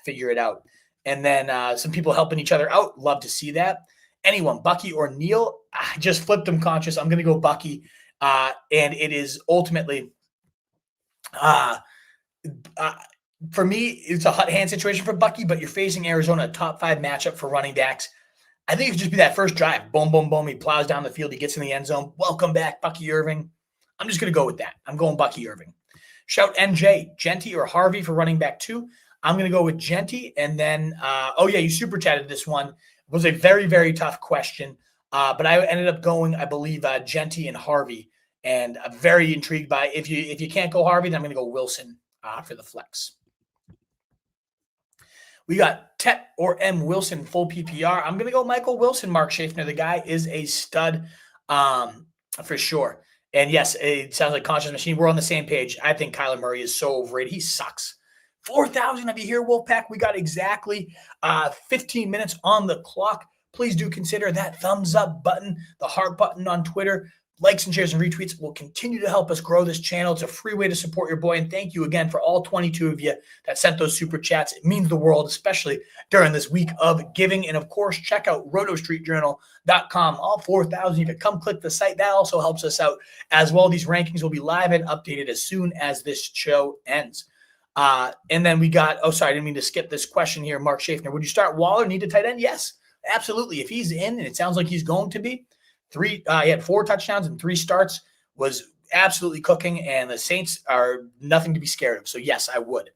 A: figure it out. And then some people helping each other out. Love to see that. Anyone, Bucky or Neal? I just flipped them conscious. I'm going to go Bucky. And it is ultimately, for me, it's a hot hand situation for Bucky, but you're facing Arizona, a top 5 matchup for running backs. I think it could just be that first drive. Boom, boom, boom. He plows down the field. He gets in the end zone. Welcome back, Bucky Irving. I'm just going to go with that. I'm going Bucky Irving. Shout NJ, Genty or Harvey for running back 2. I'm going to go with Genty. And then, you super chatted this one. It was a very, very tough question. But I ended up going, I believe, Genty and Harvey. And I'm very intrigued by if you can't go Harvey, then I'm going to go Wilson for the flex. We got Tet or M. Wilson, full PPR. I'm going to go Michael Wilson, Mark Schaffner. The guy is a stud for sure. And yes, it sounds like Conscious Machine. We're on the same page. I think Kyler Murray is so overrated. He sucks. 4,000 of you here, Wolfpack. We got exactly 15 minutes on the clock. Please do consider that thumbs up button, the heart button on Twitter. Likes and shares and retweets will continue to help us grow this channel. It's a free way to support your boy. And thank you again for all 22 of you that sent those super chats. It means the world, especially during this week of giving. And of course, check out rotostreetjournal.com. All 4,000 of you come click the site. That also helps us out as well. These rankings will be live and updated as soon as this show ends. And then we got, I didn't mean to skip this question here. Mark Schaffner, would you start Waller, need a tight end? Yes, absolutely. If he's in, and it sounds like he's going to be, he had 4 touchdowns and 3 starts, was absolutely cooking, and the Saints are nothing to be scared of. So, yes, I would.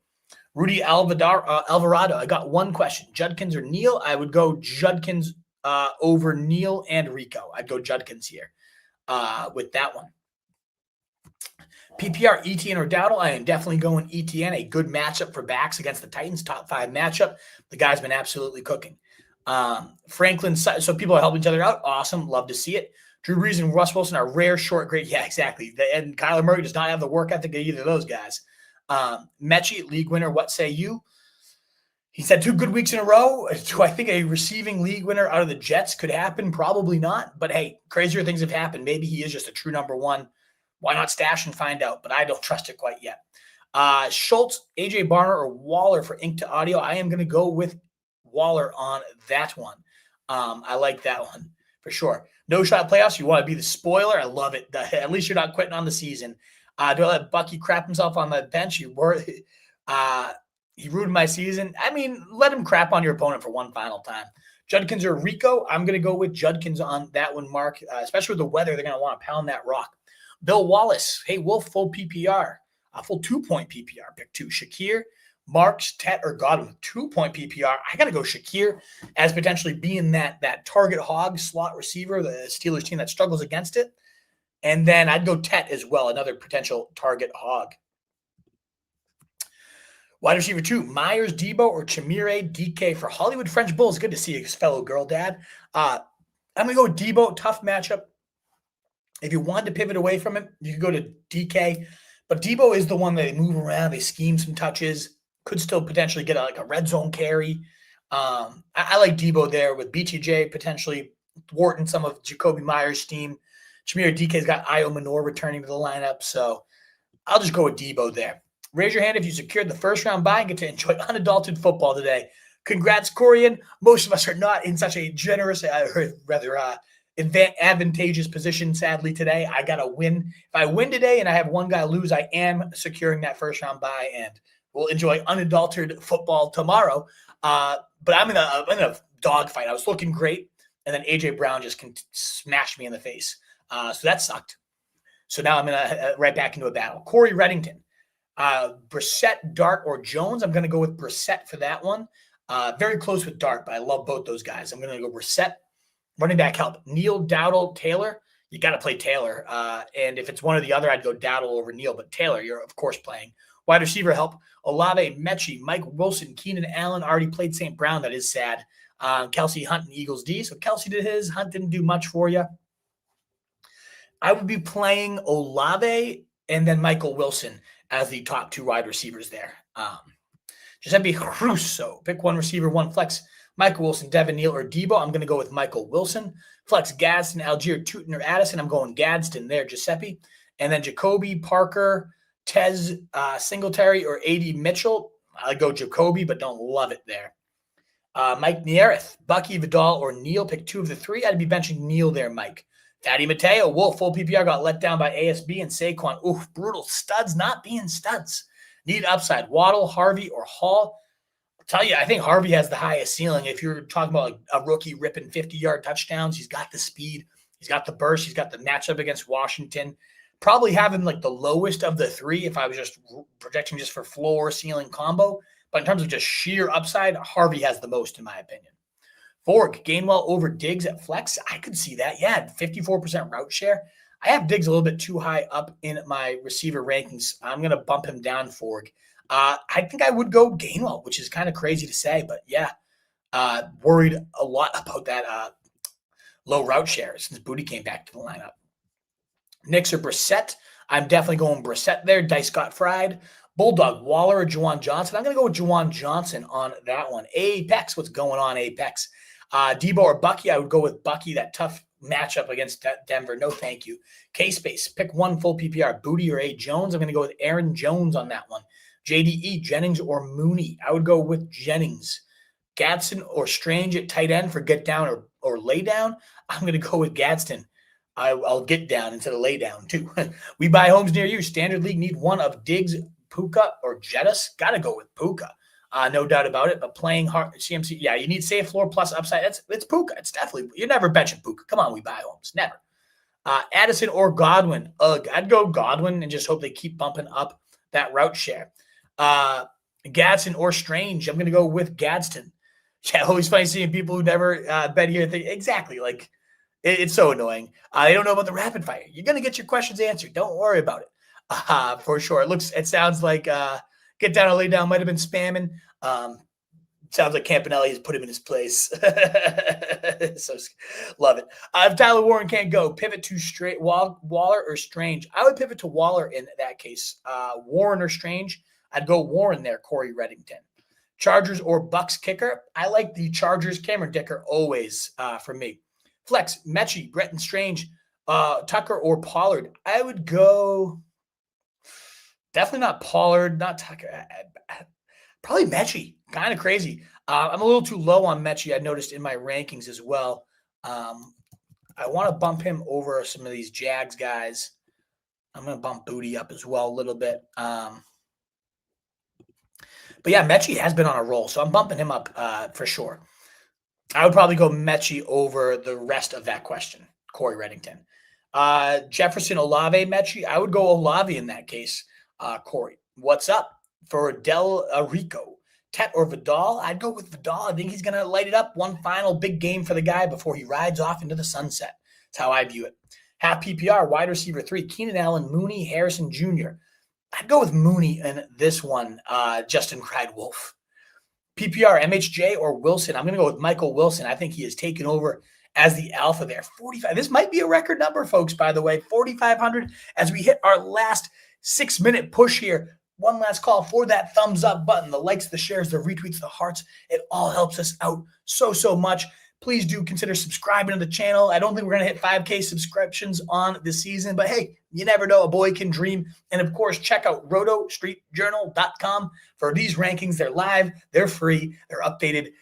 A: Rudy Alvarado, I got one question. Judkins or Neal? I would go Judkins over Neal and Rico. I'd go Judkins here with that one. PPR, ETN or Dowdle? I am definitely going ETN, a good matchup for backs against the Titans, top 5 matchup. The guy's been absolutely cooking. Franklin, so people are helping each other out. Awesome. Love to see it. Drew Brees and Russ Wilson are rare, short, great. Yeah, exactly. And Kyler Murray does not have the work ethic of either of those guys. Mechie, league winner, what say you? He's had 2 good weeks in a row. Do I think a receiving league winner out of the Jets could happen? Probably not. But hey, crazier things have happened. Maybe he is just a true number 1. Why not stash and find out? But I don't trust it quite yet. Schultz, AJ Barner, or Waller for Ink to Audio. I am going to go with Waller on that one. I like that one for sure. No shot playoffs. You want to be the spoiler. I love it. At least you're not quitting on the season. Do I let Bucky crap himself on the bench? He ruined my season. I mean, let him crap on your opponent for one final time. Judkins or Rico? I'm going to go with Judkins on that one, Mark. Especially with the weather, they're going to want to pound that rock. Bill Wallace. Hey, Wolf, full PPR. Full 2-point PPR. Pick 2. Shakir, Marks, Tet, or Godwin. 2-point PPR. I got to go Shakir as potentially being that target hog slot receiver, the Steelers team that struggles against it. And then I'd go Tet as well, another potential target hog. Wide receiver 2, Myers, Debo, or Chimere, Dike for Hollywood French Bulls. Good to see you, fellow girl dad. I'm going to go with Debo. Tough matchup. If you wanted to pivot away from him, you could go to DK. But Debo is the one that they move around. They scheme some touches. Could still potentially get a red zone carry. I like Debo there with BTJ potentially thwarting some of Jacoby Myers' team. Chimere DK's got Io Manor returning to the lineup. So I'll just go with Debo there. Raise your hand if you secured the first-round bye and get to enjoy unadulterated football today. Congrats, Corian. Most of us are not in such a generous, advantageous position, sadly, today. I got to win. If I win today and I have one guy lose, I am securing that first-round bye, and we'll enjoy unadulterated football tomorrow. But I'm in a dogfight. I was looking great, and then A.J. Brown just smashed me in the face. So that sucked. So now I'm right back into a battle. Corey Reddington. Brissett, Dart, or Jones. I'm going to go with Brissett for that one. Very close with Dart, but I love both those guys. I'm going to go Brissett. Running back help. Neal, Dowdle, Taylor. You got to play Taylor. And if it's one or the other, I'd go Dowdle over Neal. But Taylor, you're, of course, playing. Wide receiver help. Olave, Mechie, Mike Wilson, Keenan Allen. Already played St. Brown. That is sad. Kelsey, Hunt, and Eagles D. So Kelsey did his. Hunt didn't do much for you. I would be playing Olave and then Michael Wilson as the top 2 wide receivers there. Giuseppe Russo. Pick 1 receiver, 1 flex. Michael Wilson, Devin Neal, or Debo. I'm going to go with Michael Wilson. Flex Gadsden, Algier, Tootin, or Addison. I'm going Gadsden there, Giuseppe. And then Jacoby, Parker, Tez, Singletary, or A.D. Mitchell. I go Jacoby, but don't love it there. Mike Nierith, Bucky, Vidal, or Neal. Pick 2 of the 3. I'd be benching Neal there, Mike. Fatty Mateo, Wolf, full PPR, got let down by ASB and Saquon. Oof, brutal. Studs not being studs. Need upside. Waddle, Harvey, or Hall. I'll tell you, I think Harvey has the highest ceiling. If you're talking about like a rookie ripping 50-yard touchdowns, he's got the speed. He's got the burst. He's got the matchup against Washington. Probably having like the lowest of the 3 if I was just projecting just for floor ceiling combo. But in terms of just sheer upside, Harvey has the most in my opinion. Fork, Gainwell over Diggs at flex. I could see that. Yeah, 54% route share. I have Diggs a little bit too high up in my receiver rankings. I'm going to bump him down, Fork. I think I would go Gainwell, which is kind of crazy to say, but yeah, worried a lot about that low route share since Booty came back to the lineup. Knicks or Brissett. I'm definitely going Brissett there. Dice got fried. Bulldog, Waller or Juwan Johnson. I'm going to go with Juwan Johnson on that one. Apex, what's going on, Apex? Debo or Bucky, I would go with Bucky. That tough matchup against Denver. No, thank you. K-Space, pick 1 full PPR. Booty or A. Jones. I'm going to go with Aaron Jones on that one. JDE, Jennings or Mooney. I would go with Jennings. Gadsden or Strange at tight end for get down or lay down. I'm going to go with Gadsden. I'll get down instead of lay down, too. We buy homes near you. Standard League need 1 of Diggs, Puka, or Jettis. Got to go with Puka. No doubt about it. But playing hard CMC, yeah, you need safe floor plus upside. It's Puka. It's definitely, you're never benching Puka. Come on, we buy homes. Never. Addison or Godwin. I'd go Godwin and just hope they keep bumping up that route share. Gadsden or Strange. I'm going to go with Gadsden. Yeah, always funny seeing people who never bet here think exactly like it's so annoying. They don't know about the rapid fire. You're going to get your questions answered. Don't worry about it. For sure. It sounds like get down or lay down might have been spamming. Sounds like Campanelli has put him in his place. So love it. If Tyler Warren can't go, pivot to straight Waller or Strange. I would pivot to Waller in that case. Warren or Strange. I'd go Warren there, Corey Reddington. Chargers or Bucks kicker. I like the Chargers. Cameron Dicker always for me. Flex, Mechie, Bretton Strange, Tucker or Pollard. I would go definitely not Pollard, not Tucker. Probably Mechie. Kind of crazy. I'm a little too low on Mechie. I noticed in my rankings as well. I want to bump him over some of these Jags guys. I'm going to bump Booty up as well a little bit. But yeah, Mechie has been on a roll, so I'm bumping him up for sure. I would probably go Mechie over the rest of that question, Corey Reddington. Jefferson, Olave, Mechie. I would go Olave in that case, Corey. What's up for Del Rico? Tet or Vidal? I'd go with Vidal. I think he's going to light it up. One final big game for the guy before he rides off into the sunset. That's how I view it. Half PPR, wide receiver 3, Keenan Allen, Mooney, Harrison Jr. I'd go with Mooney in this one, Justin cried wolf. PPR, MHJ or Wilson. I'm going to go with Michael Wilson. I think he has taken over as the alpha there. 45. This might be a record number, folks, by the way. 4,500 as we hit our last 6-minute push here. One last call for that thumbs up button, the likes, the shares, the retweets, the hearts. It all helps us out so much. Please do consider subscribing to the channel. I don't think we're going to hit 5K subscriptions on the season, but hey, you never know. A boy can dream. And of course, check out rotostreetjournal.com for these rankings. They're live, they're free, they're updated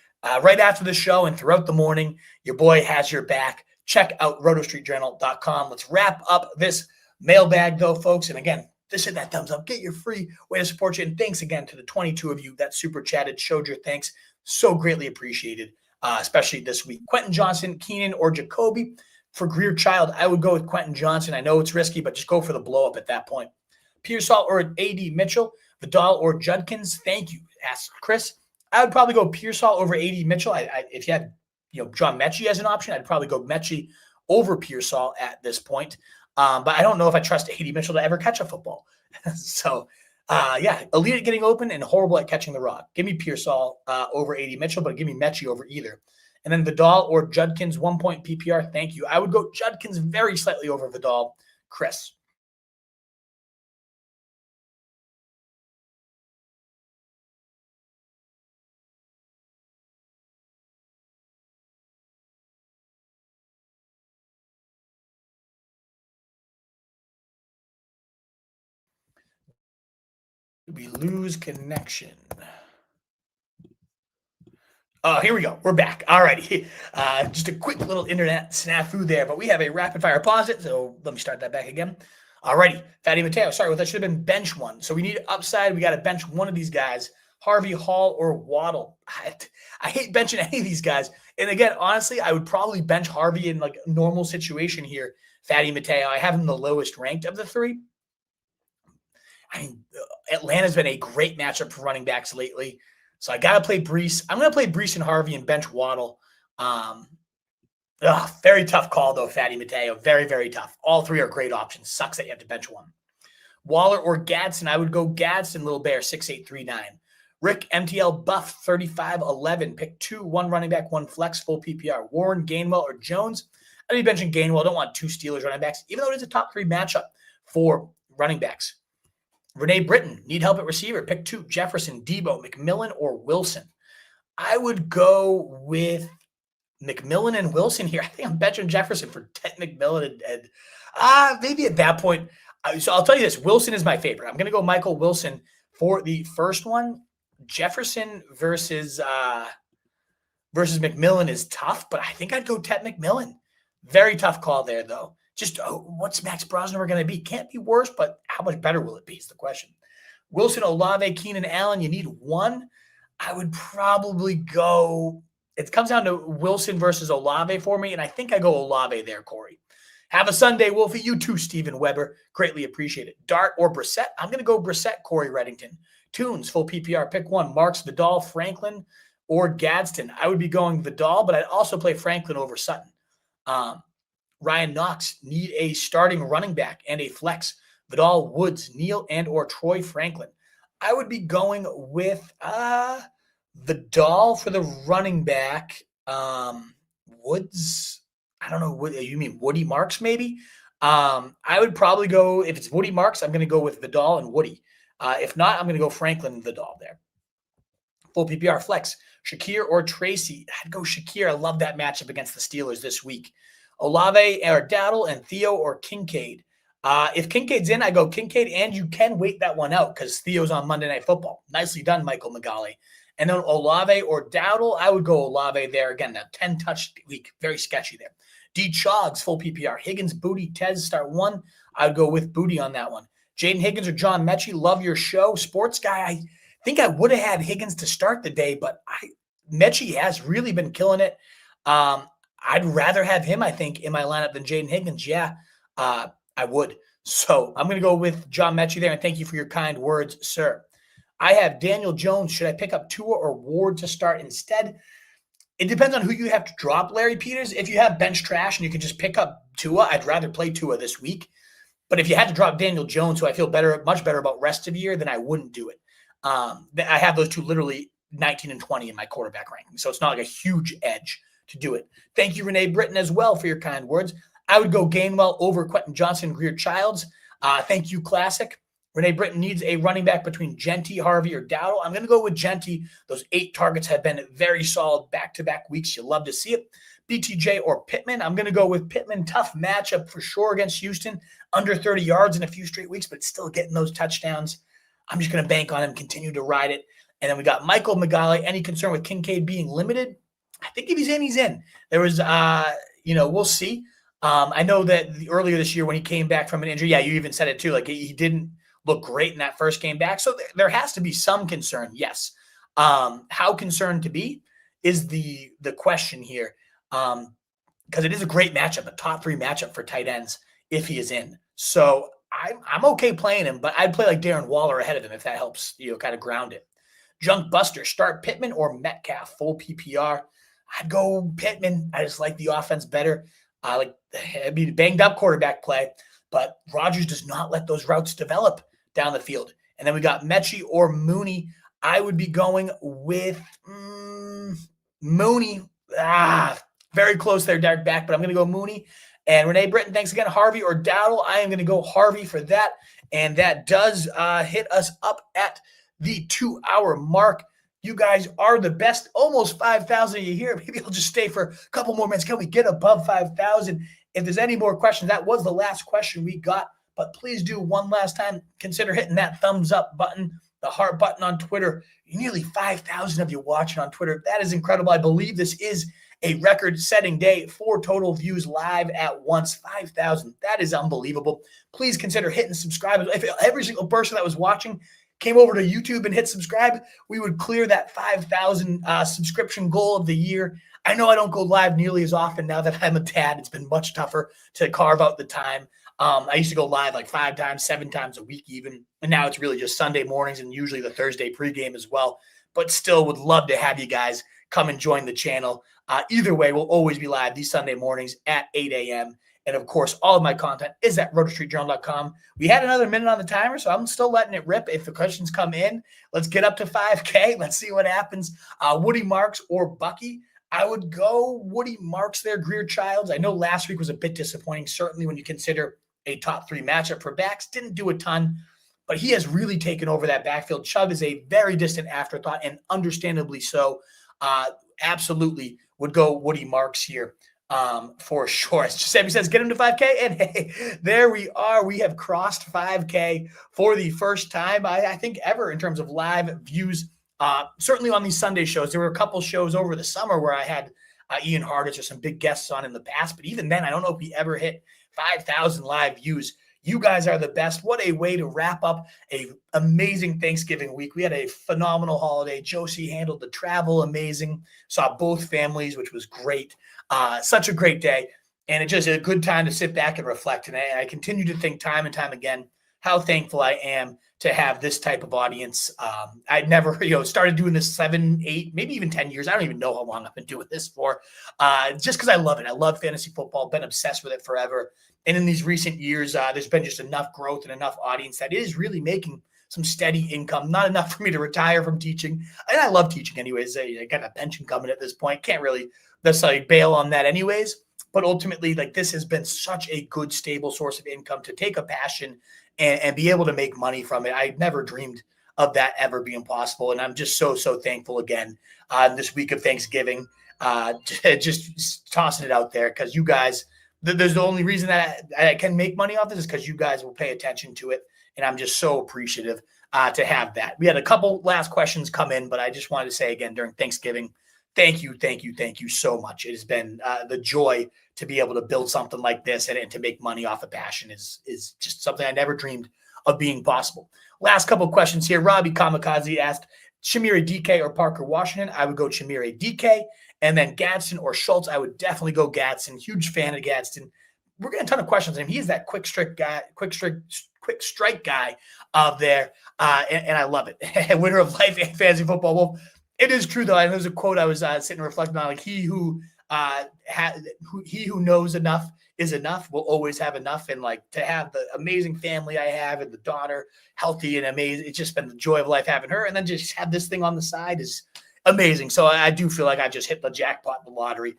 A: right after the show and throughout the morning. Your boy has your back. Check out rotostreetjournal.com. Let's wrap up this mailbag, though, folks. And again, just hit that thumbs up. Get your free way to support you. And thanks again to the 22 of you that super chatted, showed your thanks. So greatly appreciated. Especially this week. Quentin Johnson, Keenan, or Jacoby. For Greer Child, I would go with Quentin Johnson. I know it's risky, but just go for the blow-up at that point. Pearsall or A.D. Mitchell. Vidal or Judkins. Thank you, asked Chris. I would probably go Pearsall over A.D. Mitchell. If you had John Mechie as an option, I'd probably go Mechie over Pearsall at this point. But I don't know if I trust A.D. Mitchell to ever catch a football. So, yeah, elite at getting open and horrible at catching the rock. Give me Pearsall over A.D. Mitchell, but give me Mechie over either. And then Vidal or Judkins, 1 point PPR. Thank you. I would go Judkins very slightly over Vidal. Chris. We lose connection. Oh, here we go. We're back. All righty. Just a quick little internet snafu there, but we have a rapid fire pause it. So let me start that back again. All righty. Fatty Mateo. Sorry, well, that should have been bench one. So we need upside. We got to bench one of these guys, Harvey, Hall, or Waddle. I hate benching any of these guys. And again, honestly, I would probably bench Harvey in like a normal situation here. Fatty Mateo. I have him the lowest ranked of the three. I mean, Atlanta's been a great matchup for running backs lately. So I got to play Brees. I'm going to play Brees and Harvey and bench Waddle. Very tough call, though, Fatty Mateo. Very, very tough. All three are great options. Sucks that you have to bench one. Waller or Gadsden. I would go Gadsden, Little Bear, 6'8", 3'9". Rick, MTL, Buff, 35'11". Pick 2, 1 running back, 1 flex, full PPR. Warren, Gainwell, or Jones. I'd be benching Gainwell. I don't want 2 Steelers running backs, even though it is a top 3 matchup for running backs. Renee Britton, need help at receiver. Pick 2, Jefferson, Debo, McMillan, or Wilson. I would go with McMillan and Wilson here. I think I'm benching Jefferson for Ted McMillan. And maybe at that point. So I'll tell you this. Wilson is my favorite. I'm going to go Michael Wilson for the first one. Jefferson versus McMillan is tough, but I think I'd go Ted McMillan. Very tough call there, though. Just what's Max Brosnauer going to be? Can't be worse, but how much better will it be is the question. Wilson, Olave, Keenan Allen, you need one. I would probably go – it comes down to Wilson versus Olave for me, and I think I go Olave there, Corey. Have a Sunday, Wolfie. You too, Steven Weber. Greatly appreciate it. Dart or Brissett? I'm going to go Brissett, Corey Reddington. Tunes, full PPR. Pick 1, Marks, Vidal, Franklin, or Gadsden. I would be going Vidal, but I'd also play Franklin over Sutton. Ryan Knox, need a starting running back and a flex. Vidal, Woods, Neal, and or Troy Franklin. I would be going with Vidal for the running back. Woods, I don't know. What you mean, Woody Marks maybe? I would probably go, if it's Woody Marks, I'm going to go with Vidal and Woody. If not, I'm going to go Franklin and Vidal there. Full PPR flex. Shakir or Tracy? I'd go Shakir. I love that matchup against the Steelers this week. Olave or Dowdle and Theo or Kincaid. If Kincaid's in, I go Kincaid, and you can wait that one out because Theo's on Monday Night Football. Nicely done, Michael Magali. And then Olave or Dowdle, I would go Olave there. Again, that 10-touch week, very sketchy there. D. Chogs, full PPR. Higgins, Booty, Tez, start 1. I would go with Booty on that one. Jaden Higgins or John Mechie, love your show. Sports guy, I think I would have had Higgins to start the day, but Mechie has really been killing it. I'd rather have him, I think, in my lineup than Jaden Higgins. Yeah, I would. So I'm going to go with John Mechie there, and thank you for your kind words, sir. I have Daniel Jones. Should I pick up Tua or Ward to start instead? It depends on who you have to drop, Larry Peters. If you have bench trash and you can just pick up Tua, I'd rather play Tua this week. But if you had to drop Daniel Jones, who I feel much better about rest of the year, then I wouldn't do it. I have those two literally 19 and 20 in my quarterback ranking, so it's not like a huge edge to do it. Thank you, Renee Britton, as well, for your kind words. I would go Gainwell over Quentin Johnson, Greer Childs. Thank you, Classic. Renee Britton needs a running back between Genty, Harvey, or Dowdle. I'm going to go with Genty. Those 8 targets have been very solid back-to-back weeks. You'll love to see it. BTJ or Pittman. I'm going to go with Pittman. Tough matchup for sure against Houston. Under 30 yards in a few straight weeks, but still getting those touchdowns. I'm just going to bank on him, continue to ride it. And then we got Michael Magali. Any concern with Kincaid being limited? I think if he's in, he's in. There was, we'll see. I know that earlier this year when he came back from an injury, yeah, you even said it too, like he didn't look great in that first game back. So there has to be some concern, yes. How concerned to be is the question here, because it is a great matchup, a top 3 matchup for tight ends if he is in. So I'm okay playing him, but I'd play like Darren Waller ahead of him if that helps, kind of ground it. Junk Buster, start Pittman or Metcalf, full PPR. I'd go Pittman. I just like the offense better. I mean, banged up quarterback play, but Rodgers does not let those routes develop down the field. And then we got Mechie or Mooney. I would be going with Mooney. Very close there, Derek back, but I'm going to go Mooney. And Renee Britton, thanks again. Harvey or Dowdle. I am going to go Harvey for that. And that does hit us up at the 2-hour mark. You guys are the best. Almost 5,000 you hear. Maybe I'll just stay for a couple more minutes. Can we get above 5,000? If there's any more questions, that was the last question we got. But please do one last time consider hitting that thumbs up button. the heart button on Twitter. Nearly 5,000 of you watching on Twitter. That is incredible. I believe this is a record-setting day for total views live at once. 5,000. That is unbelievable. Please consider hitting subscribe. If every single person that was watching came over to YouTube and hit subscribe, we would clear that 5,000 subscription goal of the year. I know I don't go live nearly as often now that I'm a dad. It's been much tougher to carve out the time. I used to go live like 5 times, 7 times a week even. And now it's really just Sunday mornings and usually the Thursday pregame as well. But still would love to have you guys come and join the channel. Either way, we'll always be live these Sunday mornings at 8 a.m. And, of course, all of my content is at rotostreetjournal.com. We had another minute on the timer, so I'm still letting it rip. If the questions come in, let's get up to 5K. Let's see what happens. Woody Marks or Bucky? I would go Woody Marks there, Greer Childs. I know last week was a bit disappointing, certainly when you consider a top 3 matchup for backs. Didn't do a ton, but he has really taken over that backfield. Chubb is a very distant afterthought, and understandably so. Absolutely would go Woody Marks here. For sure. As Giuseppe says, get him to 5K. And hey, there we are. We have crossed 5K for the first time, I think, ever in terms of live views. Certainly on these Sunday shows. There were a couple shows over the summer where I had Ian Hardis or some big guests on in the past. But even then, I don't know if we ever hit 5,000 live views. You guys are the best. What a way to wrap up an amazing Thanksgiving week. We had a phenomenal holiday. Josie handled the travel amazing. Saw both families, which was great. Such a great day. And it's just a good time to sit back and reflect. And I continue to think time and time again how thankful I am to have this type of audience. I'd never, started doing this 7, 8, maybe even 10 years. I don't even know how long I've been doing this for. Just because I love it. I love fantasy football. Been obsessed with it forever. And in these recent years, there's been just enough growth and enough audience that is really making some steady income. Not enough for me to retire from teaching. And I love teaching anyways. I got a pension coming at this point. Can't really necessarily bail on that anyways. But ultimately, this has been such a good, stable source of income to take a passion and be able to make money from it. I never dreamed of that ever being possible. And I'm just so thankful again this week of Thanksgiving. Just tossing it out there because you guys, there's the only reason that I can make money off this is because you guys will pay attention to it. And I'm just so appreciative to have that. We had a couple last questions come in, but I just wanted to say again during Thanksgiving, thank you so much. It has been the joy to be able to build something like this and to make money off of passion is just something I never dreamed of being possible. Last couple of questions here. Robbie Kamikaze asked, Chimere, Dike, or Parker Washington? I would go Chimere, Dike. And then Gadsden or Schultz, I would definitely go Gadsden. Huge fan of Gadsden. We're getting a ton of questions on him. He is that quick strike guy out there, and I love it. Winner of life and fantasy football. Well, it is true though. And there's a quote I was sitting reflecting on, he who knows enough is enough. Will always have enough, and to have the amazing family I have and the daughter healthy and amazing. It's just been the joy of life having her, and then just have this thing on the side is amazing. So I do feel like I just hit the jackpot, the lottery.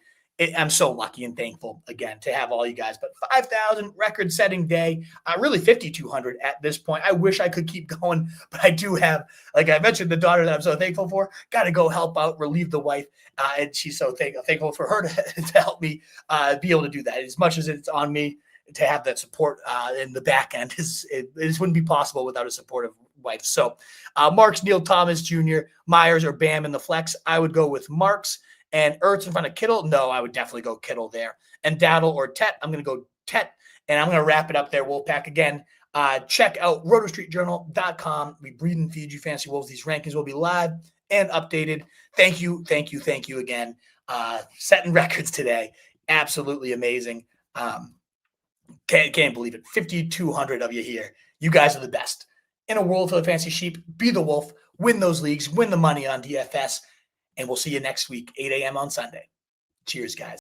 A: I'm so lucky and thankful again to have all you guys. But 5,000 record-setting day, really 5,200 at this point. I wish I could keep going, but I do have, like I mentioned, the daughter that I'm so thankful for. Got to go help out, relieve the wife, and she's so thankful for her to help me be able to do that. As much as it's on me to have that support in the back end, it just wouldn't be possible without a supportive wife. So Marks, Neal Thomas Jr., Myers, or Bam in the flex. I would go with Marks. And Ertz in front of Kittle? No, I would definitely go Kittle there. And Dowdle or Tet? I'm going to go Tet. And I'm going to wrap it up there, Wolfpack. Again, check out rotostreetjournal.com. We breed and feed you Fantasy Wolves. These rankings will be live and updated. Thank you again. Setting records today. Absolutely amazing. Can't believe it. 5,200 of you here. You guys are the best. In a world full of fantasy sheep, be the wolf. Win those leagues. Win the money on DFS. And we'll see you next week, 8 a.m. on Sunday. Cheers, guys.